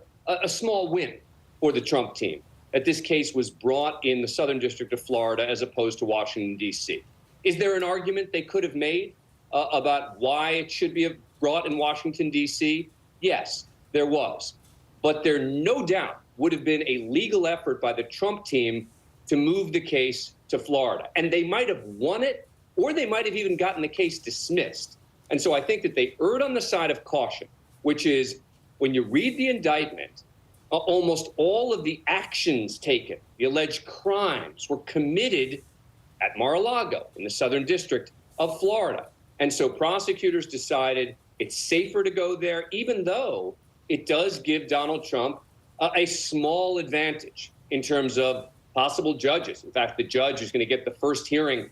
small win for the Trump team, that this case was brought in the Southern District of Florida as opposed to Washington, D.C. Is there an argument they could have made about why it should be brought in Washington, D.C.? Yes, there was. But there no doubt would have been a legal effort by the Trump team to move the case to Florida. And they might have won it, or they might have even gotten the case dismissed. And so I think that they erred on the side of caution, which is when you read the indictment, almost all of the actions taken, the alleged crimes, were committed at Mar-a-Lago in the Southern District of Florida. And so prosecutors decided it's safer to go there, even though it does give Donald Trump a small advantage in terms of possible judges. In fact, the judge who's going to get the first hearing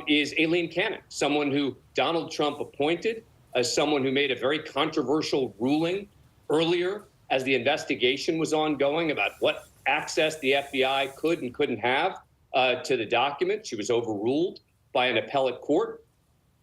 is Aileen Cannon, someone who Donald Trump appointed as someone who made a very controversial ruling earlier as the investigation was ongoing about what access the FBI could and couldn't have to the document. She was overruled by an appellate court.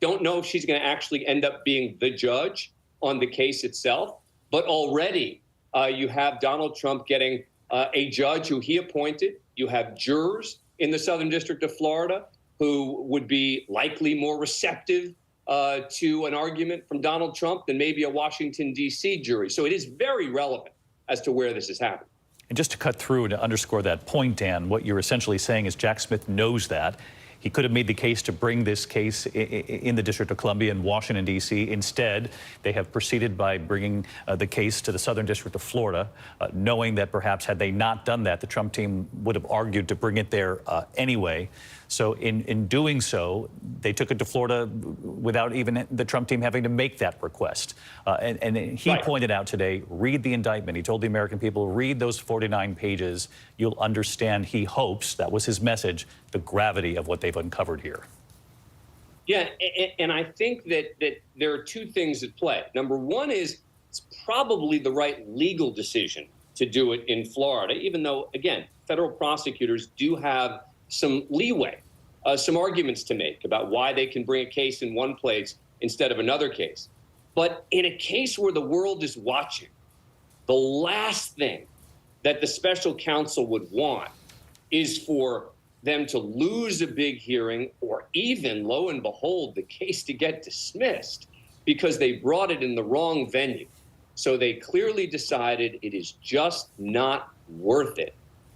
Don't know if she's going to actually end up being the judge on the case itself, but already you have Donald Trump getting a judge who he appointed. You have jurors in the Southern District of Florida who would be likely more receptive to an argument from Donald Trump than maybe a Washington, D.C. jury. So it is very relevant as to where this is happening. And just to cut through and to underscore that point, Dan, what you're essentially saying is Jack Smith knows that. He could have made the case to bring this case in the District of Columbia in Washington, D.C. Instead, they have proceeded by bringing the case to the Southern District of Florida, knowing that perhaps had they not done that, the Trump team would have argued to bring it there anyway. So in doing so, they took it to Florida without even the Trump team having to make that request. And he pointed out today, read the indictment. He told the American people, read those 49 pages. You'll understand, he hopes, that was his message, the gravity of what they've uncovered here. Yeah, and I think that there are two things at play. Number one is it's probably the right legal decision to do it in Florida, even though, again, federal prosecutors do have some leeway, some arguments to make about why they can bring a case in one place instead of another case. But in a case where the world is watching, the last thing that the special counsel would want is for them to lose a big hearing or even, lo and behold, the case to get dismissed because they brought it in the wrong venue. So they clearly decided it is just not worth it.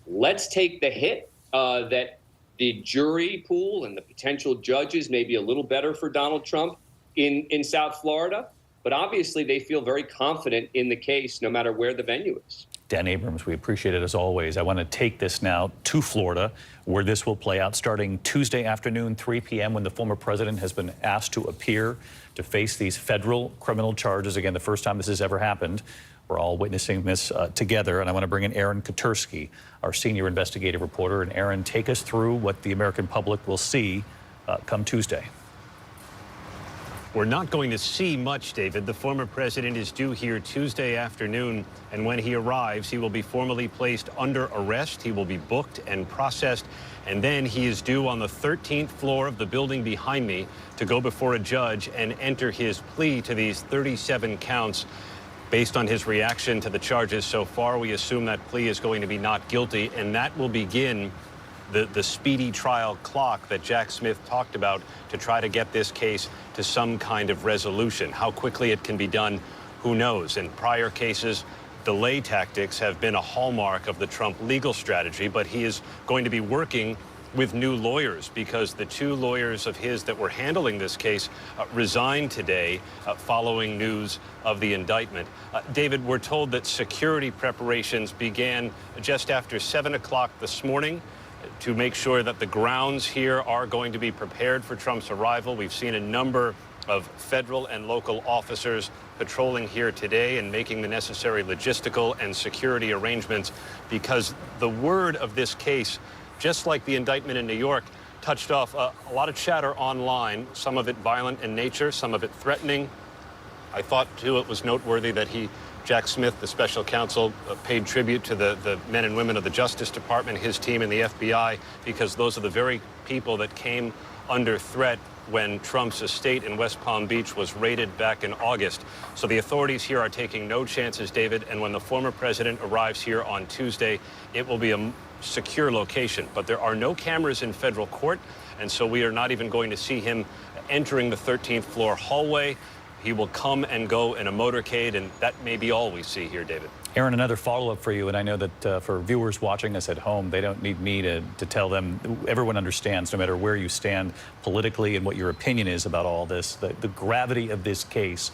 Let's take the hit that the jury pool and the potential judges may be a little better for Donald Trump in South Florida, but obviously they feel very confident in the case no matter where the venue is. Dan Abrams, we appreciate it as always. I want to take this now to Florida, where this will play out starting Tuesday afternoon, 3 p.m., when the former president has been asked to appear to face these federal criminal charges. Again, the first time this has ever happened. We're all witnessing this together, and I want to bring in Aaron Katursky, our senior investigative reporter. And Aaron, take us through what the American public will see come Tuesday. We're not going to see much, David. The former president is due here Tuesday afternoon, and when he arrives, he will be formally placed under arrest. He will be booked and processed, and then he is due on the 13th floor of the building behind me to go before a judge and enter his plea to these 37 counts. Based on his reaction to the charges so far, we assume that plea is going to be not guilty, and that will begin the speedy trial clock that Jack Smith talked about to try to get this case to some kind of resolution. How quickly it can be done, who knows? In prior cases, delay tactics have been a hallmark of the Trump legal strategy, but he is going to be working with new lawyers because the two lawyers of his that were handling this case resigned today following news of the indictment. David, we're told that security preparations began just after 7 o'clock this morning to make sure that the grounds here are going to be prepared for Trump's arrival. We've seen a number of federal and local officers patrolling here today and making the necessary logistical and security arrangements because the word of this case, just like the indictment in New York, touched off a lot of chatter online, some of it violent in nature, some of it threatening. I thought, too, it was noteworthy that Jack Smith, the special counsel, paid tribute to the men and women of the Justice Department, his team, and the FBI, because those are the very people that came under threat when Trump's estate in West Palm Beach was raided back in August. So the authorities here are taking no chances, David, and when the former president arrives here on Tuesday, it will be a secure location. But there are no cameras in federal court, and so we are not even going to see him entering the 13th floor hallway. He will come and go in a motorcade, and that may be all we see here, David. Aaron, another follow-up for you, and I know that for viewers watching us at home, they don't need me to tell them. Everyone understands, no matter where you stand politically and what your opinion is about all this, the gravity of this case,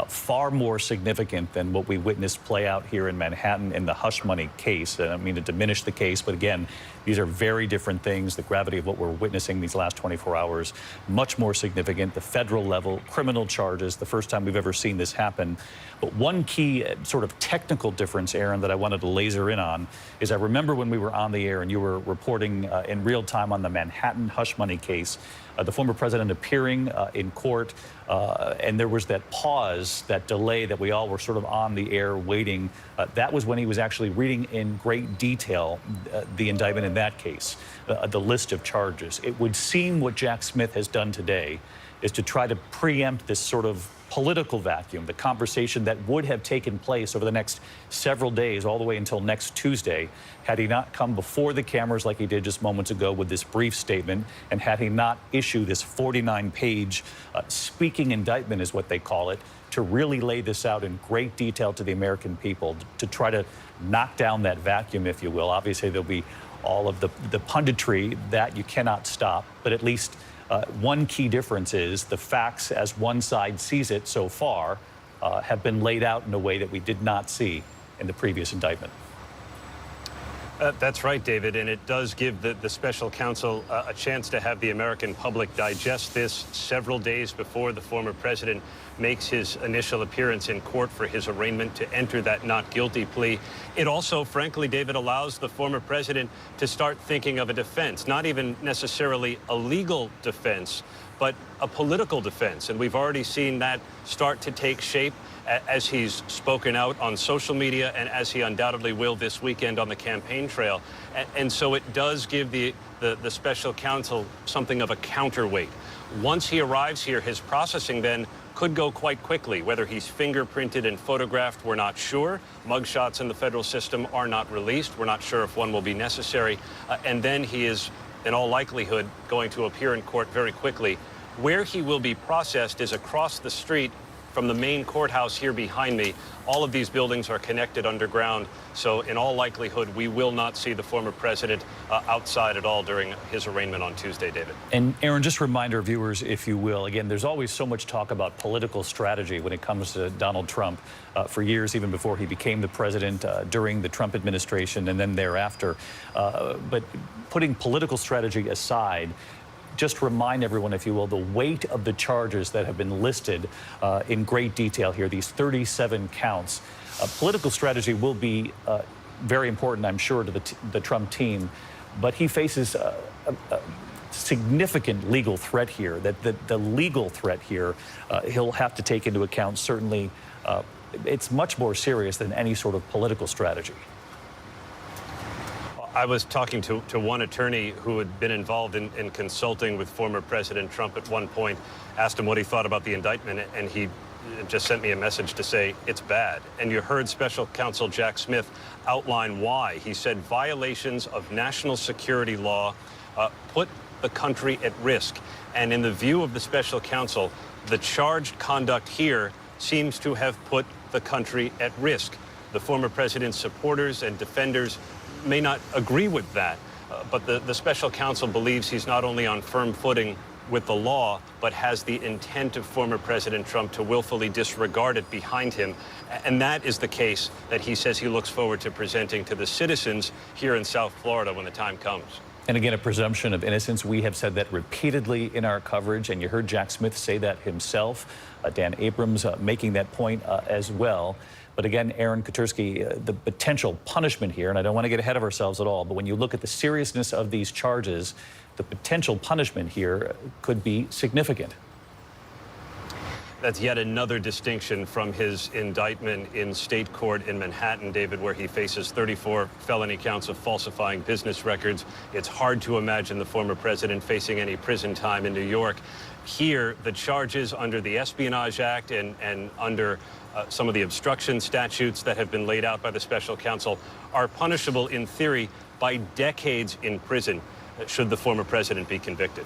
far more significant than what we witnessed play out here in Manhattan in the hush money case. I don't mean to diminish the case, but again, these are very different things. The gravity of what we're witnessing these last 24 hours, much more significant. The federal level, criminal charges, the first time we've ever seen this happen. But one key sort of technical difference, Aaron, that I wanted to laser in on is I remember when we were on the air and you were reporting in real time on the Manhattan hush money case, the former president appearing in court, and there was that pause, that delay that we all were sort of on the air waiting. That was when he was actually reading in great detail the indictment in that case, the list of charges. It would seem what Jack Smith has done today is to try to preempt this sort of political vacuum, the conversation that would have taken place over the next several days, all the way until next Tuesday, had he not come before the cameras like he did just moments ago with this brief statement, and had he not issued this 49-page speaking indictment, is what they call it, to really lay this out in great detail to the American people, to try to knock down that vacuum, if you will. Obviously, there'll be all of the punditry that you cannot stop, but at least one key difference is the facts, as one side sees it so far, have been laid out in a way that we did not see in the previous indictment. That's right, David, and it does give the special counsel a chance to have the American public digest this several days before the former president makes his initial appearance in court for his arraignment to enter that not guilty plea. It also, frankly, David, allows the former president to start thinking of a defense, not even necessarily a legal defense, but a political defense. And we've already seen that start to take shape as he's spoken out on social media and as he undoubtedly will this weekend on the campaign trail. And so it does give the special counsel something of a counterweight. Once he arrives here, his processing then could go quite quickly. Whether he's fingerprinted and photographed, we're not sure. Mugshots in the federal system are not released. We're not sure if one will be necessary. And then he is, in all likelihood, going to appear in court very quickly. Where he will be processed is across the street from the main courthouse here behind me. All of these buildings are connected underground, so in all likelihood, we will not see the former president outside at all during his arraignment on Tuesday, David. And Aaron, just remind our viewers, if you will, again, there's always so much talk about political strategy when it comes to Donald Trump. For years, even before he became the president, during the Trump administration, and then thereafter. But putting political strategy aside, just remind everyone, if you will, the weight of the charges that have been listed in great detail here, these 37 counts. Political strategy will be very important, I'm sure, to the Trump team, but he faces a significant legal threat here. The legal threat here he'll have to take into account. Certainly, it's much more serious than any sort of political strategy. I was talking to one attorney who had been involved in consulting with former President Trump at one point, asked him what he thought about the indictment, and he just sent me a message to say it's bad. And you heard Special Counsel Jack Smith outline why. He said violations of national security law put the country at risk. And in the view of the special counsel, the charged conduct here seems to have put the country at risk. The former president's supporters and defenders may not agree with that, but the special counsel believes he's not only on firm footing with the law, but has the intent of former President Trump to willfully disregard it behind him. And that is the case that he says he looks forward to presenting to the citizens here in South Florida when the time comes. And again, a presumption of innocence. We have said that repeatedly in our coverage, and you heard Jack Smith say that himself. Dan Abrams making that point as well. But again, Aaron Katersky, the potential punishment here, and I don't want to get ahead of ourselves at all, but when you look at the seriousness of these charges, the potential punishment here could be significant. That's yet another distinction from his indictment in state court in Manhattan, David, where he faces 34 felony counts of falsifying business records. It's hard to imagine the former president facing any prison time in New York. Here, the charges under the Espionage Act and under some of the obstruction statutes that have been laid out by the special counsel are punishable in theory by decades in prison should the former president be convicted.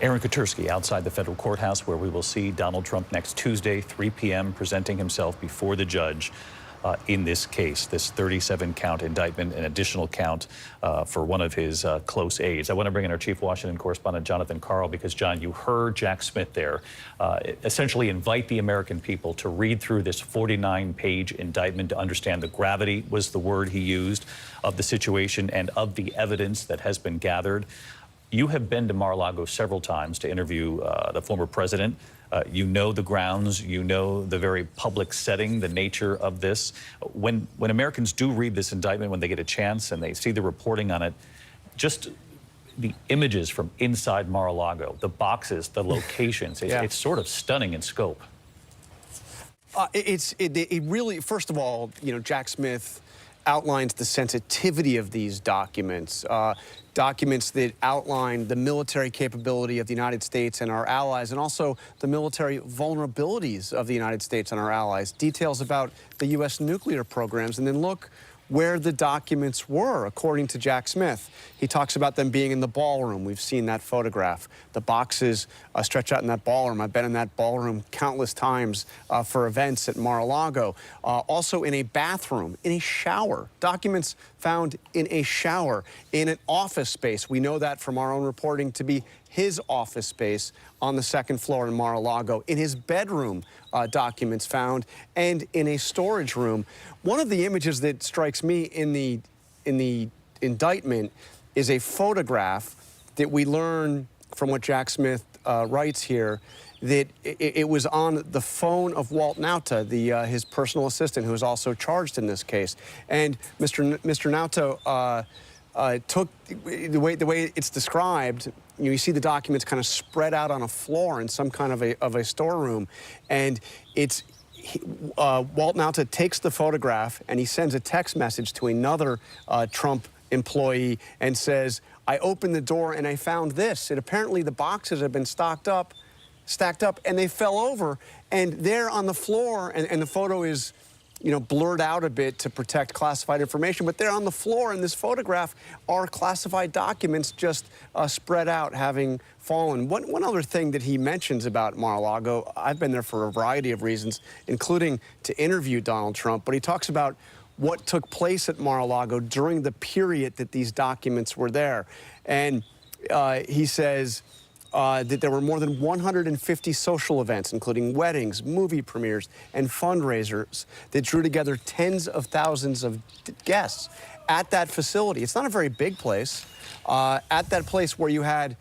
Aaron Katersky outside the federal courthouse, where we will see Donald Trump next Tuesday, 3 p.m., presenting himself before the judge in this case, this 37-count indictment, an additional count for one of his close aides. I want to bring in our chief Washington correspondent, Jonathan Karl, because, John, you heard Jack Smith there essentially invite the American people to read through this 49-page indictment to understand the gravity, was the word he used, of the situation and of the evidence that has been gathered. You have been to Mar-a-Lago several times to interview the former president. You know the grounds, you know the very public setting, the nature of this. When Americans do read this indictment, when they get a chance and they see the reporting on it, just the images from inside Mar-a-Lago, the boxes, the locations, it's sort of stunning in scope. It really, first of all, you know, Jack Smith outlines the sensitivity of these documents, documents that outline the military capability of the United States and our allies, and also the military vulnerabilities of the United States and our allies, details about the U.S. nuclear programs, and then look where the documents were, according to Jack Smith. He talks about them being in the ballroom. We've seen that photograph. The boxes stretch out in that ballroom. I've been in that ballroom countless times for events at Mar-a-Lago. Also in a bathroom, in a shower. Documents found in a shower, in an office space. We know that from our own reporting to be his office space on the second floor in Mar-a-Lago, in his bedroom, documents found, and in a storage room. One of the images that strikes me in the indictment is a photograph that we learn from what Jack Smith writes here, that it was on the phone of Walt Nauta, his personal assistant, who is also charged in this case. And Mr. Nauta took the way it's described. You see the documents kind of spread out on a floor in some kind of a storeroom, and it's Walt Nauta takes the photograph and he sends a text message to another Trump employee and says, "I opened the door and I found this." And apparently the boxes have been stacked up, and they fell over, and there on the floor, and the photo is blurred out a bit to protect classified information, but there on the floor in this photograph are classified documents just spread out, having fallen. One other thing that he mentions about Mar-a-Lago, I've been there for a variety of reasons, including to interview Donald Trump, but he talks about what took place at Mar-a-Lago during the period that these documents were there. And he says that there were more than 150 social events, including weddings, movie premieres, and fundraisers that drew together tens of thousands of guests at that facility. It's not a very big place. At that place where you had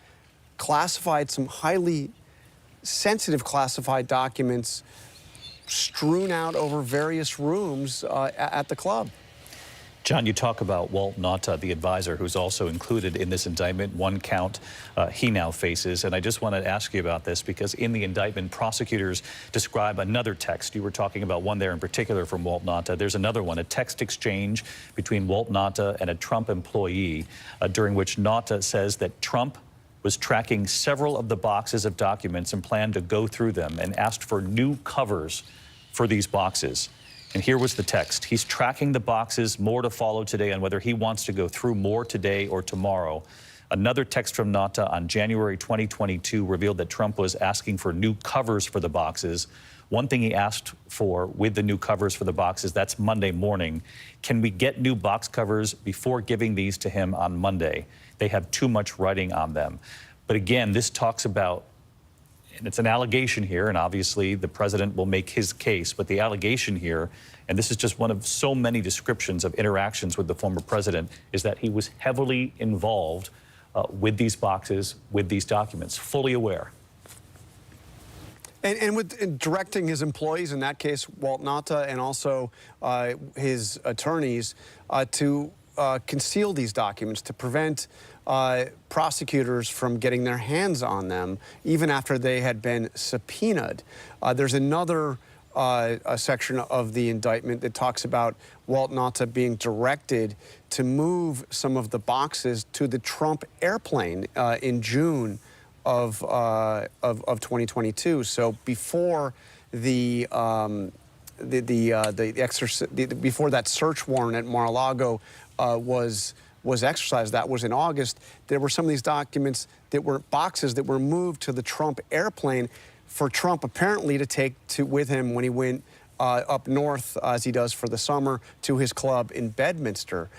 classified, some highly sensitive classified documents strewn out over various rooms at the club. John, you talk about Walt Nauta, the advisor, who's also included in this indictment. One count he now faces. And I just want to ask you about this because in the indictment, prosecutors describe another text. You were talking about one there in particular from Walt Nauta. There's another one, a text exchange between Walt Nauta and a Trump employee, during which Nauta says that Trump was tracking several of the boxes of documents and planned to go through them and asked for new covers for these boxes. And here was the text. He's tracking the boxes, more to follow today on whether he wants to go through more today or tomorrow. Another text from Nauta on January 2022 revealed that Trump was asking for new covers for the boxes. One thing he asked for with the new covers for the boxes, that's Monday morning. Can we get new box covers before giving these to him on Monday? They have too much writing on them. But again, this talks about, and it's an allegation here, and obviously the president will make his case, but the allegation here, and this is just one of so many descriptions of interactions with the former president, is that he was heavily involved with these boxes, with these documents, fully aware. And with directing his employees, in that case, Walt Nauta, and also his attorneys, to conceal these documents, to prevent prosecutors from getting their hands on them, even after they had been subpoenaed. There's another a section of the indictment that talks about Walt Nauta being directed to move some of the boxes to the Trump airplane in June of 2022. So before before that search warrant at Mar-a-Lago was exercised, that was in August, there were some of these documents that were boxes that were moved to the Trump airplane for Trump apparently to take with him when he went up north, as he does for the summer, to his club in Bedminster.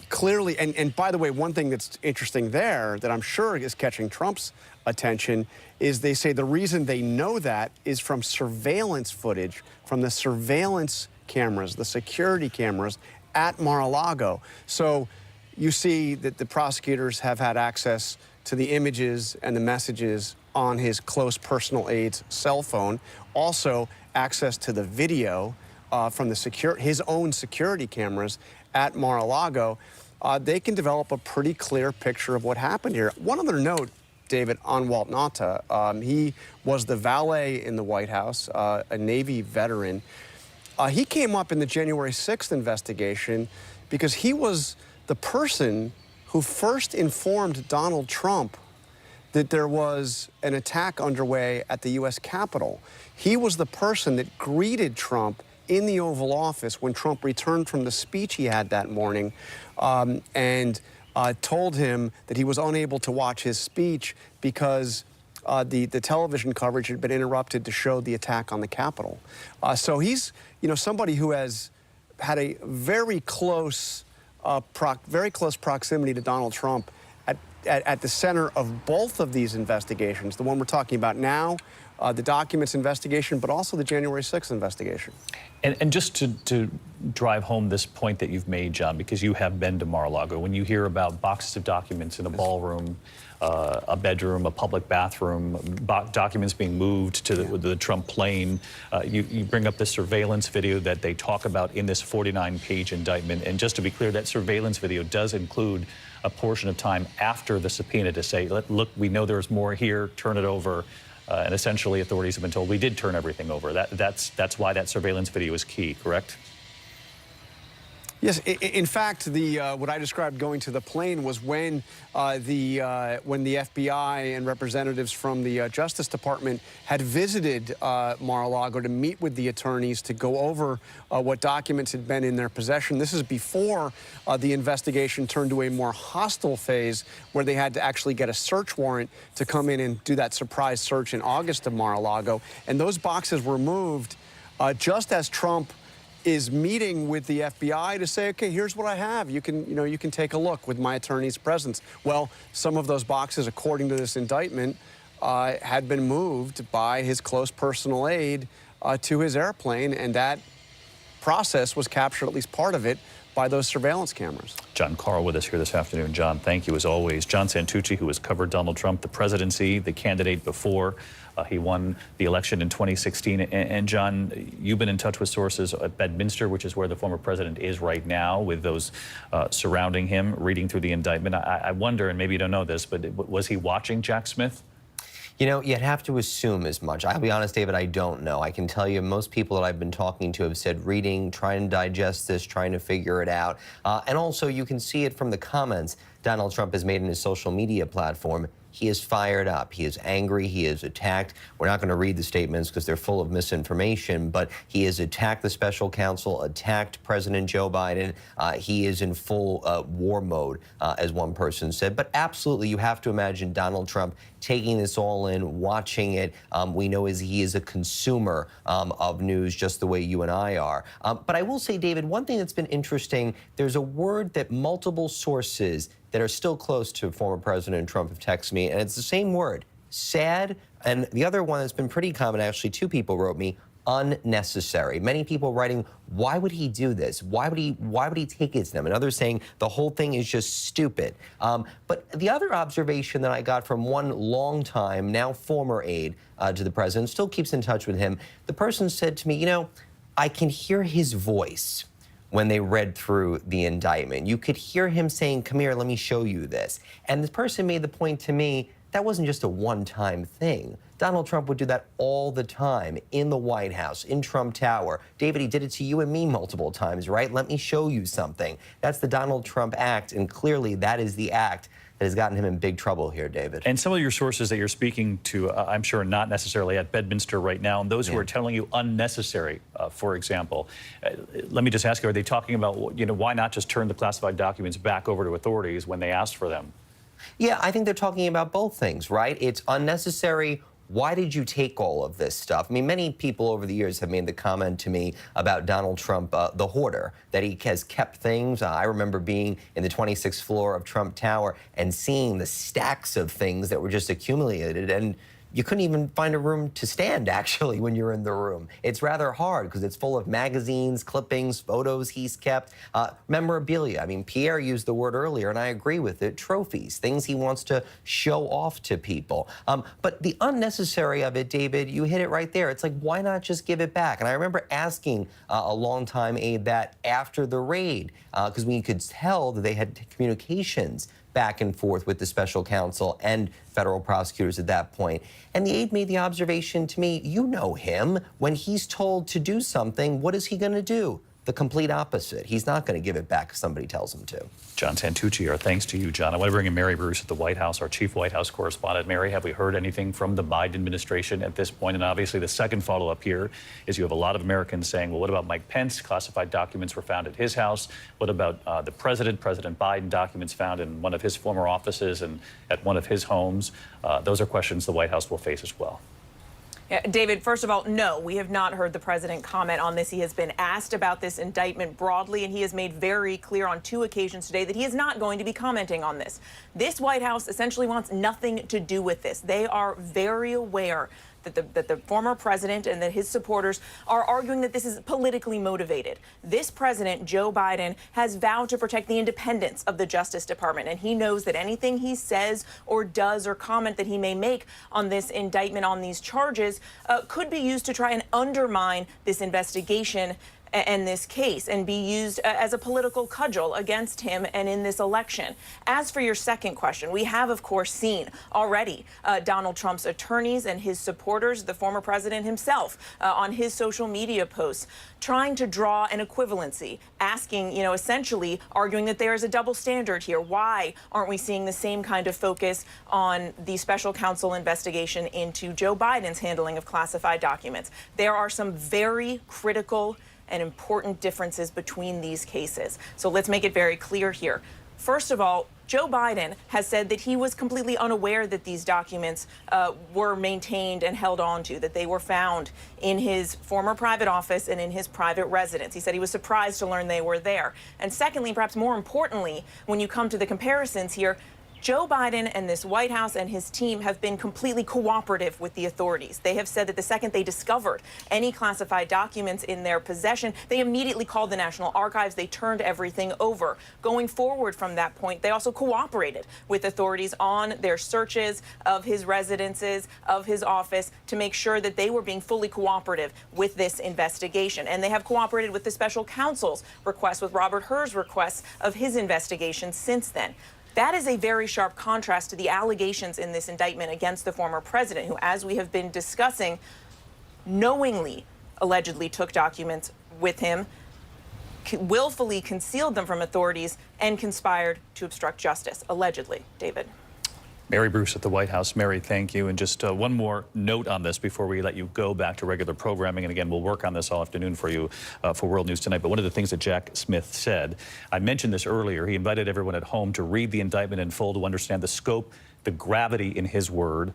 Clearly, and by the way, one thing that's interesting there that I'm sure is catching Trump's attention is they say the reason they know that is from surveillance footage, from the surveillance cameras, the security cameras at Mar-a-Lago. So you see that the prosecutors have had access to the images and the messages on his close personal aide's cell phone, also access to the video from his own security cameras at Mar-a-Lago. They can develop a pretty clear picture of what happened here. One other note, David, on Walt Nauta. He was the valet in the White House, a Navy veteran. He came up in the January 6th investigation because he was the person who first informed Donald Trump that there was an attack underway at the U.S. Capitol. He was the person that greeted Trump in the Oval Office when Trump returned from the speech he had that morning, and told him that he was unable to watch his speech because the television coverage had been interrupted to show the attack on the Capitol. So he's, somebody who has had a very close proximity to Donald Trump at the center of both of these investigations, the one we're talking about now, the documents investigation, but also the January 6th investigation. And just to drive home this point that you've made, John, because you have been to Mar-a-Lago, when you hear about boxes of documents in a ballroom, a bedroom, a public bathroom, documents being moved to the Trump plane, you bring up the surveillance video that they talk about in this 49-page indictment. And just to be clear, that surveillance video does include a portion of time after the subpoena to say, look, we know there's more here, turn it over. And essentially, authorities have been told we did turn everything over. That's why that surveillance video is key, correct? Yes, in fact, the what I described going to the plane was when the FBI and representatives from the Justice Department had visited Mar-a-Lago to meet with the attorneys to go over what documents had been in their possession. This is before the investigation turned to a more hostile phase where they had to actually get a search warrant to come in and do that surprise search in August of Mar-a-Lago. And those boxes were moved just as Trump is meeting with the FBI to say, okay, here's what I have. You can take a look with my attorney's presence. Well, some of those boxes, according to this indictment, had been moved by his close personal aide to his airplane, and that process was captured, at least part of it, by those surveillance cameras. John Carl with us here this afternoon. John, thank you as always. John Santucci, who has covered Donald Trump, the presidency, the candidate before. He won the election in 2016. And John, you've been in touch with sources at Bedminster, which is where the former president is right now, with those surrounding him, reading through the indictment. I wonder, and maybe you don't know this, but was he watching Jack Smith? You know, you'd have to assume as much. I'll be honest, David, I don't know. I can tell you most people that I've been talking to have said reading, trying to digest this, trying to figure it out. And also, you can see it from the comments Donald Trump has made in his social media platform. He is fired up. He is angry. He is attacked. We're not going to read the statements because they're full of misinformation, but he has attacked the special counsel, attacked President Joe Biden. He is in full war mode, as one person said. But absolutely, you have to imagine Donald Trump taking this all in, watching it. We know he is a consumer of news just the way you and I are. But I will say, David, one thing that's been interesting, there's a word that multiple sources that are still close to former President Trump have texted me, and it's the same word, sad. And the other one that's been pretty common, actually, two people wrote me, unnecessary. Many people writing, why would he do this? Why would he take it to them? And others saying the whole thing is just stupid. But the other observation that I got from one longtime, now former aide to the president, still keeps in touch with him, the person said to me, you know, I can hear his voice when they read through the indictment. You could hear him saying, come here, let me show you this. And the person made the point to me, that wasn't just a one-time thing. Donald Trump would do that all the time in the White House, in Trump Tower. David, he did it to you and me multiple times, right? Let me show you something. That's the Donald Trump act, and clearly that is the act that has gotten him in big trouble here, David. And some of your sources that you're speaking to, I'm sure not necessarily at Bedminster right now, and those who are telling you unnecessary, for example. Let me just ask you, are they talking about, you know, why not just turn the classified documents back over to authorities when they asked for them? Yeah, I think they're talking about both things, right? It's unnecessary. Why did you take all of this stuff? I mean, many people over the years have made the comment to me about Donald Trump, the hoarder, that he has kept things. I remember being in the 26th floor of Trump Tower and seeing the stacks of things that were just accumulated, and you couldn't even find a room to stand, actually, when you're in the room. It's rather hard because it's full of magazines, clippings, photos he's kept, memorabilia. I mean, Pierre used the word earlier, and I agree with it, trophies, things he wants to show off to people. But the unnecessary of it, David, you hit it right there. It's like, why not just give it back? And I remember asking a longtime aide that after the raid, because we could tell that they had communications back and forth with the special counsel and federal prosecutors at that point. And the aide made the observation to me, you know him, when he's told to do something, what is he going to do? The complete opposite. He's not going to give it back if somebody tells him to. John Santucci, our thanks to you, John. I want to bring in Mary Bruce at the White House, our chief White House correspondent. Mary, have we heard anything from the Biden administration at this point? And obviously the second follow-up here is you have a lot of Americans saying, well, what about Mike Pence? Classified documents were found at his house. What about the president, President Biden, documents found in one of his former offices and at one of his homes? Those are questions the White House will face as well. David, first of all, no, we have not heard the president comment on this. He has been asked about this indictment broadly, and he has made very clear on 2 occasions today that he is not going to be commenting on this. This White House essentially wants nothing to do with this. They are very aware that the former president and that his supporters are arguing that this is politically motivated. This president, Joe Biden, has vowed to protect the independence of the Justice Department, and he knows that anything he says or does or comment that he may make on this indictment, on these charges, could be used to try and undermine this investigation and this case and be used as a political cudgel against him and in this election. As for your second question, we have, of course, seen already Donald Trump's attorneys and his supporters, the former president himself, on his social media posts, trying to draw an equivalency, asking, essentially arguing that there is a double standard here. Why aren't we seeing the same kind of focus on the special counsel investigation into Joe Biden's handling of classified documents? There are some very critical and important differences between these cases. So let's make it very clear here. First of all, Joe Biden has said that he was completely unaware that these documents were maintained and held on to, that they were found in his former private office and in his private residence. He said he was surprised to learn they were there. And secondly, perhaps more importantly, when you come to the comparisons here, Joe Biden and this White House and his team have been completely cooperative with the authorities. They have said that the second they discovered any classified documents in their possession, they immediately called the National Archives. They turned everything over. Going forward from that point, they also cooperated with authorities on their searches of his residences, of his office, to make sure that they were being fully cooperative with this investigation. And they have cooperated with the special counsel's request, with Robert Hur's requests of his investigation since then. That is a very sharp contrast to the allegations in this indictment against the former president, who, as we have been discussing, knowingly, allegedly took documents with him, willfully concealed them from authorities, and conspired to obstruct justice, allegedly. David. Mary Bruce at the White House. Mary, thank you. And just one more note on this before we let you go back to regular programming. And again, we'll work on this all afternoon for you for World News Tonight. But one of the things that Jack Smith said, I mentioned this earlier, he invited everyone at home to read the indictment in full to understand the scope, the gravity, in his words,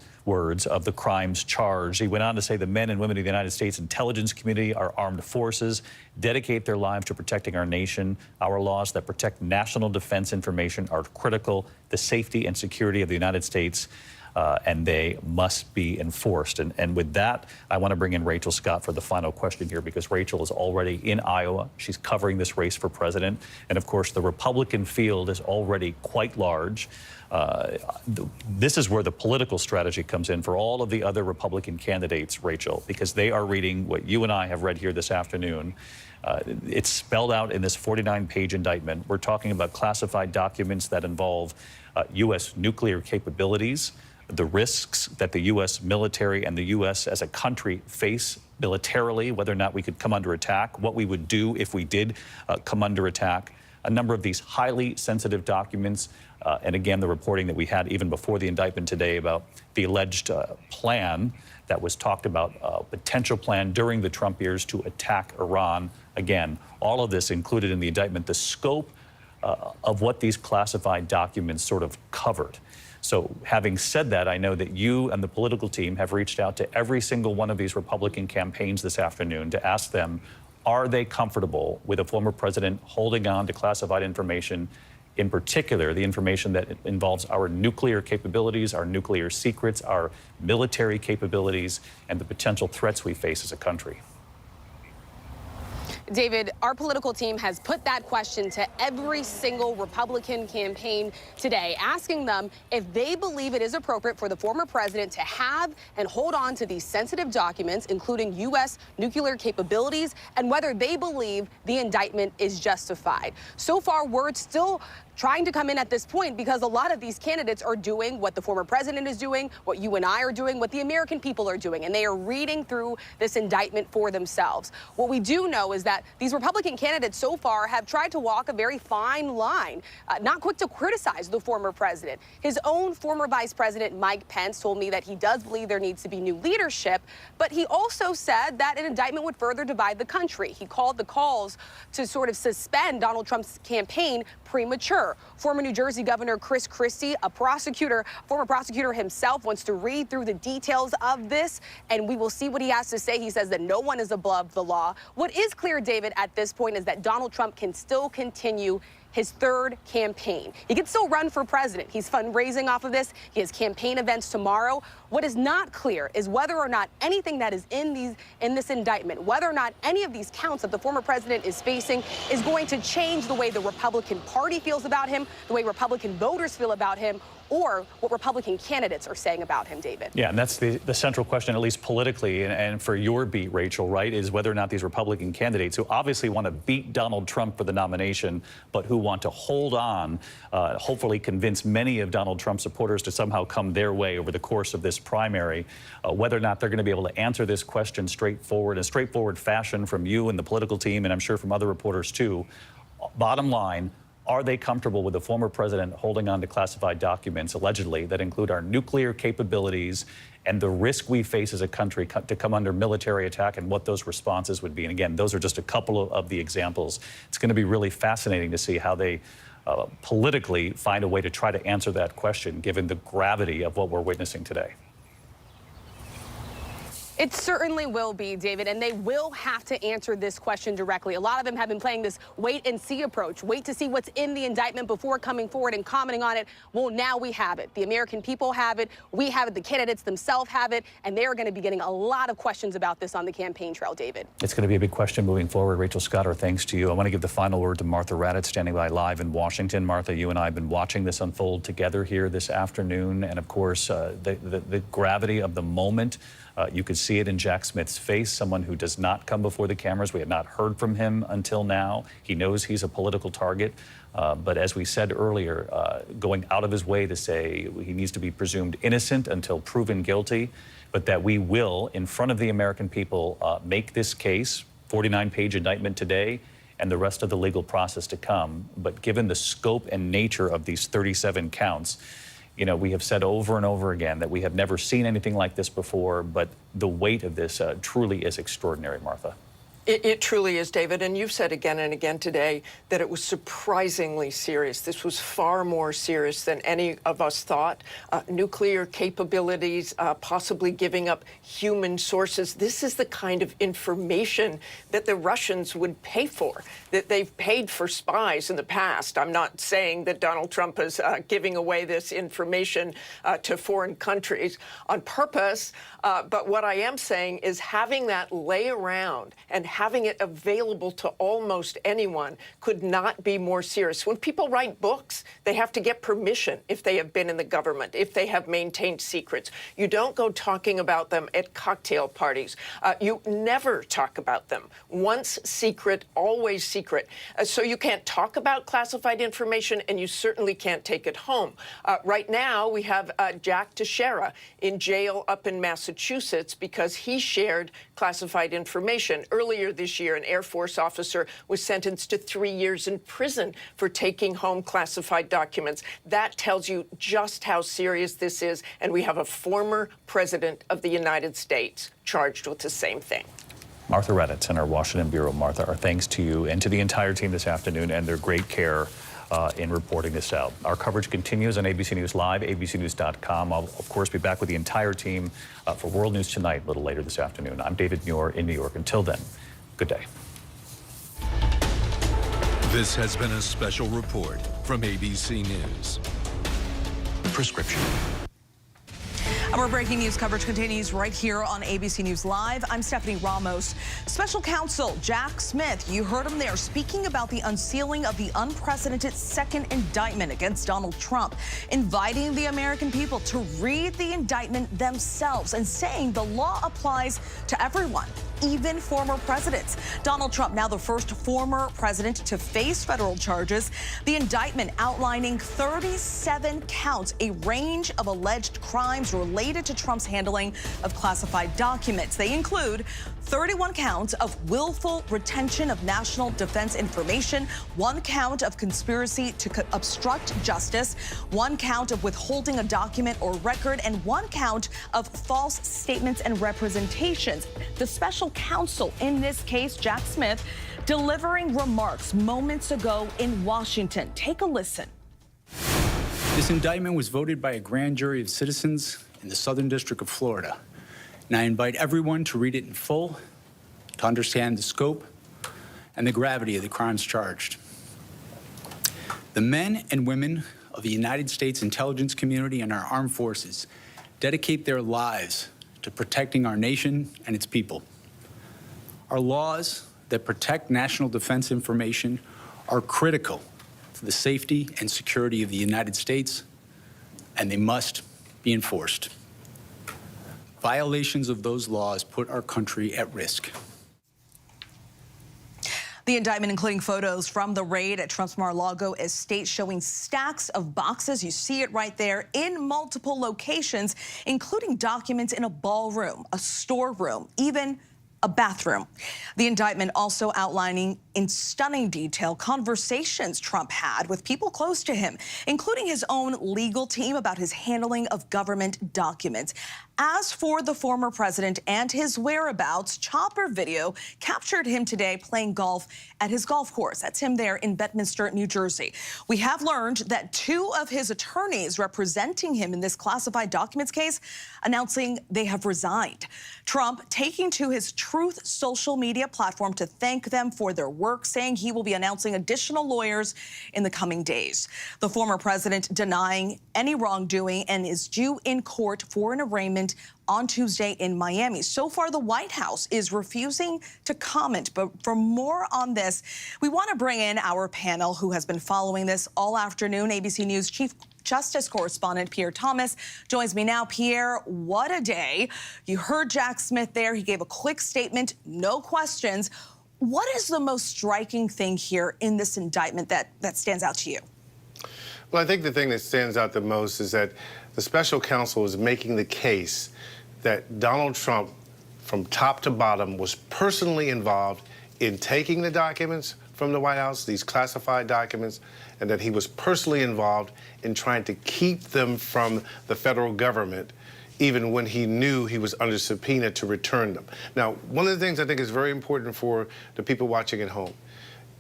of the crimes charged. He went on to say the men and women of the United States intelligence community, our armed forces, dedicate their lives to protecting our nation. Our laws that protect national defense information are critical. The safety and security of the United States, and they must be enforced. And with that, I want to bring in Rachel Scott for the final question here, because Rachel is already in Iowa. She's covering this race for president. And of course, the Republican field is already quite large. This is where the political strategy comes in for all of the other Republican candidates, Rachel, because they are reading what you and I have read here this afternoon. It's spelled out in this 49-page indictment. We're talking about classified documents that involve U.S. nuclear capabilities, the risks that the U.S. military and the U.S. as a country face militarily, whether or not we could come under attack, what we would do if we did come under attack. A number of these highly sensitive documents, and again, the reporting that we had even before the indictment today about the alleged plan that was talked about, a potential plan during the Trump years to attack Iran. Again, all of this included in the indictment, the scope of what these classified documents sort of covered. So having said that, I know that you and the political team have reached out to every single one of these Republican campaigns this afternoon to ask them, are they comfortable with a former president holding on to classified information, in particular the information that involves our nuclear capabilities, our nuclear secrets, our military capabilities, and the potential threats we face as a country? David, our political team has put that question to every single Republican campaign today, asking them if they believe it is appropriate for the former president to have and hold on to these sensitive documents, including U.S. nuclear capabilities, and whether they believe the indictment is justified. So far, words still trying to come in at this point because a lot of these candidates are doing what the former president is doing, what you and I are doing, what the American people are doing, and they are reading through this indictment for themselves. What we do know is that these Republican candidates so far have tried to walk a very fine line, not quick to criticize the former president. His own former vice president, Mike Pence, told me that he does believe there needs to be new leadership, but he also said that an indictment would further divide the country. He called the calls to sort of suspend Donald Trump's campaign premature. Former New Jersey Governor Chris Christie, former prosecutor himself, wants to read through the details of this, and we will see what he has to say. He says that no one is above the law. What is clear, David, at this point is that Donald Trump can still continue his third campaign. He can still run for president. He's fundraising off of this. He has campaign events tomorrow. What is not clear is whether or not anything that is in this indictment, whether or not any of these counts that the former president is facing is going to change the way the Republican Party feels about him, the way Republican voters feel about him, or what Republican candidates are saying about him, David. Yeah, and that's the central question, at least politically, and for your beat, Rachel, right, is whether or not these Republican candidates who obviously want to beat Donald Trump for the nomination, but who want to hold on, hopefully convince many of Donald Trump's supporters to somehow come their way over the course of this primary, whether or not they're going to be able to answer this question straightforward, in a straightforward fashion from you and the political team, and I'm sure from other reporters too. Bottom line, are they comfortable with the former president holding on to classified documents, allegedly, that include our nuclear capabilities and the risk we face as a country to come under military attack and what those responses would be? And again, those are just a couple of the examples. It's going to be really fascinating to see how they politically find a way to try to answer that question, given the gravity of what we're witnessing today. It certainly will be, David, and they will have to answer this question directly. A lot of them have been playing this wait-and-see approach, wait to see what's in the indictment before coming forward and commenting on it. Well, now we have it. The American people have it. We have it. The candidates themselves have it, and they're going to be getting a lot of questions about this on the campaign trail, David. It's going to be a big question moving forward. Rachel Scott, our thanks to you. I want to give the final word to Martha Raddatz, standing by live in Washington. Martha, you and I have been watching this unfold together here this afternoon, and of course, the gravity of the moment. You could see it in Jack Smith's face, someone who does not come before the cameras. We have not heard from him until now. He knows he's a political target. But as we said earlier, going out of his way to say he needs to be presumed innocent until proven guilty, but that we will, in front of the American people, make this case, 49-page indictment today, and the rest of the legal process to come. But given the scope and nature of these 37 counts, you know, we have said over and over again that we have never seen anything like this before, but the weight of this truly is extraordinary, Martha. It truly is, David, and you've said again and again today that it was surprisingly serious. This was far more serious than any of us thought. Nuclear capabilities, possibly giving up human sources. This is the kind of information that the Russians would pay for, that they've paid for spies in the past. I'm not saying that Donald Trump is giving away this information to foreign countries on purpose, but what I am saying is having that lay around and having it available to almost anyone could not be more serious. When people write books, they have to get permission if they have been in the government, if they have maintained secrets. You don't go talking about them at cocktail parties. You never talk about them. Once secret, always secret. So you can't talk about classified information, and you certainly can't take it home. Right now, we have Jack Teixeira in jail up in Massachusetts because he shared classified information. Earlier this year, an Air Force officer was sentenced to 3 years in prison for taking home classified documents. That tells you just how serious this is, and we have a former president of the United States charged with the same thing. Martha Raddatz in our Washington Bureau. Martha, our thanks to you and to the entire team this afternoon and their great care in reporting this out. Our coverage continues on ABC News Live, abcnews.com. I'll, of course, be back with the entire team for World News Tonight a little later this afternoon. I'm David Muir in New York. Until then, good day. This has been a special report from ABC News. Prescription. Our breaking news coverage continues right here on ABC News Live. I'm Stephanie Ramos. Special Counsel Jack Smith, you heard him there speaking about the unsealing of the unprecedented second indictment against Donald Trump, inviting the American people to read the indictment themselves and saying the law applies to everyone, even former presidents. Donald Trump, now the first former president to face federal charges. The indictment outlining 37 counts, a range of alleged crimes related to Trump's handling of classified documents. They include 31 counts of willful retention of national defense information, 1 count of conspiracy to obstruct justice, 1 count of withholding a document or record, and 1 count of false statements and representations. The special counsel in this case, Jack Smith, delivering remarks moments ago in Washington. Take a listen. This indictment was voted by a grand jury of citizens in the Southern District of Florida. And I invite everyone to read it in full, to understand the scope and the gravity of the crimes charged. The men and women of the United States intelligence community and our armed forces dedicate their lives to protecting our nation and its people. Our laws that protect national defense information are critical to the safety and security of the United States, and they must be enforced. Violations of those laws put our country at risk. The indictment, including photos from the raid at Trump's Mar-a-Lago estate, showing stacks of boxes. You see it right there in multiple locations, including documents in a ballroom, a storeroom, even a bathroom. The indictment also outlining in stunning detail conversations Trump had with people close to him, including his own legal team, about his handling of government documents. As for the former president and his whereabouts, chopper video captured him today playing golf at his golf course. That's him there in Bedminster, New Jersey. We have learned that 2 of his attorneys representing him in this classified documents case announcing they have resigned. Trump taking to his Truth social media platform to thank them for their work, saying he will be announcing additional lawyers in the coming days. The former president denying any wrongdoing and is due in court for an arraignment on Tuesday in Miami. So far, the White House is refusing to comment. But for more on this, we want to bring in our panel who has been following this all afternoon. ABC News Chief Justice correspondent Pierre Thomas joins me now. Pierre, what a day. You heard Jack Smith there. He gave a quick statement, no questions. What is the most striking thing here in this indictment that stands out to you? Well, I think the thing that stands out the most is that the special counsel is making the case that Donald Trump, from top to bottom, was personally involved in taking the documents from the White House, these classified documents, and that he was personally involved in trying to keep them from the federal government, even when he knew he was under subpoena to return them. Now, one of the things I think is very important for the people watching at home,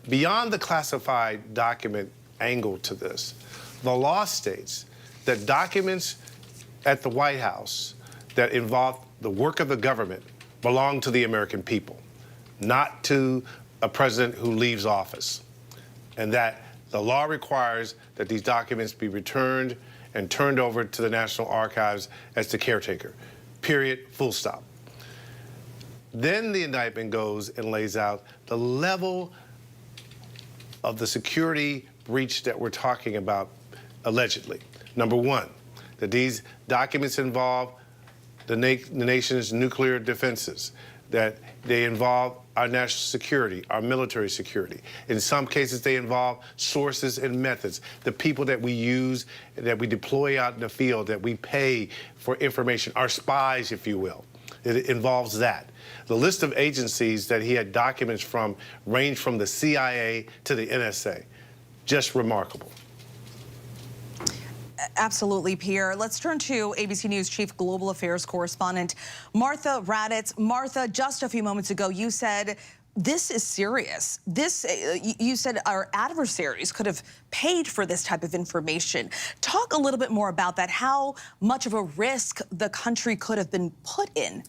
beyond the classified document angle to this, the law states that documents at the White House that involve the work of the government belong to the American people, not to a president who leaves office, and that the law requires that these documents be returned and turned over to the National Archives as the caretaker, period, full stop. Then the indictment goes and lays out the level of the security breach that we're talking about allegedly. Number one, that these documents involve the nation's nuclear defenses, that they involve our national security, our military security. In some cases, they involve sources and methods, the people that we use, that we deploy out in the field, that we pay for information, our spies, if you will. It involves that. The list of agencies that he had documents from range from the CIA to the NSA. Just remarkable. Absolutely, Pierre. Let's turn to ABC News Chief Global Affairs Correspondent Martha Raddatz. Martha, just a few moments ago, you said this is serious. You said our adversaries could have paid for this type of information. Talk a little bit more about that, how much of a risk the country could have been put in.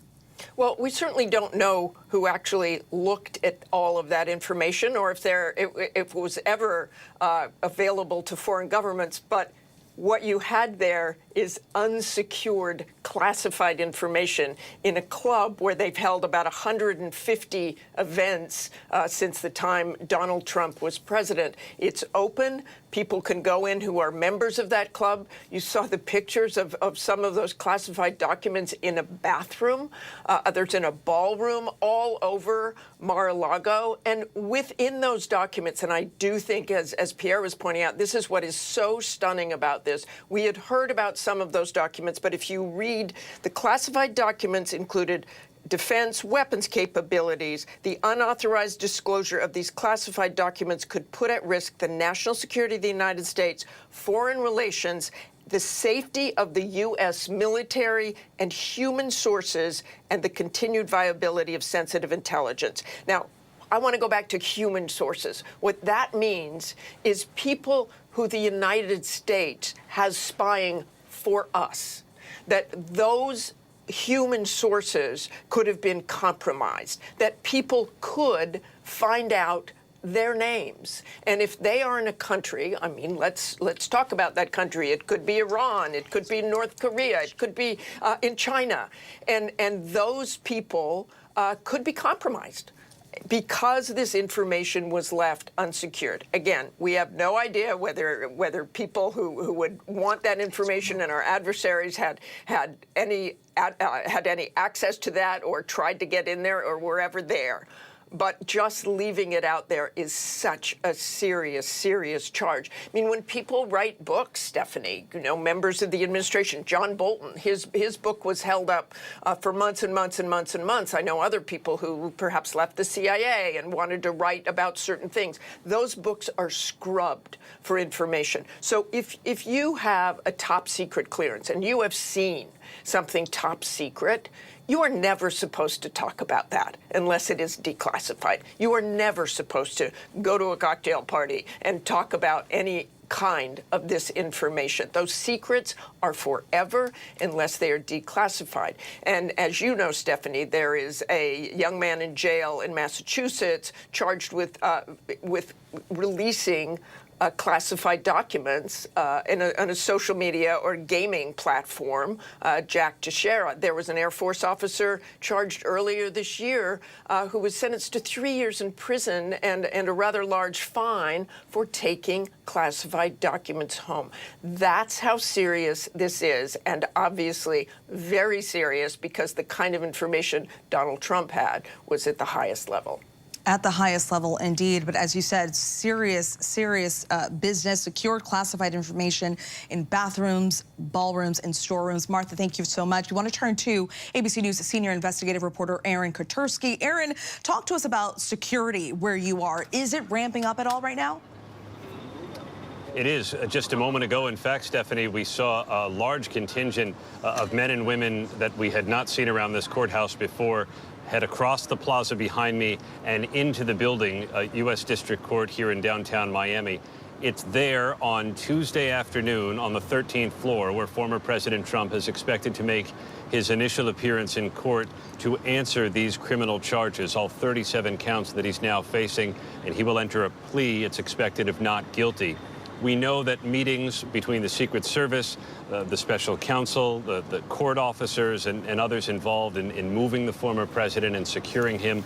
Well, we certainly don't know who actually looked at all of that information or if it was ever available to foreign governments, but what you had there is unsecured classified information in a club where they've held about 150 events since the time Donald Trump was president. It's open. People can go in who are members of that club. You saw the pictures of some of those classified documents in a bathroom. Others in a ballroom all over Mar-a-Lago. And within those documents, and I do think, as Pierre was pointing out, this is what is so stunning about this. We had heard about some of those documents, but if you read the classified documents included defense weapons capabilities, the unauthorized disclosure of these classified documents could put at risk the national security of the United States, foreign relations, the safety of the U.S. military and human sources, and the continued viability of sensitive intelligence. Now, I want to go back to human sources. What that means is people who the United States has spying for us, that those human sources could have been compromised, that people could find out their names. And if they are in a country, I mean, let's talk about that country. It could be Iran, it could be North Korea, it could be in China, and those people could be compromised because this information was left unsecured. Again, we have no idea whether people who would want that information and our adversaries had any access to that or tried to get in there or were ever there. But just leaving it out there is such a serious, serious charge. I mean, when people write books, Stephanie, you know, members of the administration, John Bolton, his book was held up for months and months and months and months. I know other people who perhaps left the CIA and wanted to write about certain things. Those books are scrubbed for information. So if you have a top secret clearance and you have seen something top secret, you are never supposed to talk about that unless it is declassified. You are never supposed to go to a cocktail party and talk about any kind of this information. Those secrets are forever unless they are declassified. And as you know, Stephanie, there is a young man in jail in Massachusetts charged with releasing classified documents on a social media or gaming platform, Jack Teixeira. There was an Air Force officer charged earlier this year who was sentenced to 3 years in prison and a rather large fine for taking classified documents home. That's how serious this is, and obviously very serious because the kind of information Donald Trump had was at the highest level. At the highest level, indeed. But as you said, serious business, secured classified information in bathrooms, ballrooms, and storerooms. Martha, thank you so much. We want to turn to ABC News senior investigative reporter Aaron Katersky. Aaron, talk to us about security where you are. Is it ramping up at all right now? It is. Just a moment ago, in fact, Stephanie, we saw a large contingent of men and women that we had not seen around this courthouse before head across the plaza behind me and into the building, U.S. District Court here in downtown Miami. It's there on Tuesday afternoon on the 13th floor where former President Trump is expected to make his initial appearance in court to answer these criminal charges, all 37 counts that he's now facing, and he will enter a plea, it's expected, of not guilty. We know that meetings between the Secret Service, the special counsel, the court officers, and others involved in moving the former president and securing him,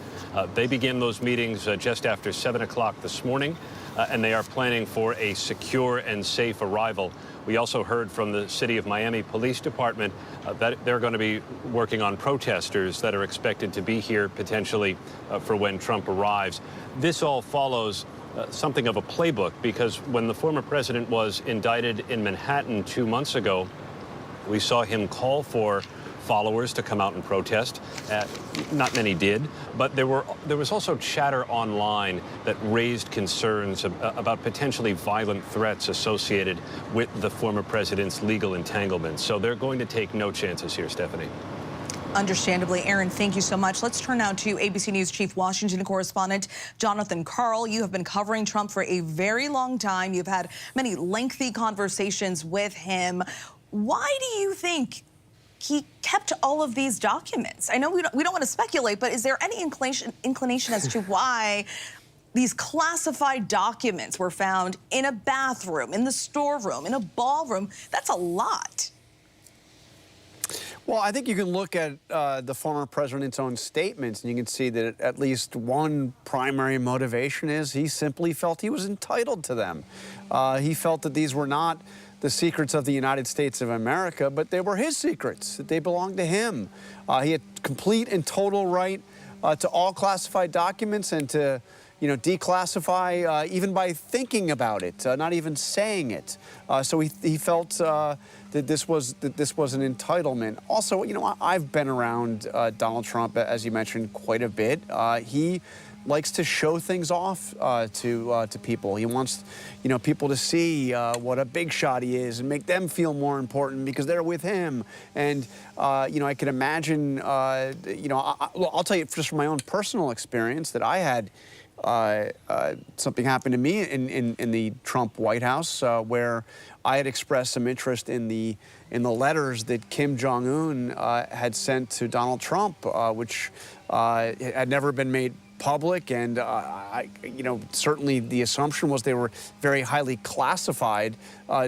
they began those meetings just after 7 o'clock this morning, and they are planning for a secure and safe arrival. We also heard from the City of Miami Police Department that they're going to be working on protesters that are expected to be here potentially for when Trump arrives. This all follows something of a playbook, because when the former president was indicted in Manhattan 2 months ago, we saw him call for followers to come out and protest. Not many did, but there was also chatter online that raised concerns about potentially violent threats associated with the former president's legal entanglements. So they're going to take no chances here, Stephanie. Understandably. Aaron, thank you so much. Let's turn now to ABC News Chief Washington correspondent Jonathan Karl. You have been covering Trump for a very long time. You've had many lengthy conversations with him. Why do you think he kept all of these documents? I know we don't want to speculate, but is there any inclination as to why these classified documents were found in a bathroom, in the storeroom, in a ballroom? That's a lot. Well, I think you can look at the former president's own statements, and you can see that at least one primary motivation is he simply felt he was entitled to them. He felt that these were not the secrets of the United States of America, but they were his secrets, that they belonged to him. He had complete and total right to all classified documents and to declassify even by thinking about it, not even saying it. So he felt that this was an entitlement. Also, I've been around Donald Trump, as you mentioned, quite a bit. He likes to show things off to people. He wants, people to see what a big shot he is and make them feel more important because they're with him. And I can imagine, I'll tell you just from my own personal experience that I had. Something happened to me in the Trump White House where I had expressed some interest in the letters that Kim Jong-un had sent to Donald Trump, which had never been made public, and certainly the assumption was they were very highly classified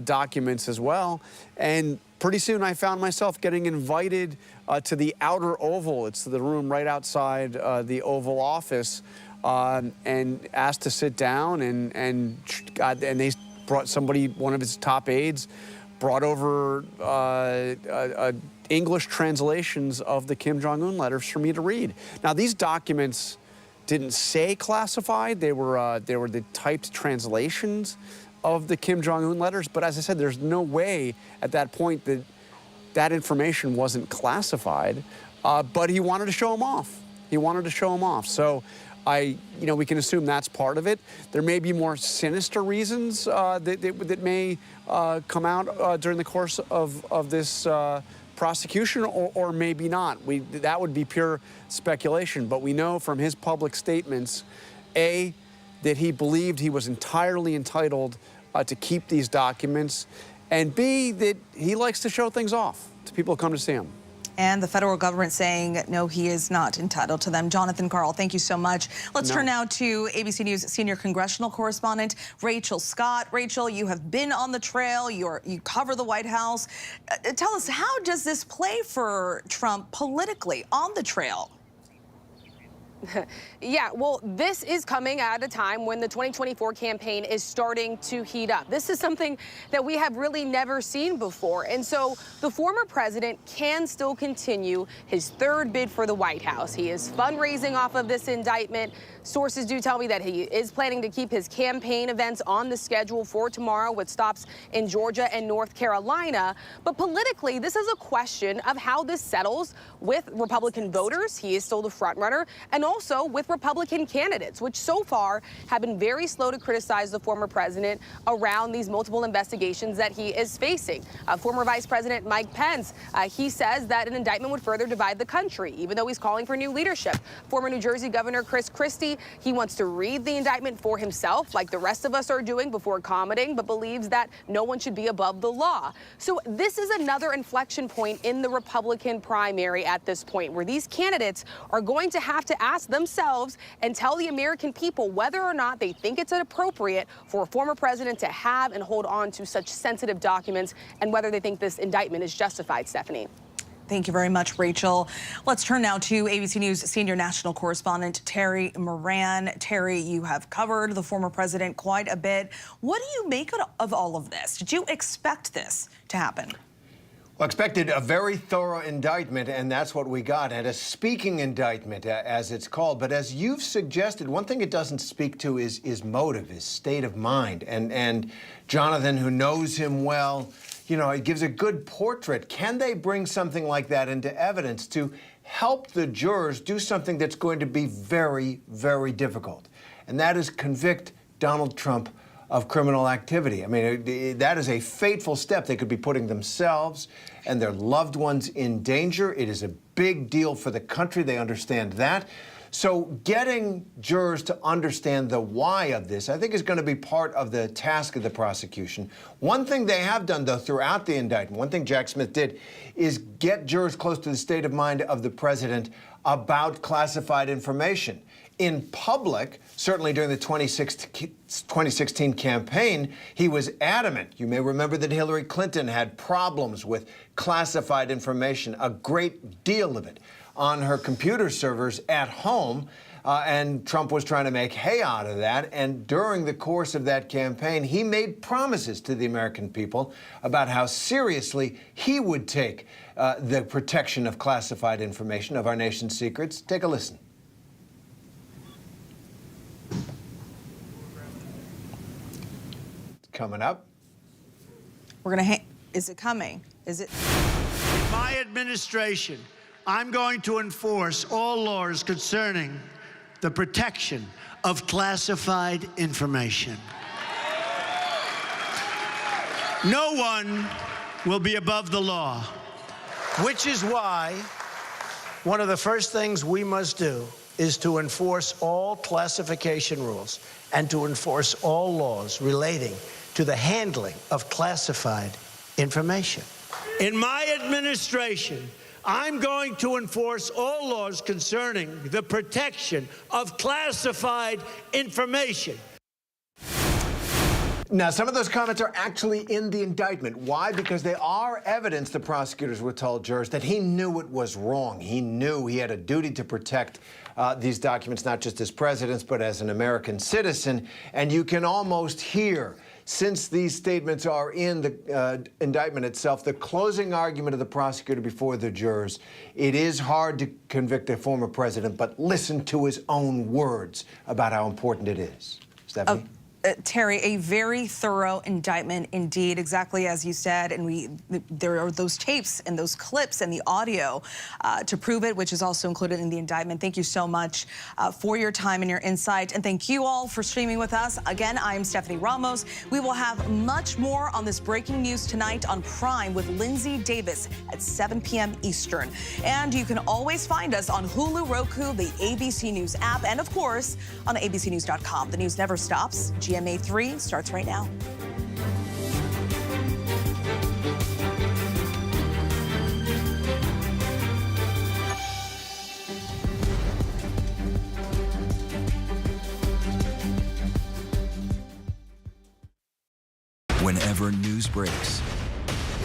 documents as well. And pretty soon I found myself getting invited to the outer Oval. It's the room right outside the Oval Office, and asked to sit down, and they brought somebody, one of his top aides, brought over English translations of the Kim Jong-un letters for me to read. Now, these documents didn't say classified. They were the typed translations of the Kim Jong-un letters. But as I said, there's no way at that point that that information wasn't classified. But he wanted to show them off. He wanted to show them off. So we can assume that's part of it. There may be more sinister reasons that may come out during the course of this prosecution, or maybe not. That would be pure speculation. But we know from his public statements, A, that he believed he was entirely entitled to keep these documents, and B, that he likes to show things off to people who come to see him. And the federal government saying, no, he is not entitled to them. Jonathan Karl, thank you so much. Let's turn now to ABC News senior congressional correspondent Rachel Scott. Rachel, you have been on the trail. You cover the White House. Tell us, how does this play for Trump politically on the trail? Yeah, well, this is coming at a time when the 2024 campaign is starting to heat up. This is something that we have really never seen before. And so the former president can still continue his third bid for the White House. He is fundraising off of this indictment. Sources do tell me that he is planning to keep his campaign events on the schedule for tomorrow, with stops in Georgia and North Carolina. But politically, this is a question of how this settles with Republican voters. He is still the front runner, and also with Republican candidates, which so far have been very slow to criticize the former president around these multiple investigations that he is facing. Former Vice President Mike Pence, he says that an indictment would further divide the country, even though he's calling for new leadership. Former New Jersey Governor Chris Christie, he wants to read the indictment for himself, like the rest of us are doing, before commenting, but believes that no one should be above the law. So this is another inflection point in the Republican primary at this point, where these candidates are going to have to ask themselves and tell the American people whether or not they think it's appropriate for a former president to have and hold on to such sensitive documents, and whether they think this indictment is justified, Stephanie. Thank you very much, Rachel. Let's turn now to ABC News senior national correspondent Terry Moran. Terry, you have covered the former president quite a bit. What do you make of all of this? Did you expect this to happen? Well, expected a very thorough indictment, and that's what we got. And a speaking indictment, as it's called. But as you've suggested, one thing it doesn't speak to is motive, his state of mind. And Jonathan, who knows him well, it gives a good portrait. Can they bring something like that into evidence to help the jurors do something that's going to be very, very difficult? And that is convict Donald Trump of criminal activity. I mean, that is a fateful step. They could be putting themselves and their loved ones in danger. It is a big deal for the country. They understand that. So getting jurors to understand the why of this, I think, is going to be part of the task of the prosecution. One thing they have done, though, throughout the indictment, one thing Jack Smith did, is get jurors close to the state of mind of the president about classified information. In public, certainly during the 2016 campaign, he was adamant. You may remember that Hillary Clinton had problems with classified information, a great deal of it, on her computer servers at home, and Trump was trying to make hay out of that. And during the course of that campaign, he made promises to the American people about how seriously he would take the protection of classified information, of our nation's secrets. Take a listen. Coming up. We're going to is it coming? Is it? In my administration, I'm going to enforce all laws concerning the protection of classified information. No one will be above the law, which is why one of the first things we must do is to enforce all classification rules and to enforce all laws relating to the handling of classified information. In my administration, I'm going to enforce all laws concerning the protection of classified information. Now, some of those comments are actually in the indictment. Why? Because they are evidence, the prosecutors were told jurors, that he knew it was wrong. He knew he had a duty to protect these documents, not just as president, but as an American citizen. And you can almost hear, since these statements are in the indictment itself, the closing argument of the prosecutor before the jurors. It is hard to convict a former president, but listen to his own words about how important it is. Stephanie? Terry, a very thorough indictment indeed, exactly as you said, and there are those tapes and those clips and the audio to prove it, which is also included in the indictment. Thank you so much for your time and your insight, and thank you all for streaming with us. Again, I am Stephanie Ramos. We will have much more on this breaking news tonight on Prime with Lindsay Davis at 7 p.m. Eastern. And you can always find us on Hulu, Roku, the ABC News app, and of course on abcnews.com. The news never stops. GMA 3 starts right now. Whenever news breaks.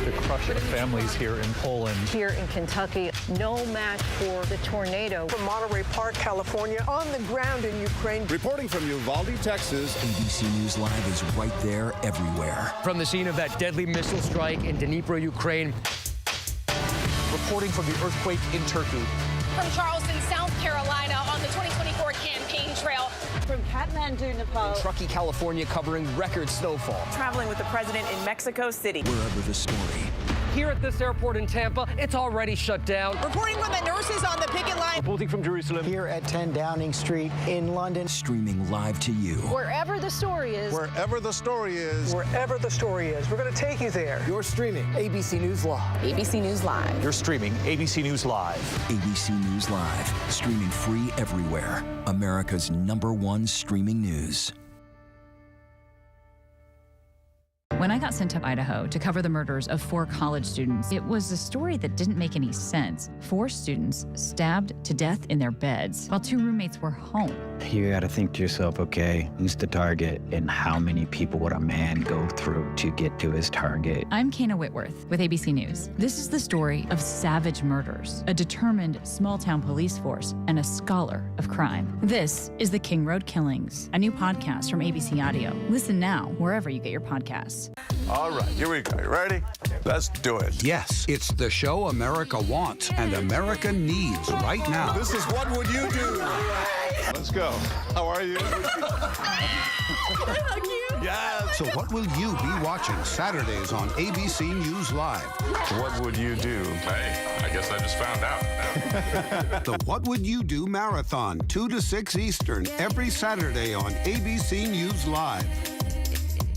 The crush of families here in Poland. Here in Kentucky, no match for the tornado. From Monterey Park, California, on the ground in Ukraine. Reporting from Uvalde, Texas. ABC News Live is right there everywhere. From the scene of that deadly missile strike in Dnipro, Ukraine. Reporting from the earthquake in Turkey. From Charleston, South Carolina, on the 2024 campaign trail. From Kathmandu, Nepal. Truckee, California, covering record snowfall. Traveling with the president in Mexico City. Wherever the story. Here at this airport in Tampa, it's already shut down. Reporting from the nurses on the picket line. Reporting from Jerusalem. Here at 10 Downing Street in London. Streaming live to you. Wherever the story is. Wherever the story is. Wherever the story is. We're going to take you there. You're streaming ABC News Live. ABC News Live. You're streaming ABC News Live. ABC News Live. Streaming free everywhere. America's #1 streaming news. When I got sent to Idaho to cover the murders of 4 college students, it was a story that didn't make any sense. 4 students stabbed to death in their beds while 2 roommates were home. You got to think to yourself, okay, who's the target and how many people would a man go through to get to his target? I'm Kana Whitworth with ABC News. This is the story of savage murders, a determined small-town police force, and a scholar of crime. This is The King Road Killings, a new podcast from ABC Audio. Listen now wherever you get your podcasts. All right, here we go. You ready? Let's do it. Yes, it's the show America wants and America needs right now. This is What Would You Do? Let's go. How are you? Yes. So what will you be watching Saturdays on ABC News Live? What would you do? Hey, I guess I just found out. The What Would You Do Marathon, 2 to 6 Eastern, every Saturday on ABC News Live.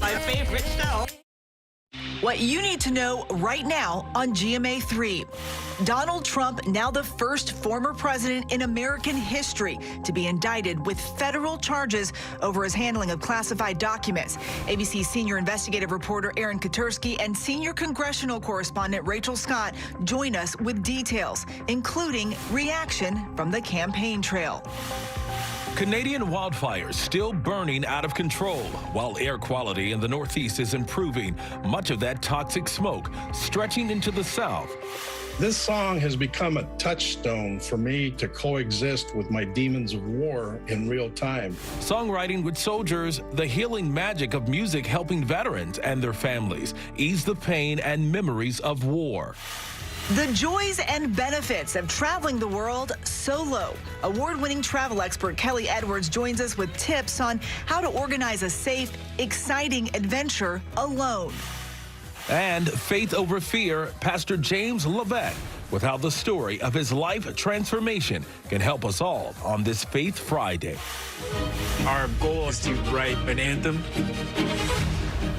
My favorite show. What you need to know right now on GMA 3. Donald Trump, now the first former president in American history to be indicted with federal charges over his handling of classified documents. ABC senior investigative reporter Aaron Katursky and senior congressional correspondent Rachel Scott join us with details, including reaction from the campaign trail. Canadian wildfires still burning out of control, while air quality in the Northeast is improving. Much of that toxic smoke stretching into the South. This song has become a touchstone for me to coexist with my demons of war in real time. Songwriting with soldiers, the healing magic of music helping veterans and their families ease the pain and memories of war. The joys and benefits of traveling the world solo. Award-winning travel expert Kelly Edwards joins us with tips on how to organize a safe, exciting adventure alone. And faith over fear, Pastor James Levesque, with how the story of his life transformation can help us all on this Faith Friday. Our goal is to write an anthem,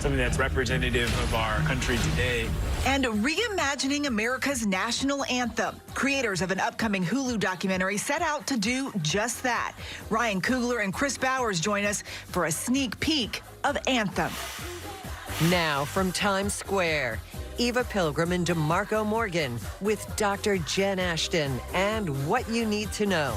something that's representative of our country today. And reimagining America's national anthem. Creators of an upcoming Hulu documentary set out to do just that. Ryan Coogler and Chris Bowers join us for a sneak peek of Anthem. Now from Times Square, Eva Pilgrim and DeMarco Morgan with Dr. Jen Ashton and What You Need to Know.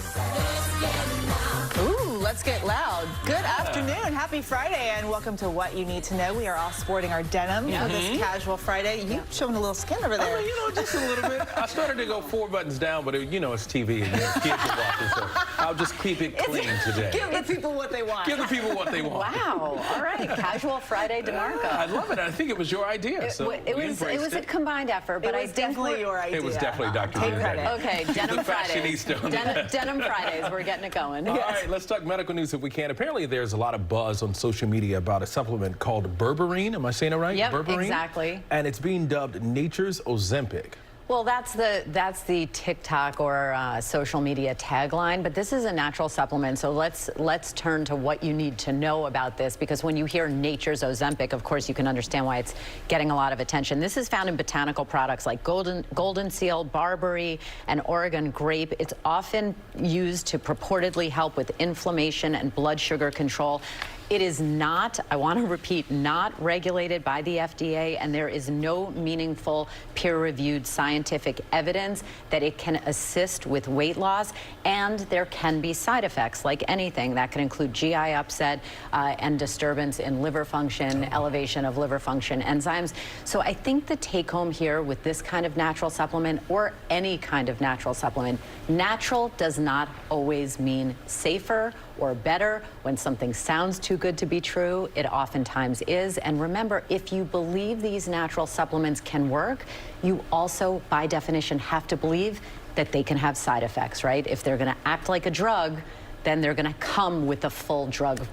Ooh, let's get loud. Good afternoon. Happy Friday, and welcome to What You Need to Know. We are all sporting our denim for this casual Friday. You showing a little skin over there. Just a little bit. I started to go 4 buttons down, but it's TV and kids are watching, so I'll just keep it clean today. Give the people what they want. Give the people what they want. Wow. All right. Casual Friday, DeMarco. I love it. I think it was your idea. It was a combined effort, but it was definitely your idea. It was definitely Dr. Take credit. Okay, Denim Fridays. Denim Fridays. We're getting it going. All right, let's talk medical news if we can. Apparently, there's a lot of buzz on social media about a supplement called berberine. Am I saying it right? Yep, berberine? exactly. And it's being dubbed nature's Ozempic. Well, that's the TikTok or social media tagline, but this is a natural supplement. So let's turn to what you need to know about this, because when you hear nature's Ozempic, of course you can understand why it's getting a lot of attention. This is found in botanical products like golden seal, barberry, and Oregon grape. It's often used to purportedly help with inflammation and blood sugar control. It is not, I want to repeat, not regulated by the FDA, and there is no meaningful peer-reviewed scientific evidence that it can assist with weight loss, and there can be side effects like anything. That can include GI upset and disturbance in liver function, elevation of liver function enzymes. So I think the take-home here with this kind of natural supplement, or any kind of natural supplement, natural does not always mean safer or better. When something sounds too good to be true, it oftentimes is. And remember, if you believe these natural supplements can work, you also, by definition, have to believe that they can have side effects, right? If they're gonna act like a drug, then they're gonna come with a full drug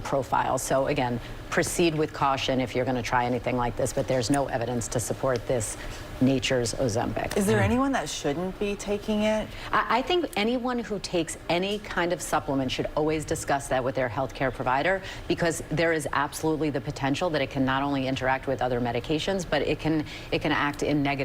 profile. So again, proceed with caution if you're gonna try anything like this, but there's no evidence to support this nature's Ozempic. Is there anyone that shouldn't be taking it? I think anyone who takes any kind of supplement should always discuss that with their healthcare provider, because there is absolutely the potential that it can not only interact with other medications, but it can act in negative